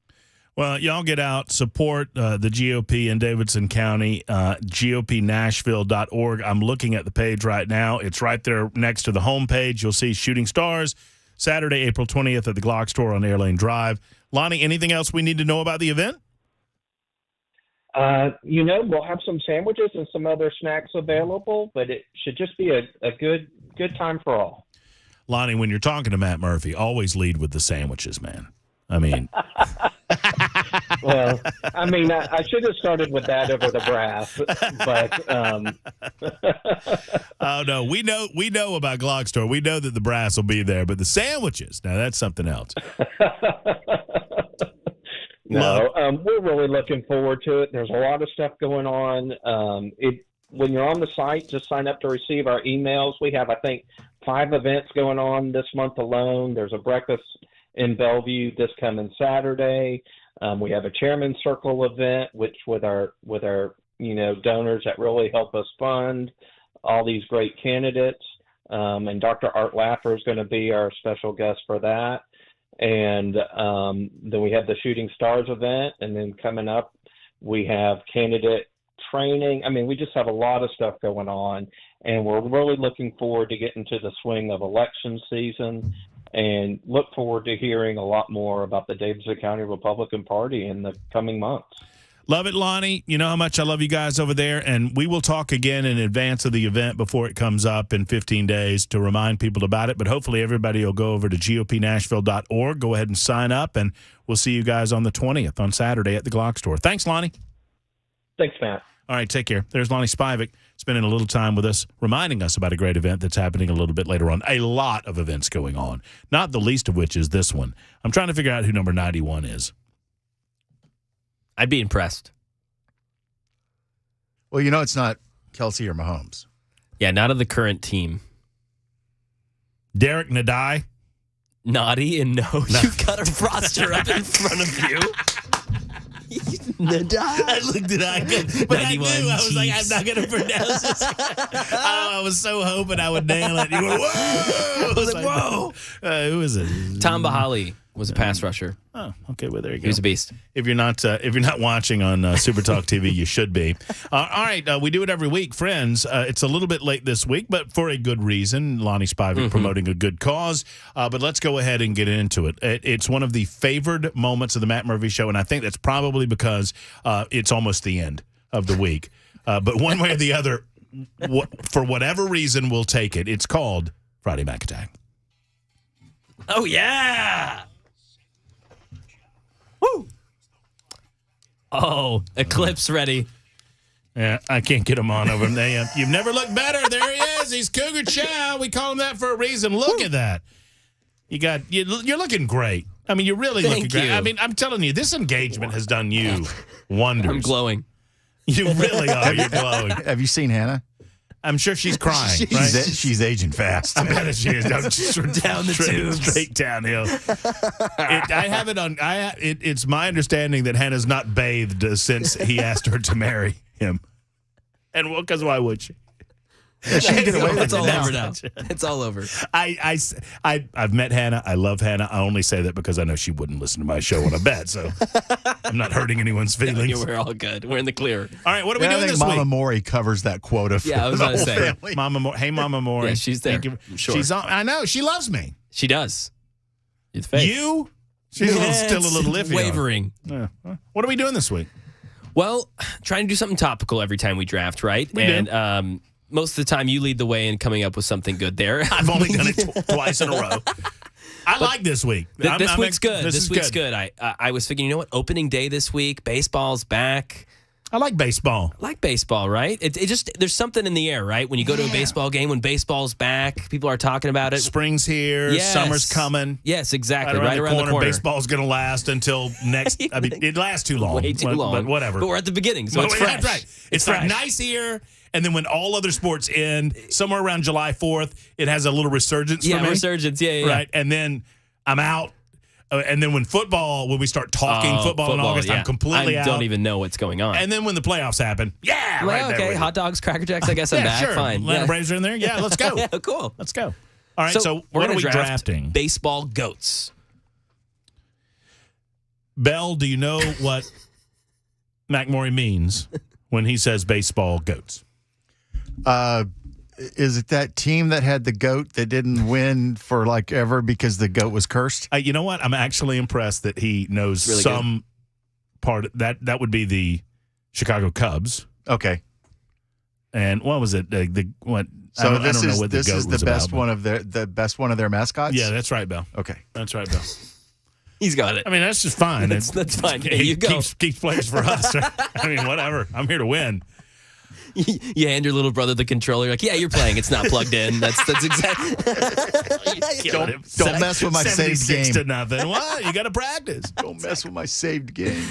S3: Well, y'all get out, support the GOP in Davidson County, gopnashville.org. I'm looking at the page right now. It's right there next to the homepage. You'll see Shooting Stars, Saturday, April 20th at the Glock store on Airlane Drive. Lonnie, anything else we need to know about the event?
S17: We'll have some sandwiches and some other snacks available, but it should just be a good time for all.
S3: Lonnie, when you're talking to Matt Murphy, always lead with the sandwiches, man. I mean...
S17: Well, I should have started with that over the brass, but
S3: oh no, we know about Glock store. We know that the brass will be there, but the sandwiches, now that's something else.
S17: No, we're really looking forward to it. There's a lot of stuff going on. when you're on the site, just sign up to receive our emails. We have, I think, 5 events going on this month alone. There's a breakfast in Bellevue this coming Saturday. We have a Chairman's Circle event, which with our donors that really help us fund all these great candidates. And Dr. Art Laffer is going to be our special guest for that. And then we have the Shooting Stars event. And then coming up, we have candidate training. I mean, we just have a lot of stuff going on. And we're really looking forward to getting to the swing of election season and look forward to hearing a lot more about the Davidson County Republican Party in the coming months.
S3: Love it, Lonnie. You know how much I love you guys over there, and we will talk again in advance of the event before it comes up in 15 days to remind people about it, but hopefully everybody will go over to gopnashville.org, go ahead and sign up, and we'll see you guys on the 20th on Saturday at the Glock store. Thanks, Lonnie.
S17: Thanks, Matt.
S3: All right, take care. There's Lonnie Spivak spending a little time with us, reminding us about a great event that's happening a little bit later on. A lot of events going on, not the least of which is this one. I'm trying to figure out who number 91 is.
S13: I'd be impressed.
S4: Well, you know it's not Kelsey or Mahomes.
S13: Yeah, not of the current team.
S3: Derek Nadai?
S13: Naughty and no. You've got a roster up in front of you. Nadai.
S3: I looked at it, but I knew. I was like, I'm not going to pronounce this. I was so hoping I would nail it. You were, whoa! I was like, whoa. Who is it?
S13: Tom Bahali was a pass rusher.
S3: Oh, okay. Well, there you go.
S13: He was a beast.
S3: If you're not watching on Super Talk TV, you should be. All right, we do it every week, friends. It's a little bit late this week, but for a good reason. Lonnie Spivak promoting a good cause. But let's go ahead and get into it. It's one of the favored moments of the Matt Murphy Show, and I think that's probably because it's almost the end of the week. But one way or the other, for whatever reason, we'll take it. It's called Friday Mac Attack.
S13: Oh, yeah. Woo! Oh, Eclipse ready.
S3: Yeah, I can't get him on over there. You've never looked better. There he is. He's Cougar Chow. We call him that for a reason. Look at that. You're looking great. I mean, you're really looking great. I mean, I'm telling you, this engagement has done you wonders.
S13: I'm glowing.
S3: You really are. You're glowing.
S4: Have you seen Hannah?
S3: I'm sure she's crying.
S4: She's aging fast.
S3: I bet she is.
S13: Down the tubes.
S3: Straight downhill. I have it on. It's my understanding that Hannah's not bathed since he asked her to marry him. And because why would she?
S4: Yeah, she can get away with
S13: it's all over now. It's all over.
S3: I've met Hannah. I love Hannah. I only say that because I know she wouldn't listen to my show on a bet, so I'm not hurting anyone's feelings.
S13: No, we're all good. We're in the clear.
S3: All right, what are we doing this
S4: Mama
S3: week?
S4: Maury covers that quota for
S13: I was going to say.
S4: family.
S3: Hey, Mama Maury.
S13: Yeah, she's there.
S3: Sure. She's on. I know. She loves me.
S13: She does. It's fake.
S3: You? She's still a little iffy.
S13: Wavering.
S3: Yeah. What are we doing this week?
S13: Well, trying to do something topical every time we draft, right?
S3: We do.
S13: Most of the time, you lead the way in coming up with something good there.
S3: I've only done it twice in a row. I like this week.
S13: This week's good. This week's good. I was thinking, you know what? Opening day this week. Baseball's back.
S3: I like baseball.
S13: I like baseball, right? It just there's something in the air, right? When you go to a baseball game, when baseball's back, people are talking about it.
S3: Spring's here.
S13: Yes.
S3: Summer's coming.
S13: Yes, exactly.
S3: Right around the corner.
S13: corner.
S3: Baseball's going to last until next. I mean, it lasts too long.
S13: Way too long.
S3: But whatever.
S13: But we're at the beginning, so it's fresh.
S3: That's right. It's
S13: fresh.
S3: nice here. And then when all other sports end, somewhere around July 4th, it has a little resurgence for me.
S13: Yeah, resurgence. Yeah.
S3: Right. And then I'm out. And then when we start talking football in August, I'm completely out.
S13: I don't even know what's going on.
S3: And then when the playoffs happen, right
S13: okay,
S3: there.
S13: hot dogs, Cracker Jacks, I guess I'm back.
S3: Sure.
S13: Fine.
S3: Atlanta Braves are in there. Yeah, let's go.
S13: Yeah, cool.
S3: Let's go. All right, so
S13: we're
S3: what are we
S13: draft
S3: drafting?
S13: Baseball goats.
S3: Bell, do you know what McMurray means when he says baseball goats?
S4: Is it that team that had the goat that didn't win for like ever because the goat was cursed?
S3: You know what? I'm actually impressed that he knows
S13: really
S3: some part of that. That would be the Chicago Cubs.
S4: Okay.
S3: And what was it? What?
S4: So
S3: I don't know what the
S4: this
S3: goat
S4: is
S3: was
S4: the best
S3: about,
S4: one of the best one of their mascots.
S3: Yeah, that's right, Bell.
S4: Okay,
S3: that's right, Bell.
S13: He's got it.
S3: I mean, that's just fine.
S13: That's fine. There
S3: He
S13: you go.
S3: keeps players for us. Right? I mean, whatever. I'm here to win.
S13: You hand your little brother the controller. You're like, yeah, you're playing. It's not plugged in. That's exactly.
S4: Don't mess with my saved game.
S3: 76-0. What? You got to practice.
S4: Don't mess with my saved game.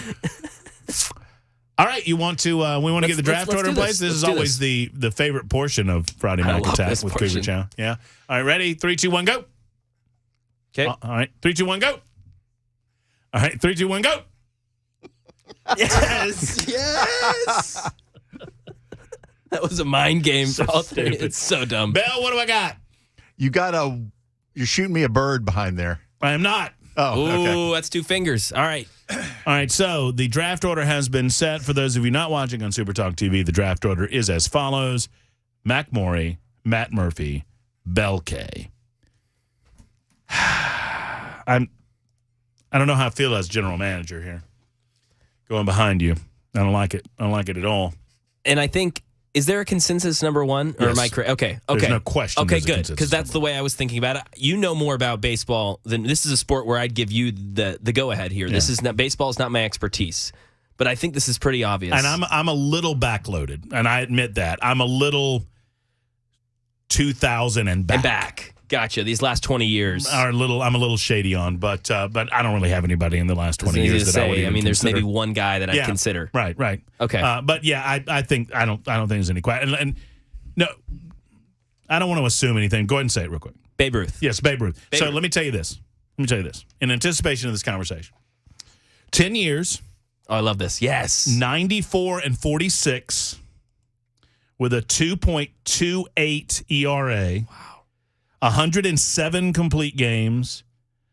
S3: All right, you want to? We want to get the draft order in place. This is always the favorite portion of Friday Mac Attack with Cougar Chow. Yeah. All right, ready? 3, 2, 1, go.
S13: Okay.
S3: All right, 3, 2, 1, go. All right, 3, 2, 1, go.
S13: Yes, yes. That was a mind game for all three. It's so dumb.
S3: Bell, what do I got?
S4: You're shooting me a bird behind there.
S3: I am not.
S4: Oh,
S13: Ooh,
S4: okay.
S13: that's 2 fingers. All right.
S3: All right, so the draft order has been set. For those of you not watching on Super Talk TV, the draft order is as follows: Mac Morey, Matt Murphy, Bell K. I don't know how I feel as general manager here. Going behind you. I don't like it. I don't like it at all.
S13: And I think, is there a consensus number one? Or am I correct? Okay.
S3: There's no question.
S13: Okay,
S3: there's a
S13: good.
S3: consensus
S13: Because that's the way I was thinking about it. You know more about baseball than this is a sport where I'd give you the go ahead here.
S3: Yeah.
S13: This is not baseball is not my expertise. But I think this is pretty obvious.
S3: And I'm a little backloaded, and I admit that. I'm a little 2000 and back.
S13: Gotcha. These last 20 years
S3: I'm a little shady on, but I don't really have anybody in the last 20 years that I would even
S13: there's
S3: consider.
S13: maybe one guy that I'd consider.
S3: Right.
S13: Okay.
S3: But yeah, I think I don't think there's any question. And no, I don't want to assume anything. Go ahead and say it real quick.
S13: Babe Ruth.
S3: Yes, Babe Ruth. Let me tell you this. In anticipation of this conversation, 10 years.
S13: Oh, I love this. Yes.
S3: 94 and 46 with a 2.28 ERA. Wow. 107 complete games,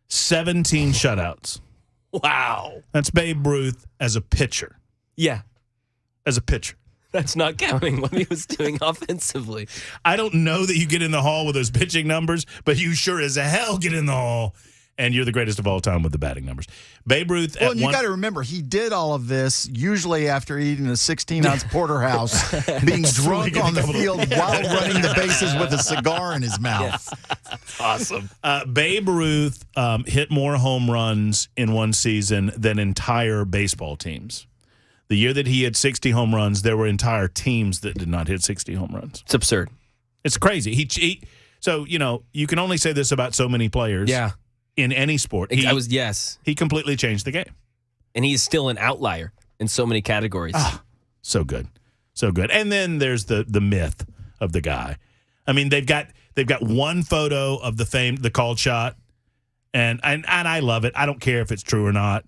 S3: 17 shutouts.
S13: Wow.
S3: That's Babe Ruth as a pitcher.
S13: Yeah.
S3: As a pitcher.
S13: That's not counting what he was doing offensively.
S3: I don't know that you get in the hall with those pitching numbers, but you sure as hell get in the hall, and you're the greatest of all time with the batting numbers. Babe Ruth.
S4: Well, you got to remember, he did all of this usually after eating a 16-ounce porterhouse, being drunk on the field while running the bases with a cigar in his mouth.
S3: Awesome. Babe Ruth hit more home runs in one season than entire baseball teams. The year that he had 60 home runs, there were entire teams that did not hit 60 home runs.
S13: It's absurd.
S3: It's crazy. So, you can only say this about so many players.
S13: Yeah.
S3: In any sport. He completely changed the game.
S13: And he's still an outlier in so many categories.
S3: So good. So good. And then there's the myth of the guy. I mean, they've got one photo of the called shot, and I love it. I don't care if it's true or not.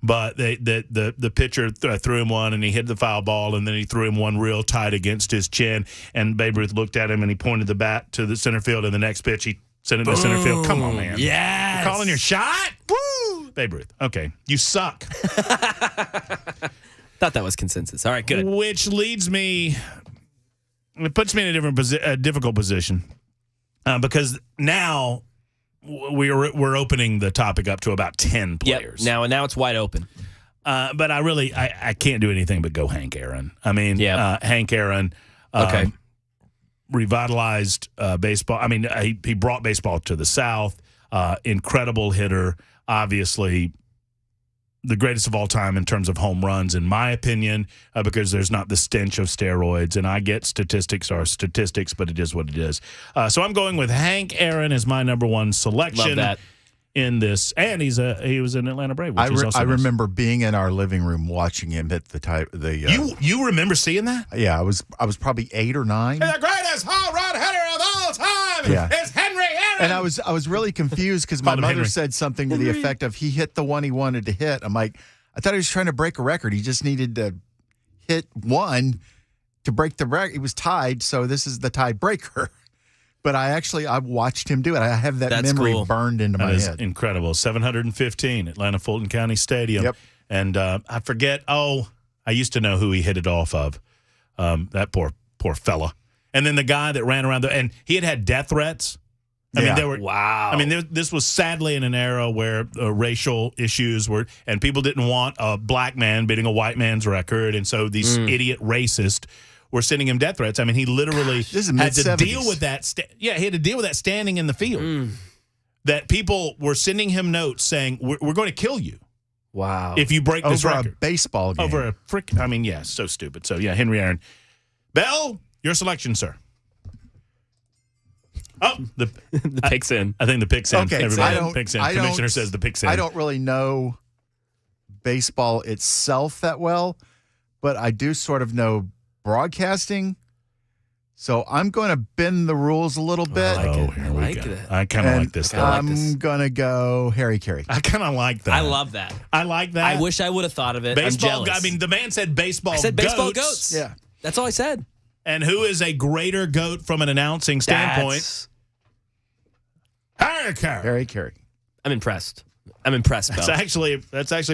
S3: But the pitcher threw him one, and he hit the foul ball, and then he threw him one real tight against his chin, and Babe Ruth looked at him, and he pointed the bat to the center field, and the next pitch he sent it to center field. Come on, man.
S13: Yes.
S3: You're calling your shot? Woo! Babe Ruth. Okay. You suck.
S13: Thought that was consensus. All right, good.
S3: Which leads me, it puts me in a difficult position because now we're opening the topic up to about 10 players.
S13: Yep. Now it's wide open.
S3: But I can't do anything but go Hank Aaron. I mean, Hank Aaron.
S13: Okay.
S3: Revitalized baseball. I mean, he brought baseball to the South. Incredible hitter. Obviously, the greatest of all time in terms of home runs, in my opinion, because there's not the stench of steroids. And I get statistics are statistics, but it is what it is. So I'm going with Hank Aaron as my number one selection.
S13: Love that.
S3: In this, and he was an Atlanta Brave. Which
S4: I remember being in our living room watching him hit the
S3: You remember seeing that?
S4: Yeah, I was probably 8 or 9.
S3: The greatest home run hitter of all time is Henry Aaron.
S4: And I was really confused because my mother said something to the effect of he hit the one he wanted to hit. I'm like, I thought he was trying to break a record. He just needed to hit one to break the record. He was tied, so this is the tiebreaker. But I watched him do it. I have that memory burned into my head.
S3: Incredible. 715, Atlanta Fulton County Stadium.
S4: Yep.
S3: And I forget, I used to know who he hit it off of. That poor fella. And then the guy that ran around and he had death threats. I mean, wow. I mean, this was sadly in an era where racial issues were, and people didn't want a black man beating a white man's record. And so these idiot racists were sending him death threats. I mean, he literally had to deal with that. He had to deal with that standing in the field. That people were sending him notes saying, "We're going to kill you."
S13: Wow!
S3: If you break this record,
S4: a baseball game,
S3: over a frick. I mean, yeah, so stupid. So yeah, Henry Aaron. Bell, your selection, sir. Oh, the
S13: pick's in.
S3: I think the pick's in.
S4: Okay,
S3: everybody picks in. Commissioner says the pick's in.
S4: I don't really know baseball itself that well. but I do sort of know broadcasting. So I'm going to bend the rules a little bit.
S3: I like it. I kind of like this.
S4: I'm going to go Harry Carey.
S3: I kind of like that.
S13: I love that.
S3: I like that.
S13: I wish I would have thought of it.
S3: Baseball.
S13: I'm jealous.
S3: I mean, the man said baseball.
S13: I said baseball goats.
S4: Yeah.
S13: That's all I said.
S3: And who is a greater goat from an announcing standpoint? Harry Carey.
S4: Harry Carey.
S13: I'm impressed. That's
S3: actually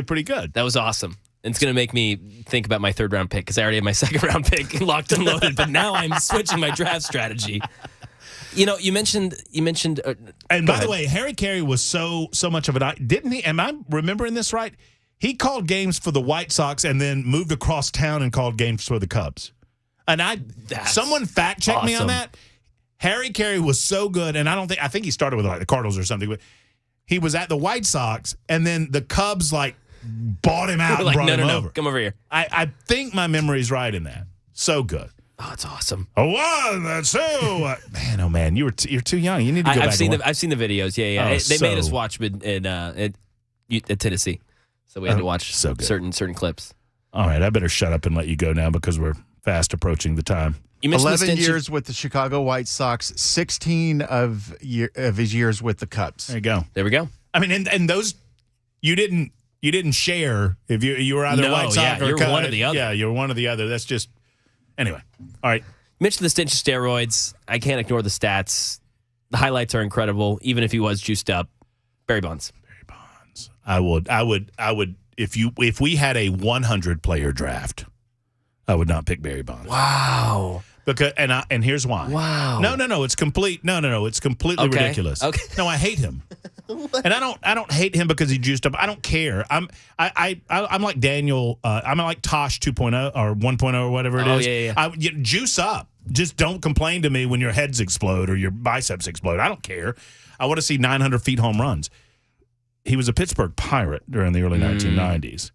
S3: pretty good.
S13: That was awesome. And it's going to make me think about my third-round pick because I already have my second-round pick locked and loaded. But now I'm switching my draft strategy. You know, you mentioned.
S3: And by the way, Harry Carey was so much of didn't he? Am I remembering this right? He called games for the White Sox and then moved across town and called games for the Cubs. And someone fact checked me on that. Harry Carey was so good, and I think he started with like the Cardinals or something, but he was at the White Sox, and then the Cubs bought him out and brought him over.
S13: Come over here.
S3: I think my memory's right in that. So good.
S13: Oh, it's awesome.
S3: A 1, 2. Man, you're too young. You need to go back.
S13: I've seen the videos. Yeah. They made us watch at Tennessee, so we had to watch certain clips.
S3: All right, I better shut up and let you go now because we're fast approaching the time.
S4: 11 years with the Chicago White Sox, 16 of his years with the Cubs.
S3: There you go.
S13: There we go.
S3: I mean, and those you didn't share if you were either White Sox or
S13: you're
S3: Cubs.
S13: one or the other.
S3: Yeah, you're one or the other. That's just anyway. All right.
S13: Mention the stench of steroids. I can't ignore the stats. The highlights are incredible. Even if he was juiced up, Barry Bonds.
S3: I would if we had a 100 player draft, I would not pick Barry Bonds.
S13: Wow.
S3: Because and here's why.
S13: Wow.
S3: No, it's complete. No, it's completely ridiculous.
S13: Okay.
S3: No, I hate him. And I don't hate him because he juiced up. I don't care. I'm like Daniel. I'm like Tosh 2.0 or 1.0 or whatever it is.
S13: Yeah.
S3: Juice up. Just don't complain to me when your heads explode or your biceps explode. I don't care. I want to see 900 feet home runs. He was a Pittsburgh Pirate during the early 1990s.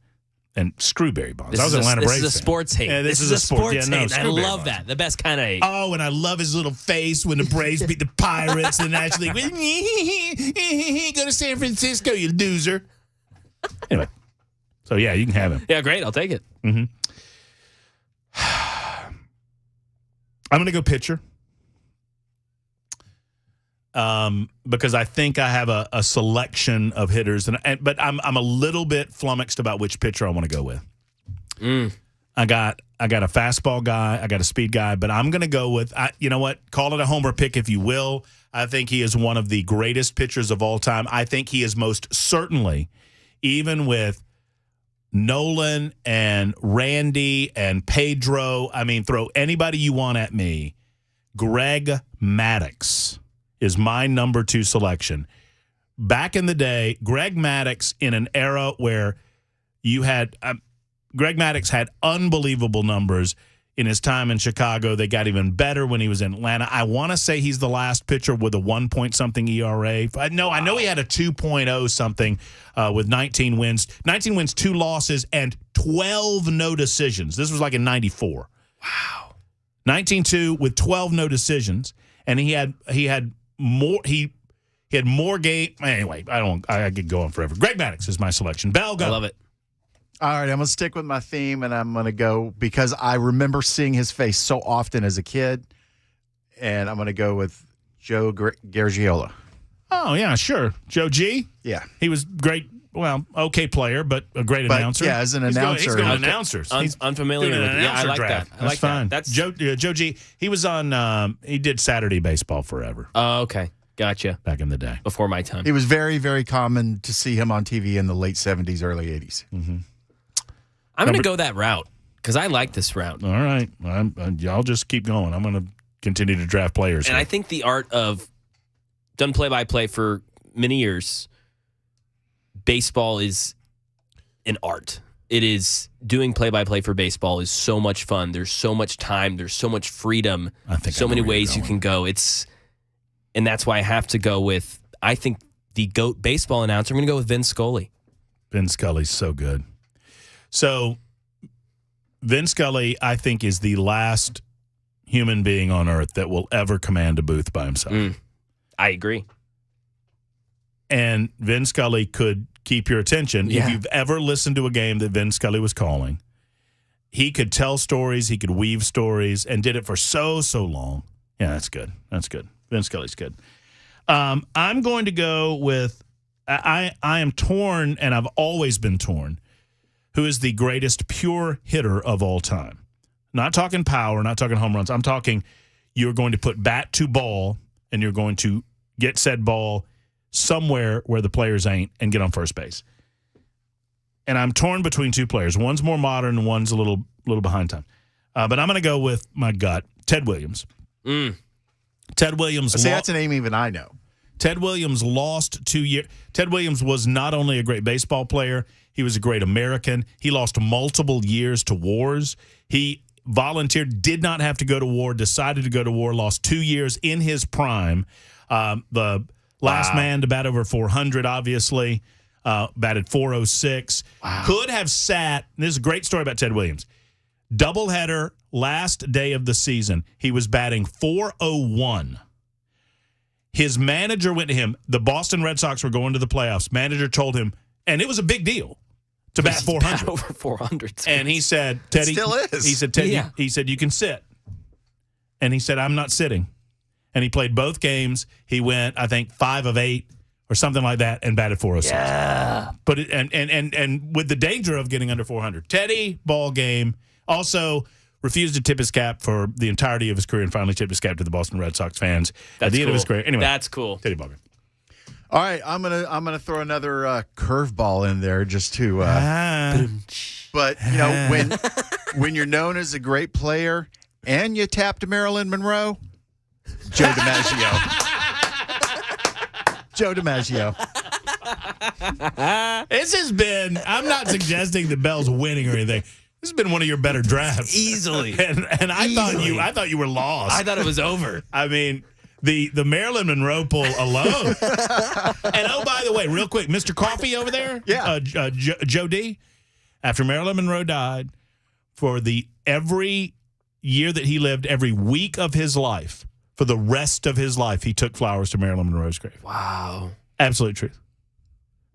S3: And screw Barry Bonds. I was an Atlanta Braves fan.
S13: This is a sports hate.
S3: Yeah, this is a sports hate.
S13: I love that. The best kind of hate.
S3: Oh, and I love his little face when the Braves beat the Pirates in the National League. Go to San Francisco, you loser. Anyway, so yeah, you can have him.
S13: Yeah, great. I'll take it.
S3: Mm-hmm. I'm going to go pitcher. Because I think I have a selection of hitters, but I'm a little bit flummoxed about which pitcher I want to go with. I got a fastball guy, I got a speed guy, but I'm going to go with you know what? Call it a homer pick if you will. I think he is one of the greatest pitchers of all time. I think he is most certainly, even with Nolan and Randy and Pedro. I mean, throw anybody you want at me. Greg Maddux is my number 2 selection. Back in the day, Greg Maddux in an era where you had Greg Maddux had unbelievable numbers in his time in Chicago. They got even better when he was in Atlanta. I want to say he's the last pitcher with a 1-point-something ERA. I know he had a 2.0 something with 19 wins. 19 wins, 2 losses, and 12 no decisions. This was like in 94.
S13: Wow.
S3: 19-2 with 12 no decisions, and he had more. He had more game. Anyway, I could go on forever. Greg Maddux is my selection. Bell, go.
S13: I love it.
S4: All right, I'm going to stick with my theme, and I'm going to go because I remember seeing his face so often as a kid, and I'm going to go with Joe Garagiola.
S3: Oh, yeah, sure. Joe G?
S4: Yeah.
S3: He was great, well, okay player, but a great announcer.
S4: Yeah, as an announcer.
S3: He's going announcers. He's
S13: unfamiliar with it. Yeah, I like
S3: draft.
S13: that. I like
S3: fine.
S13: that.
S3: Joe G, he was on, he did Saturday baseball forever.
S13: Oh, okay. Gotcha.
S3: Back in the day.
S13: Before my time.
S4: It was very, very common to see him on TV in the late 70s, early 80s.
S3: Mm-hmm.
S13: I'm going to go that route because I like this route.
S3: All right. Y'all just keep going. I'm going to continue to draft players.
S13: And I think the art of done play-by-play for many years, baseball is an art. It is doing play-by-play for baseball is so much fun. There's so much time. There's so much freedom. So many ways you can go. And that's why I have to go with, I think, the GOAT baseball announcer. I'm going to go with Vin Scully.
S3: Vin Scully's so good. So, Vin Scully, I think, is the last human being on earth that will ever command a booth by himself.
S13: I agree.
S3: And Vin Scully could keep your attention. If you've ever listened to a game that Vin Scully was calling, he could tell stories, he could weave stories, and did it for so long. Yeah, that's good. That's good. Vin Scully's good. I'm going to go with I am torn, and I've always been torn. Who is the greatest pure hitter of all time? Not talking power, not talking home runs. I'm talking you're going to put bat to ball, and you're going to get said ball somewhere where the players ain't and get on first base. And I'm torn between two players. One's more modern, and one's a little behind time. But I'm going to go with my gut, Ted Williams. Ted Williams.
S4: See, that's a name even I know.
S3: Ted Williams lost 2 years. Ted Williams was not only a great baseball player, he was a great American. He lost multiple years to wars. He volunteered, did not have to go to war, decided to go to war, lost 2 years in his prime. The last man to bat over 400, obviously, batted 406. Wow. Could have sat, this is a great story about Ted Williams, doubleheader last day of the season. He was batting 401. His manager went to him. The Boston Red Sox were going to the playoffs. Manager told him, and it was a big deal to bat 400.
S13: Bat over 400.
S3: And he said, Teddy.
S4: Still is.
S3: He said, Teddy, he said, you can sit. And he said, I'm not sitting. And he played both games. He went, I think, 5 of 8 or something like that and batted 406.
S13: Yeah.
S3: But and with the danger of getting under 400. Teddy, ball game. Also refused to tip his cap for the entirety of his career and finally tipped his cap to the Boston Red Sox fans at the end of his career. Anyway,
S13: that's cool.
S3: Teddy Ballgame.
S4: All right, I'm gonna throw another curveball in there just to. But you know when you're known as a great player and you tapped Marilyn Monroe, Joe DiMaggio. Joe DiMaggio.
S3: This has been. I'm not suggesting that Bell's winning or anything. This has been one of your better drafts,
S13: easily.
S3: And I thought you were lost.
S13: I thought it was over.
S3: I mean, the Marilyn Monroe pull alone. And oh, by the way, real quick, Mr. Coffee over there, Joe D. After Marilyn Monroe died, for every year that he lived, every week of his life, for the rest of his life, he took flowers to Marilyn Monroe's grave.
S13: Wow,
S3: absolute truth.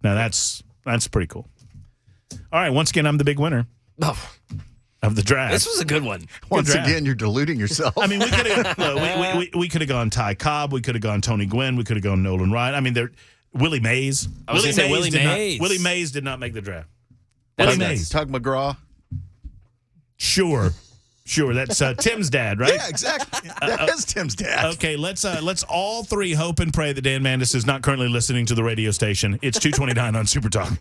S3: Now that's pretty cool. All right, once again, I'm the big winner. Of the draft.
S13: This was a good one.
S4: Once again, you're deluding yourself.
S3: I mean, we could have we could have gone Ty Cobb. We could have gone Tony Gwynn. We could have gone Nolan Ryan. I mean, Willie Mays.
S13: I was going to say Willie Mays.
S3: Willie Mays did not make the draft.
S4: Willie Mays. Tug McGraw.
S3: Sure. That's Tim's dad, right?
S4: Yeah, exactly. That is Tim's dad.
S3: Okay, let's all three hope and pray that Dan Mandis is not currently listening to the radio station. It's 229 on Super Talk.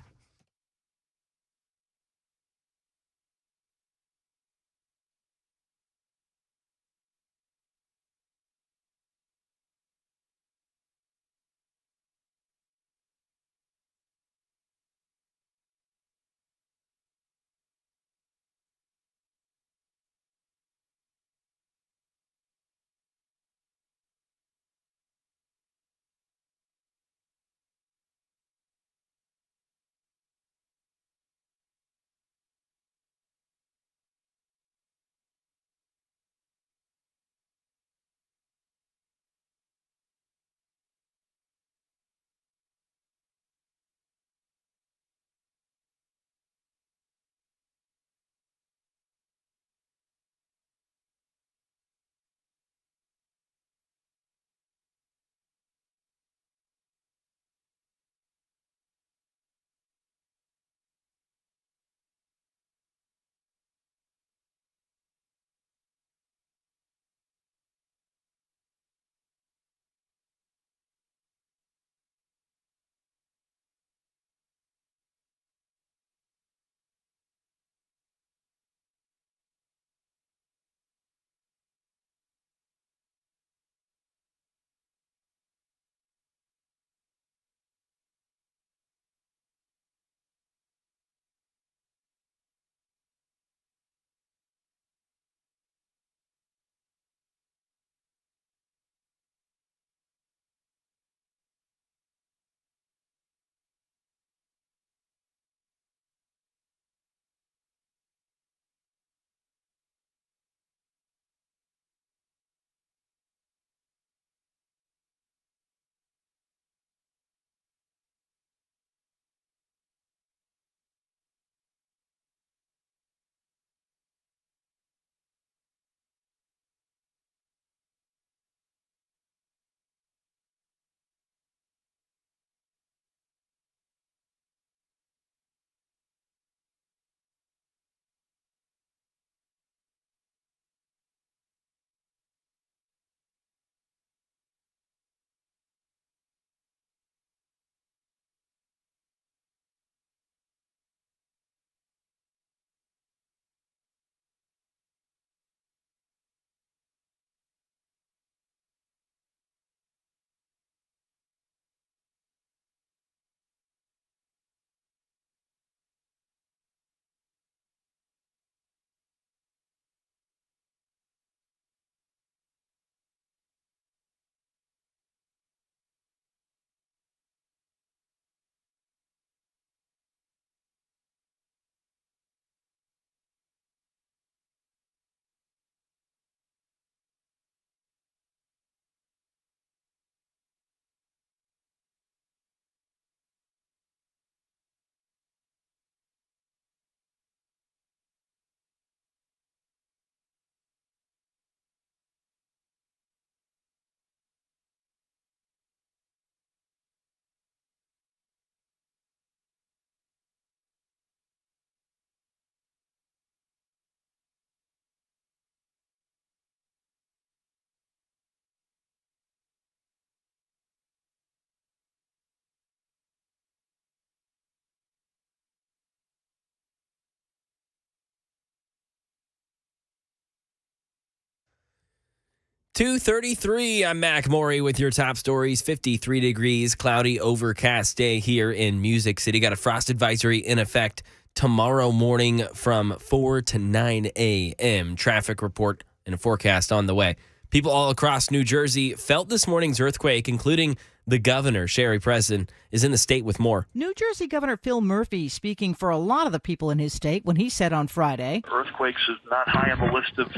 S13: 2:33. I'm Mac Maury with your top stories. 53 degrees, cloudy, overcast day here in Music City. Got a frost advisory in effect tomorrow morning from 4 to 9 a.m. Traffic report and a forecast on the way. People all across New Jersey felt this morning's earthquake, including the governor. Sherry President is in the state with more.
S18: New Jersey Governor Phil Murphy speaking for a lot of the people in his state when he said on Friday,
S19: earthquakes is not high on the list of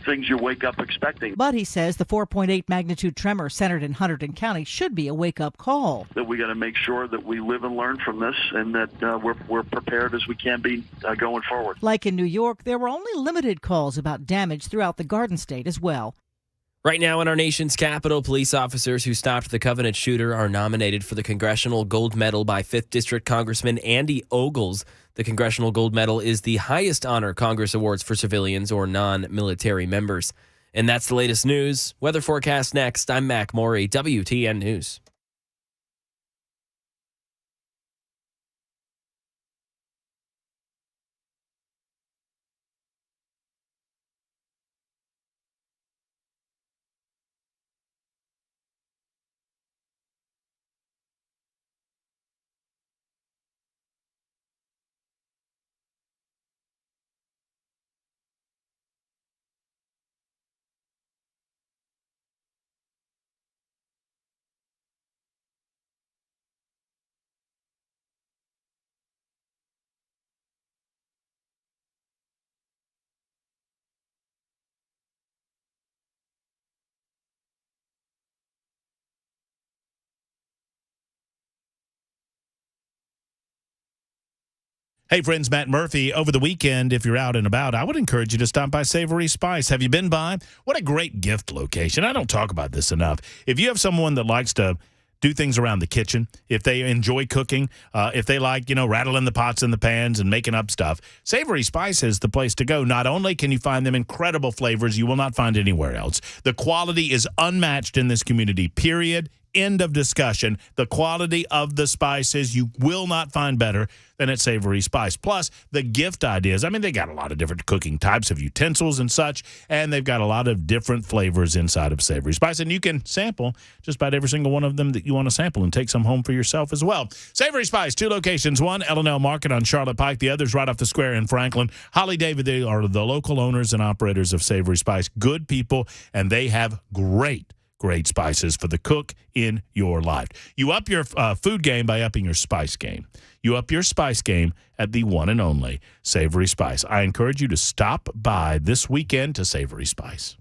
S19: things you wake up expecting.
S18: But he says the 4.8 magnitude tremor centered in Hunterdon County should be a wake-up call.
S19: That we got to make sure that we live and learn from this, and that we're prepared as we can be going forward.
S18: Like in New York, there were only limited calls about damage throughout the Garden State as well.
S13: Right now in our nation's capital, police officers who stopped the Covenant shooter are nominated for the Congressional Gold Medal by 5th District Congressman Andy Ogles. The Congressional Gold Medal is the highest honor Congress awards for civilians or non-military members. And that's the latest news. Weather forecast next. I'm Mac Maury, WTN News.
S3: Hey, friends, Matt Murphy. Over the weekend, if you're out and about, I would encourage you to stop by Savory Spice. Have you been by? What a great gift location. I don't talk about this enough. If you have someone that likes to do things around the kitchen, if they enjoy cooking, if they like, rattling the pots and the pans and making up stuff, Savory Spice is the place to go. Not only can you find them incredible flavors you will not find anywhere else, the quality is unmatched in this community, period. End of discussion. The quality of the spices you will not find better than at Savory Spice. Plus, the gift ideas. I mean, they got a lot of different cooking types of utensils and such, and they've got a lot of different flavors inside of Savory Spice, and you can sample just about every single one of them that you want to sample and take some home for yourself as well. Savory Spice, 2 locations, one L&L Market on Charlotte Pike, the other's right off the square in Franklin. Holly David, they are the local owners and operators of Savory Spice. Good people, and they have great spices for the cook in your life. You up your food game by upping your spice game. You up your spice game at the one and only Savory Spice. I encourage you to stop by this weekend to Savory Spice.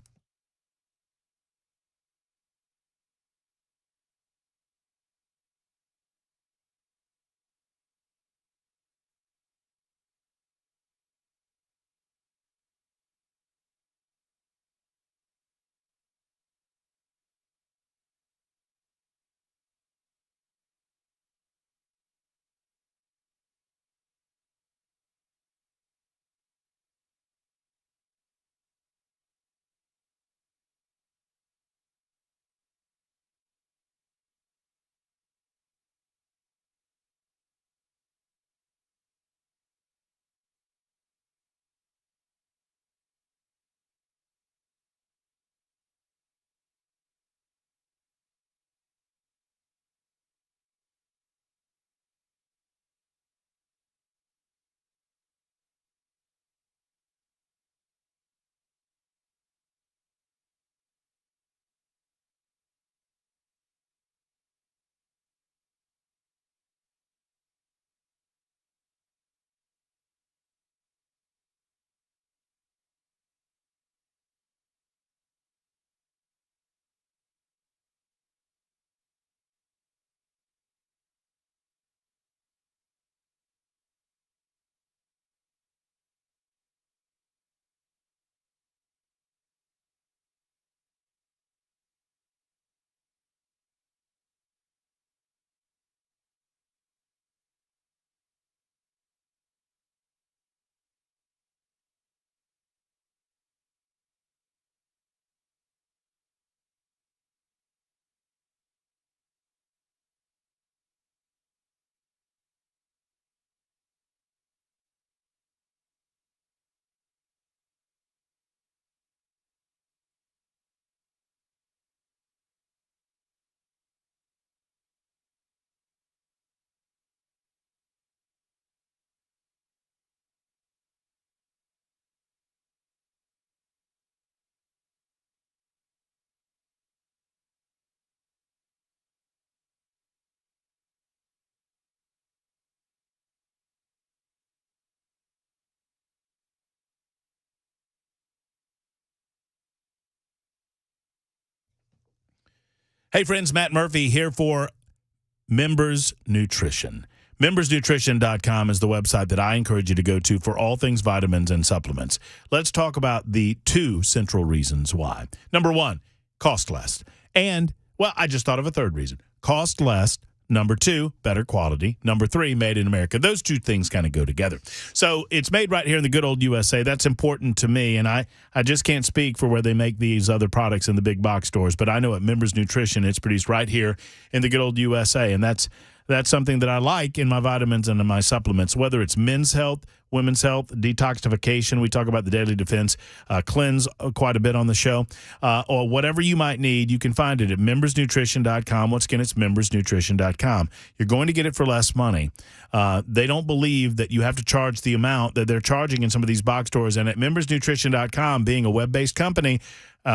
S3: Hey, friends, Matt Murphy here for Members Nutrition. MembersNutrition.com is the website that I encourage you to go to for all things vitamins and supplements. Let's talk about the 2 central reasons why. Number 1, cost less. And, well, I just thought of a third reason. Cost less. Number 2, better quality. Number 3, made in America. Those 2 things kind of go together. So it's made right here in the good old USA. That's important to me, and I just can't speak for where they make these other products in the big box stores, but I know at Members Nutrition it's produced right here in the good old USA, and that's something that I like in my vitamins and in my supplements, whether it's men's health, women's health, detoxification. We talk about the Daily Defense, cleanse quite a bit on the show, or whatever you might need. You can find it at membersnutrition.com. Once again, it's membersnutrition.com. You're going to get it for less money. They don't believe that you have to charge the amount that they're charging in some of these box stores. And at membersnutrition.com, being a web-based company,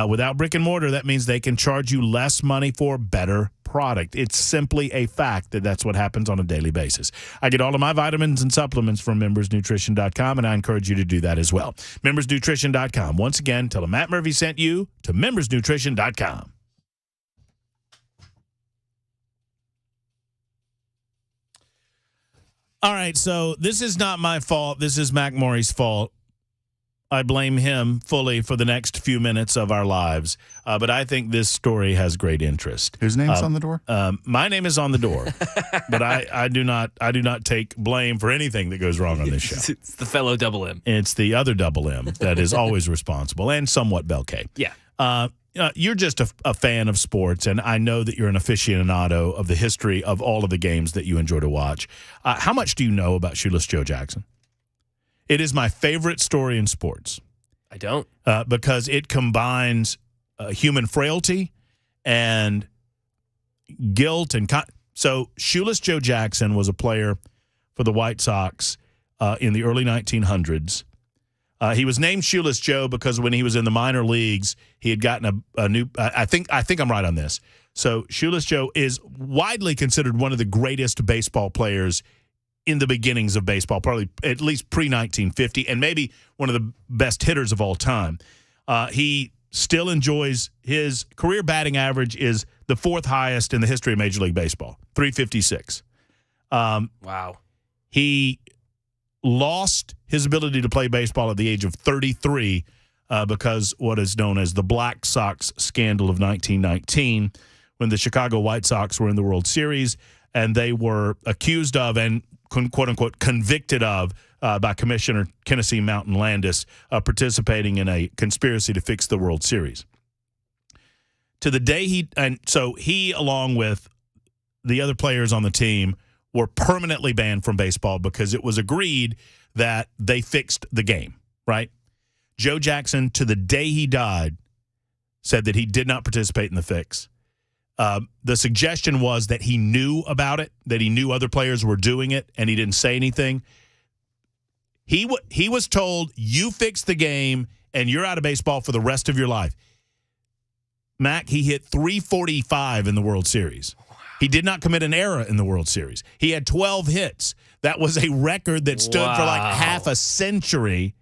S3: without brick and mortar, that means they can charge you less money for better product. It's simply a fact that that's what happens on a daily basis. I get all of my vitamins and supplements from membersnutrition.com, and I encourage you to do that as well. Membersnutrition.com. Once again, tell them Matt Murphy sent you to membersnutrition.com. All right, so this is not my fault. This is Mac Maury's fault. I blame him fully for the next few minutes of our lives, but I think this story has great interest.
S4: Whose name's on the door?
S3: My name is on the door, but I do not take blame for anything that goes wrong on this show.
S13: It's the fellow double M.
S3: It's the other double M that is always responsible and somewhat Belkay.
S13: Yeah.
S3: You're just a fan of sports, and I know that you're an aficionado of the history of all of the games that you enjoy to watch. How much do you know about Shoeless Joe Jackson? It is my favorite story in sports.
S13: I don't.
S3: Because it combines human frailty and guilt. So Shoeless Joe Jackson was a player for the White Sox in the early 1900s. He was named Shoeless Joe because when he was in the minor leagues, he had gotten a new I think I'm right on this. So Shoeless Joe is widely considered one of the greatest baseball players in the beginnings of baseball, probably at least pre-1950, and maybe one of the best hitters of all time. He still enjoys his career batting average is the 4th highest in the history of Major League Baseball, 356.
S13: Wow.
S3: He lost his ability to play baseball at the age of 33 because what is known as the Black Sox scandal of 1919, when the Chicago White Sox were in the World Series, and they were accused of and quote-unquote convicted of by Commissioner Tennessee Mountain Landis participating in a conspiracy to fix the World Series. To the day he, along with the other players on the team, were permanently banned from baseball because it was agreed that they fixed the game, right? Joe Jackson, to the day he died, said that he did not participate in the fix. The suggestion was that he knew about it, that he knew other players were doing it, and he didn't say anything. He was told, you fix the game, and you're out of baseball for the rest of your life. Mac, he hit 345 in the World Series. Wow. He did not commit an error in the World Series. He had 12 hits. That was a record that stood for like half a century,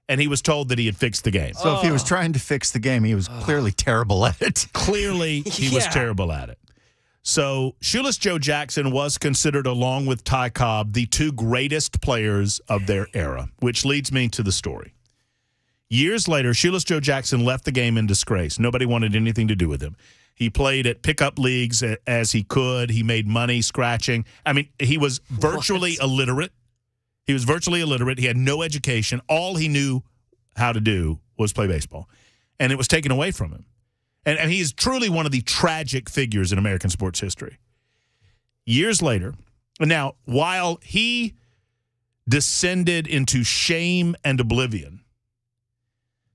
S3: and he was told that he had fixed the game.
S4: So if he was trying to fix the game, he was clearly terrible at it.
S3: Clearly, he was terrible at it. So Shoeless Joe Jackson was considered, along with Ty Cobb, the 2 greatest players of their era, which leads me to the story. Years later, Shoeless Joe Jackson left the game in disgrace. Nobody wanted anything to do with him. He played at pickup leagues as he could. He made money scratching. I mean, he was virtually illiterate. He was virtually illiterate. He had no education. All he knew how to do was play baseball. And it was taken away from him. And he is truly one of the tragic figures in American sports history. Years later, now, while he descended into shame and oblivion,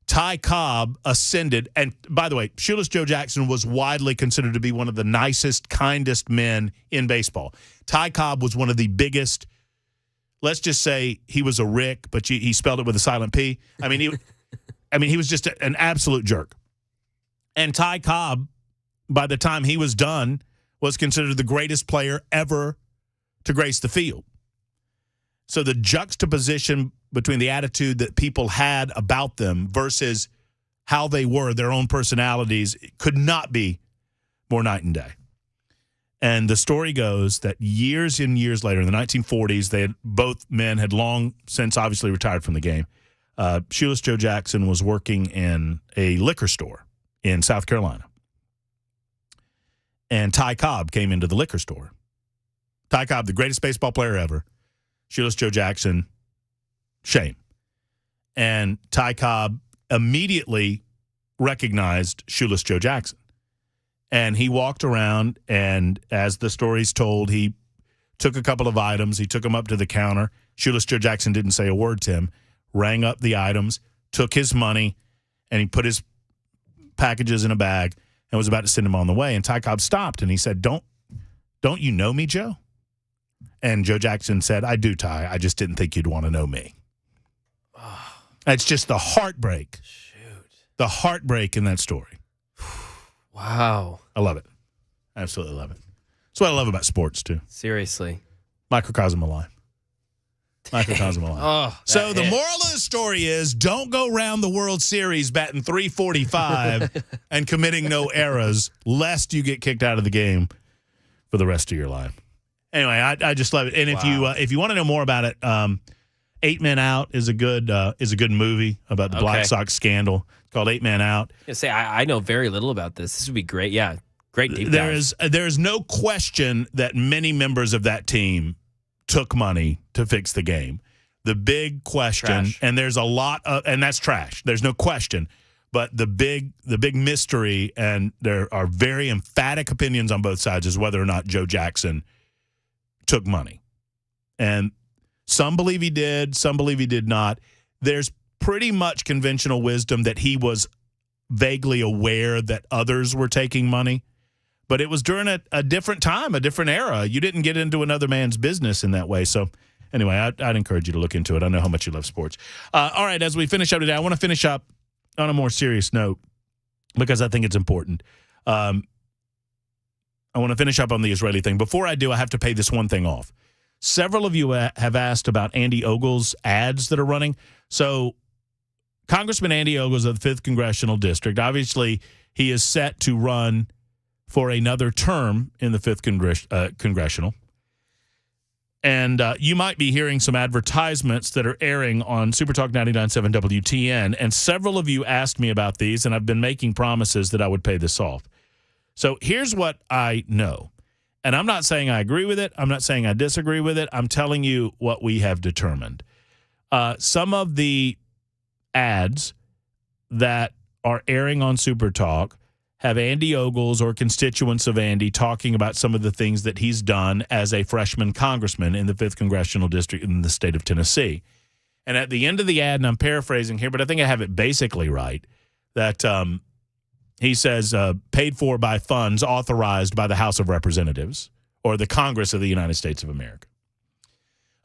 S3: Ty Cobb ascended. And by the way, Shoeless Joe Jackson was widely considered to be one of the nicest, kindest men in baseball. Ty Cobb was one of the biggest. Let's just say he was a Rick, but he spelled it with a silent P. I mean, he was just an absolute jerk. And Ty Cobb, by the time he was done, was considered the greatest player ever to grace the field. So the juxtaposition between the attitude that people had about them versus how they were, their own personalities, could not be more night and day. And the story goes that years and years later, in the 1940s, both men had long since obviously retired from the game. Shoeless Joe Jackson was working in a liquor store in South Carolina. And Ty Cobb came into the liquor store. Ty Cobb, the greatest baseball player ever. Shoeless Joe Jackson, shame. And Ty Cobb immediately recognized Shoeless Joe Jackson. And he walked around, and as the story's told, he took a couple of items. He took them up to the counter. Shoeless Joe Jackson didn't say a word to him, rang up the items, took his money, and he put his packages in a bag and was about to send him on the way. And Ty Cobb stopped, and he said, Don't you know me, Joe? And Joe Jackson said, I do, Ty. I just didn't think you'd want to know me. It's just the heartbreak. Shoot. The heartbreak in that story.
S13: Wow.
S3: I love it. Absolutely love it. That's what I love about sports, too.
S13: Seriously.
S3: Microcosm of life. Microcosm of life.
S13: Oh,
S3: so the moral of the story is don't go around the World Series batting .345 and committing no errors, lest you get kicked out of the game for the rest of your life. Anyway, I just love it. And if you want to know more about it, 8 Men Out is a good movie about the Black Sox scandal. It's called 8 Men Out.
S13: I know very little about this. This would be great. Yeah, great deep dive.
S3: There is no question that many members of that team took money to fix the game. The big question, and there's a lot of, and that's trash. There's no question. But the big mystery, and there are very emphatic opinions on both sides, is whether or not Joe Jackson took money. And some believe he did, some believe he did not. There's pretty much conventional wisdom that he was vaguely aware that others were taking money. But it was during a different time, a different era. You didn't get into another man's business in that way. So anyway, I'd encourage you to look into it. I know how much you love sports. All right, as we finish up today, I want to finish up on a more serious note because I think it's important. I want to finish up on the Israeli thing. Before I do, I have to pay this one thing off. Several of you have asked about Andy Ogle's ads that are running. So Congressman Andy Ogles of the 5th Congressional District, obviously he is set to run for another term in the 5th Congressional. And you might be hearing some advertisements that are airing on Supertalk 99.7 WTN. And several of you asked me about these, and I've been making promises that I would pay this off. So here's what I know. And I'm not saying I agree with it. I'm not saying I disagree with it. I'm telling you what we have determined. Some of the ads that are airing on Supertalk have Andy Ogles or constituents of Andy talking about some of the things that he's done as a freshman congressman in the 5th Congressional District in the state of Tennessee. And at the end of the ad, and I'm paraphrasing here, but I think I have it basically right, that he says paid for by funds authorized by the House of Representatives or the Congress of the United States of America.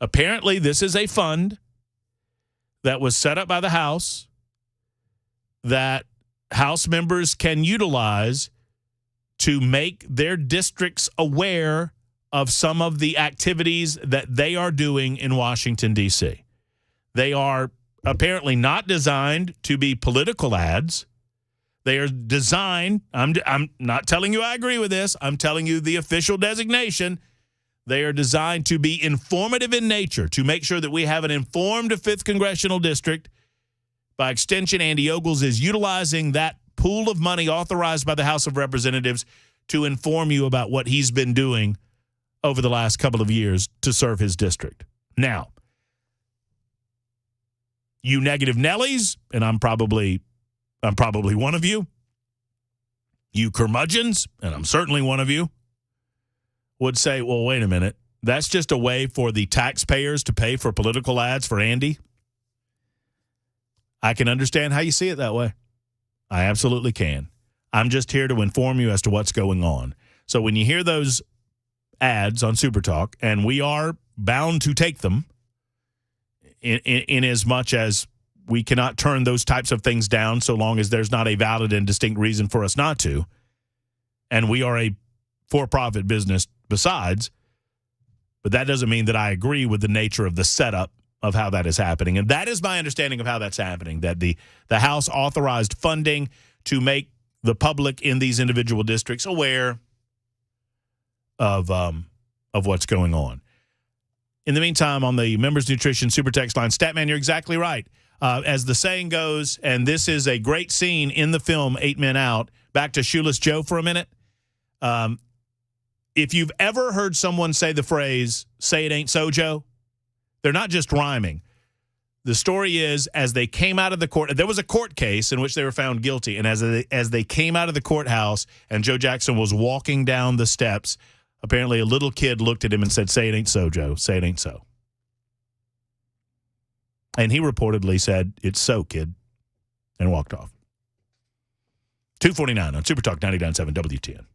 S3: Apparently, this is a fund that was set up by the House that House members can utilize to make their districts aware of some of the activities that they are doing in Washington, D.C. They are apparently not designed to be political ads. They are designed, I'm not telling you I agree with this, I'm telling you the official designation. They are designed to be informative in nature, to make sure that we have an informed 5th Congressional District. By extension, Andy Ogles is utilizing that pool of money authorized by the House of Representatives to inform you about what he's been doing over the last couple of years to serve his district. Now, you negative Nellies, and I'm probably one of you. You curmudgeons, and I'm certainly one of you, would say, well, wait a minute. That's just a way for the taxpayers to pay for political ads for Andy. I can understand how you see it that way. I absolutely can. I'm just here to inform you as to what's going on. So when you hear those ads on Supertalk, and we are bound to take them in as much as we cannot turn those types of things down so long as there's not a valid and distinct reason for us not to, and we are a for-profit business besides, but that doesn't mean that I agree with the nature of the setup of how that is happening. And that is my understanding of how that's happening, that the House authorized funding to make the public in these individual districts aware of what's going on. In the meantime, on the Members Nutrition Super Text line, Statman, you're exactly right. As the saying goes, and this is a great scene in the film 8 Men Out, back to Shoeless Joe for a minute. If you've ever heard someone say the phrase, "Say it ain't so, Joe," they're not just rhyming. The story is, as they came out of the court, there was a court case in which they were found guilty, and as they came out of the courthouse and Joe Jackson was walking down the steps, apparently a little kid looked at him and said, "Say it ain't so, Joe. Say it ain't so." And he reportedly said, "It's so, kid," and walked off. 2:49 on Super Talk 99.7 WTN.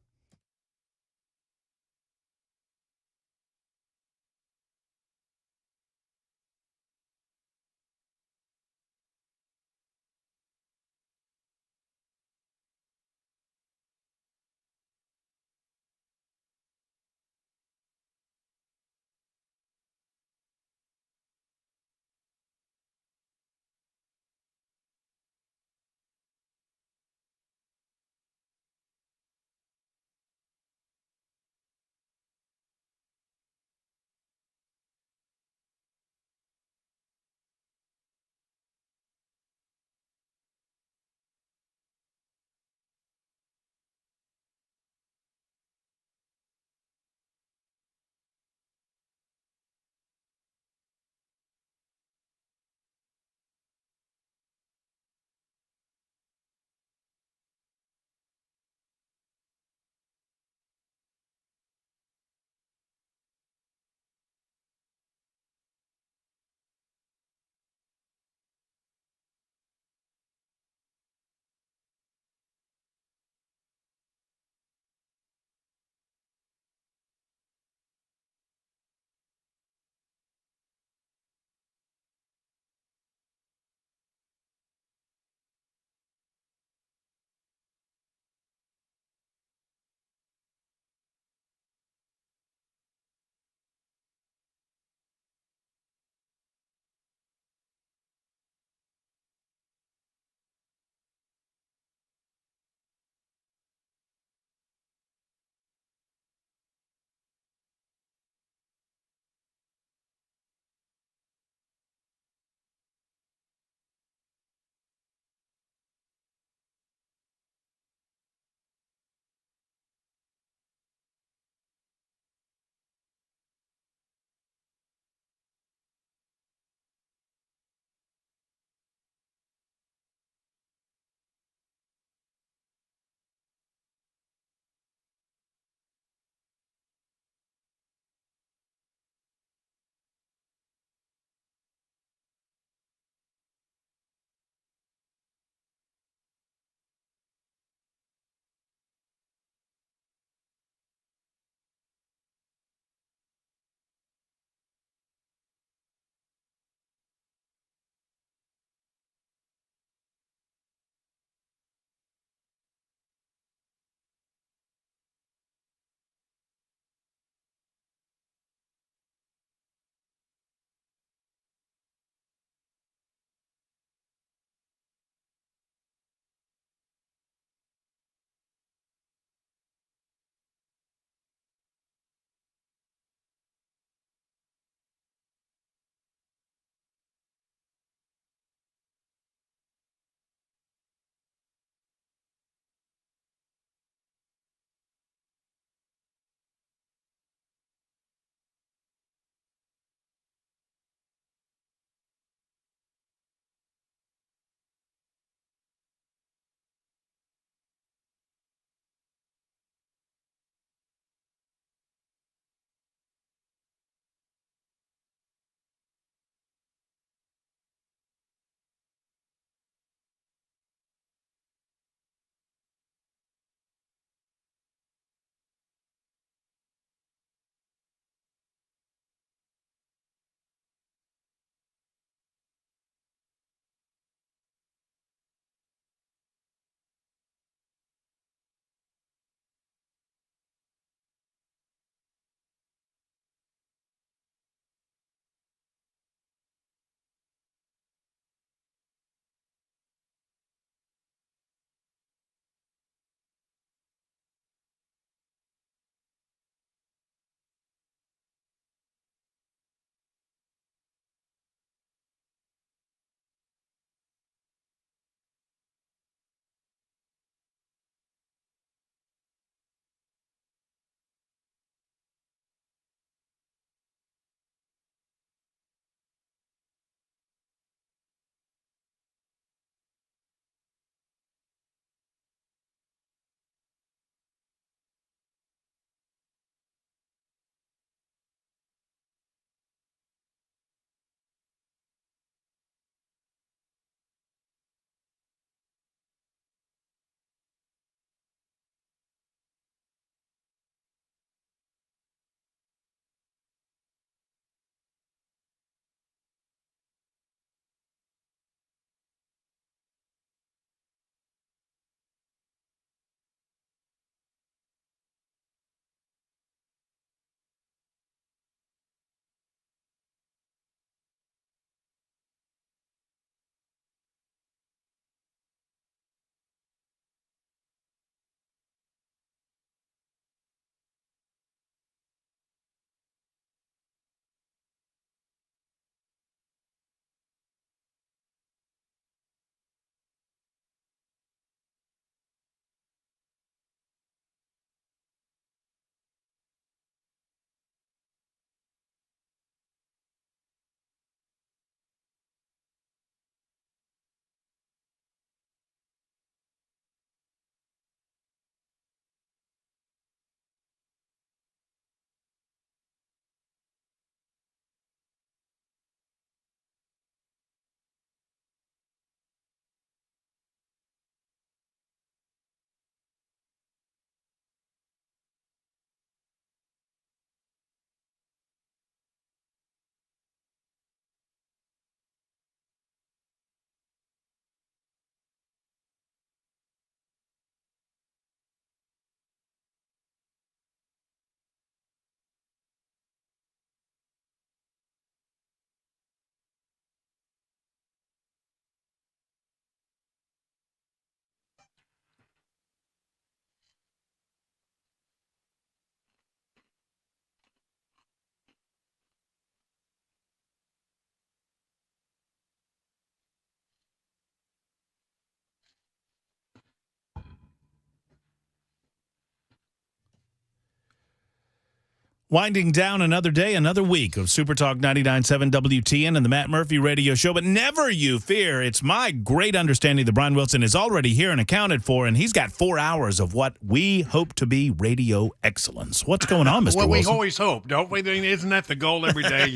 S3: Winding down another day, another week of Super Talk 99.7 WTN and the Matt Murphy Radio Show. But never you fear, it's my great understanding that Brian Wilson is already here and accounted for, and he's got 4 hours of what we hope to be radio excellence. What's going on, Mr.
S20: Well,
S3: Wilson?
S20: we always hope, don't we? Isn't that the goal every day?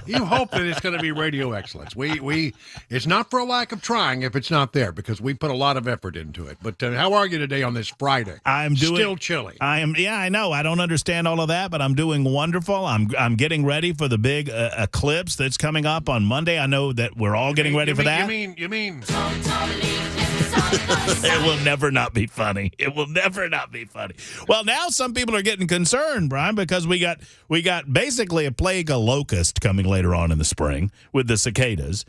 S20: You hope that it's going to be radio excellence. It's not for a lack of trying if it's not there, because we put a lot of effort into it. But how are you today on this Friday?
S3: I'm doing
S20: still chilly.
S3: Yeah, I know. I don't understand all of that, but I'm doing wonderful. I'm getting ready for the big eclipse that's coming up on Monday. I know that we're all getting ready for that.
S20: You mean?
S3: It will never not be funny. It will never not be funny. Well, now some people are getting concerned, Brian, because we got basically a plague of locust coming later on in the spring with the cicadas.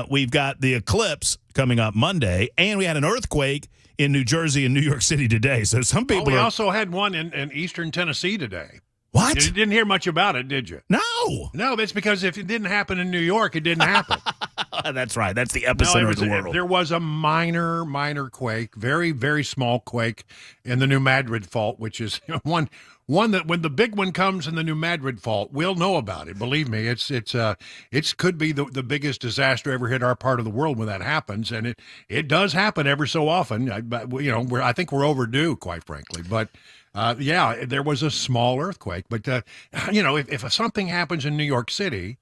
S3: We've got the eclipse coming up Monday, and we had an earthquake in New Jersey and New York City today. So some people
S20: we also had one in eastern Tennessee today.
S3: What?
S20: You didn't hear much about it, did you?
S3: No,
S20: that's because if it didn't happen in New York, it didn't happen.
S3: That's right. That's the epicenter of the world.
S20: There was a minor quake, very, very small quake in the New Madrid Fault, which is one that when the big one comes in the New Madrid Fault, we'll know about it. Believe me, it could be the biggest disaster ever hit our part of the world when that happens, and it does happen ever so often. I think we're overdue, quite frankly, but. There was a small earthquake, but if something happens in New York City,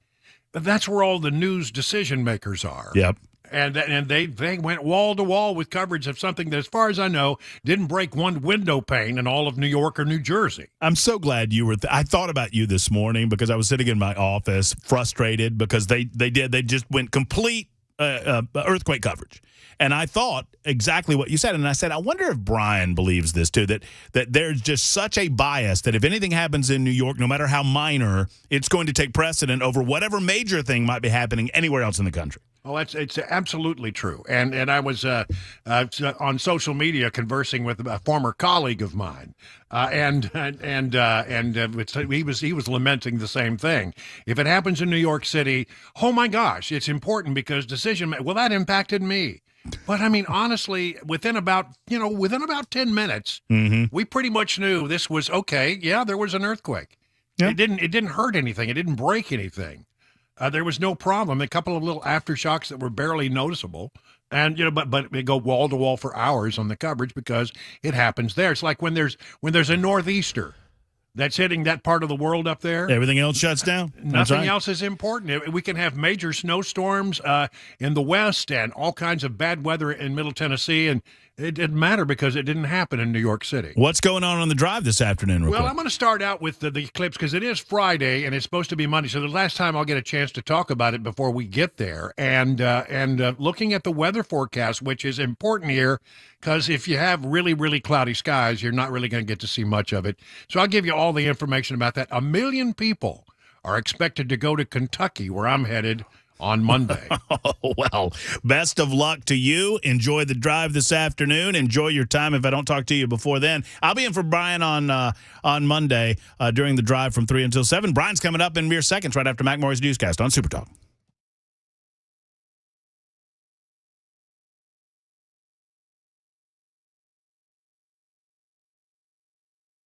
S20: that's where all the news decision makers are.
S3: Yep.
S20: And they went wall to wall with coverage of something that, as far as I know, didn't break one window pane in all of New York or New Jersey.
S3: I'm so glad you were. I thought about you this morning because I was sitting in my office frustrated because they just went complete earthquake coverage. And I thought exactly what you said. And I said, I wonder if Brian believes this, too, that there's just such a bias that if anything happens in New York, no matter how minor, it's going to take precedent over whatever major thing might be happening anywhere else in the country.
S20: Well, it's absolutely true. And I was on social media conversing with a former colleague of mine, and he was lamenting the same thing. If it happens in New York City, oh my gosh, it's important because that impacted me. But I mean, honestly, within about 10 minutes, we pretty much knew this was okay. Yeah, there was an earthquake. Yeah. It didn't hurt anything. It didn't break anything. There was no problem. A couple of little aftershocks that were barely noticeable, and but they go wall to wall for hours on the coverage because it happens there. It's like when there's a nor'easter that's hitting that part of the world up there.
S3: Everything else shuts down.
S20: Nothing else is important. We can have major snowstorms in the west and all kinds of bad weather in Middle Tennessee, and it didn't matter because it didn't happen in New York City.
S3: What's going on the drive this afternoon?
S20: Well, I'm going to start out with the eclipse because it is Friday and it's supposed to be Monday. So the last time I'll get a chance to talk about it before we get there. And looking at the weather forecast, which is important here because if you have really, really cloudy skies, you're not really going to get to see much of it. So I'll give you all the information about that. 1 million people are expected to go to Kentucky, where I'm headed, on Monday.
S3: Well, best of luck to you. Enjoy the drive this afternoon. Enjoy your time. If I don't talk to you before then, I'll be in for Brian on Monday during the drive from 3 until 7. Brian's coming up in mere seconds right after Mac Morris Newscast on Super Talk.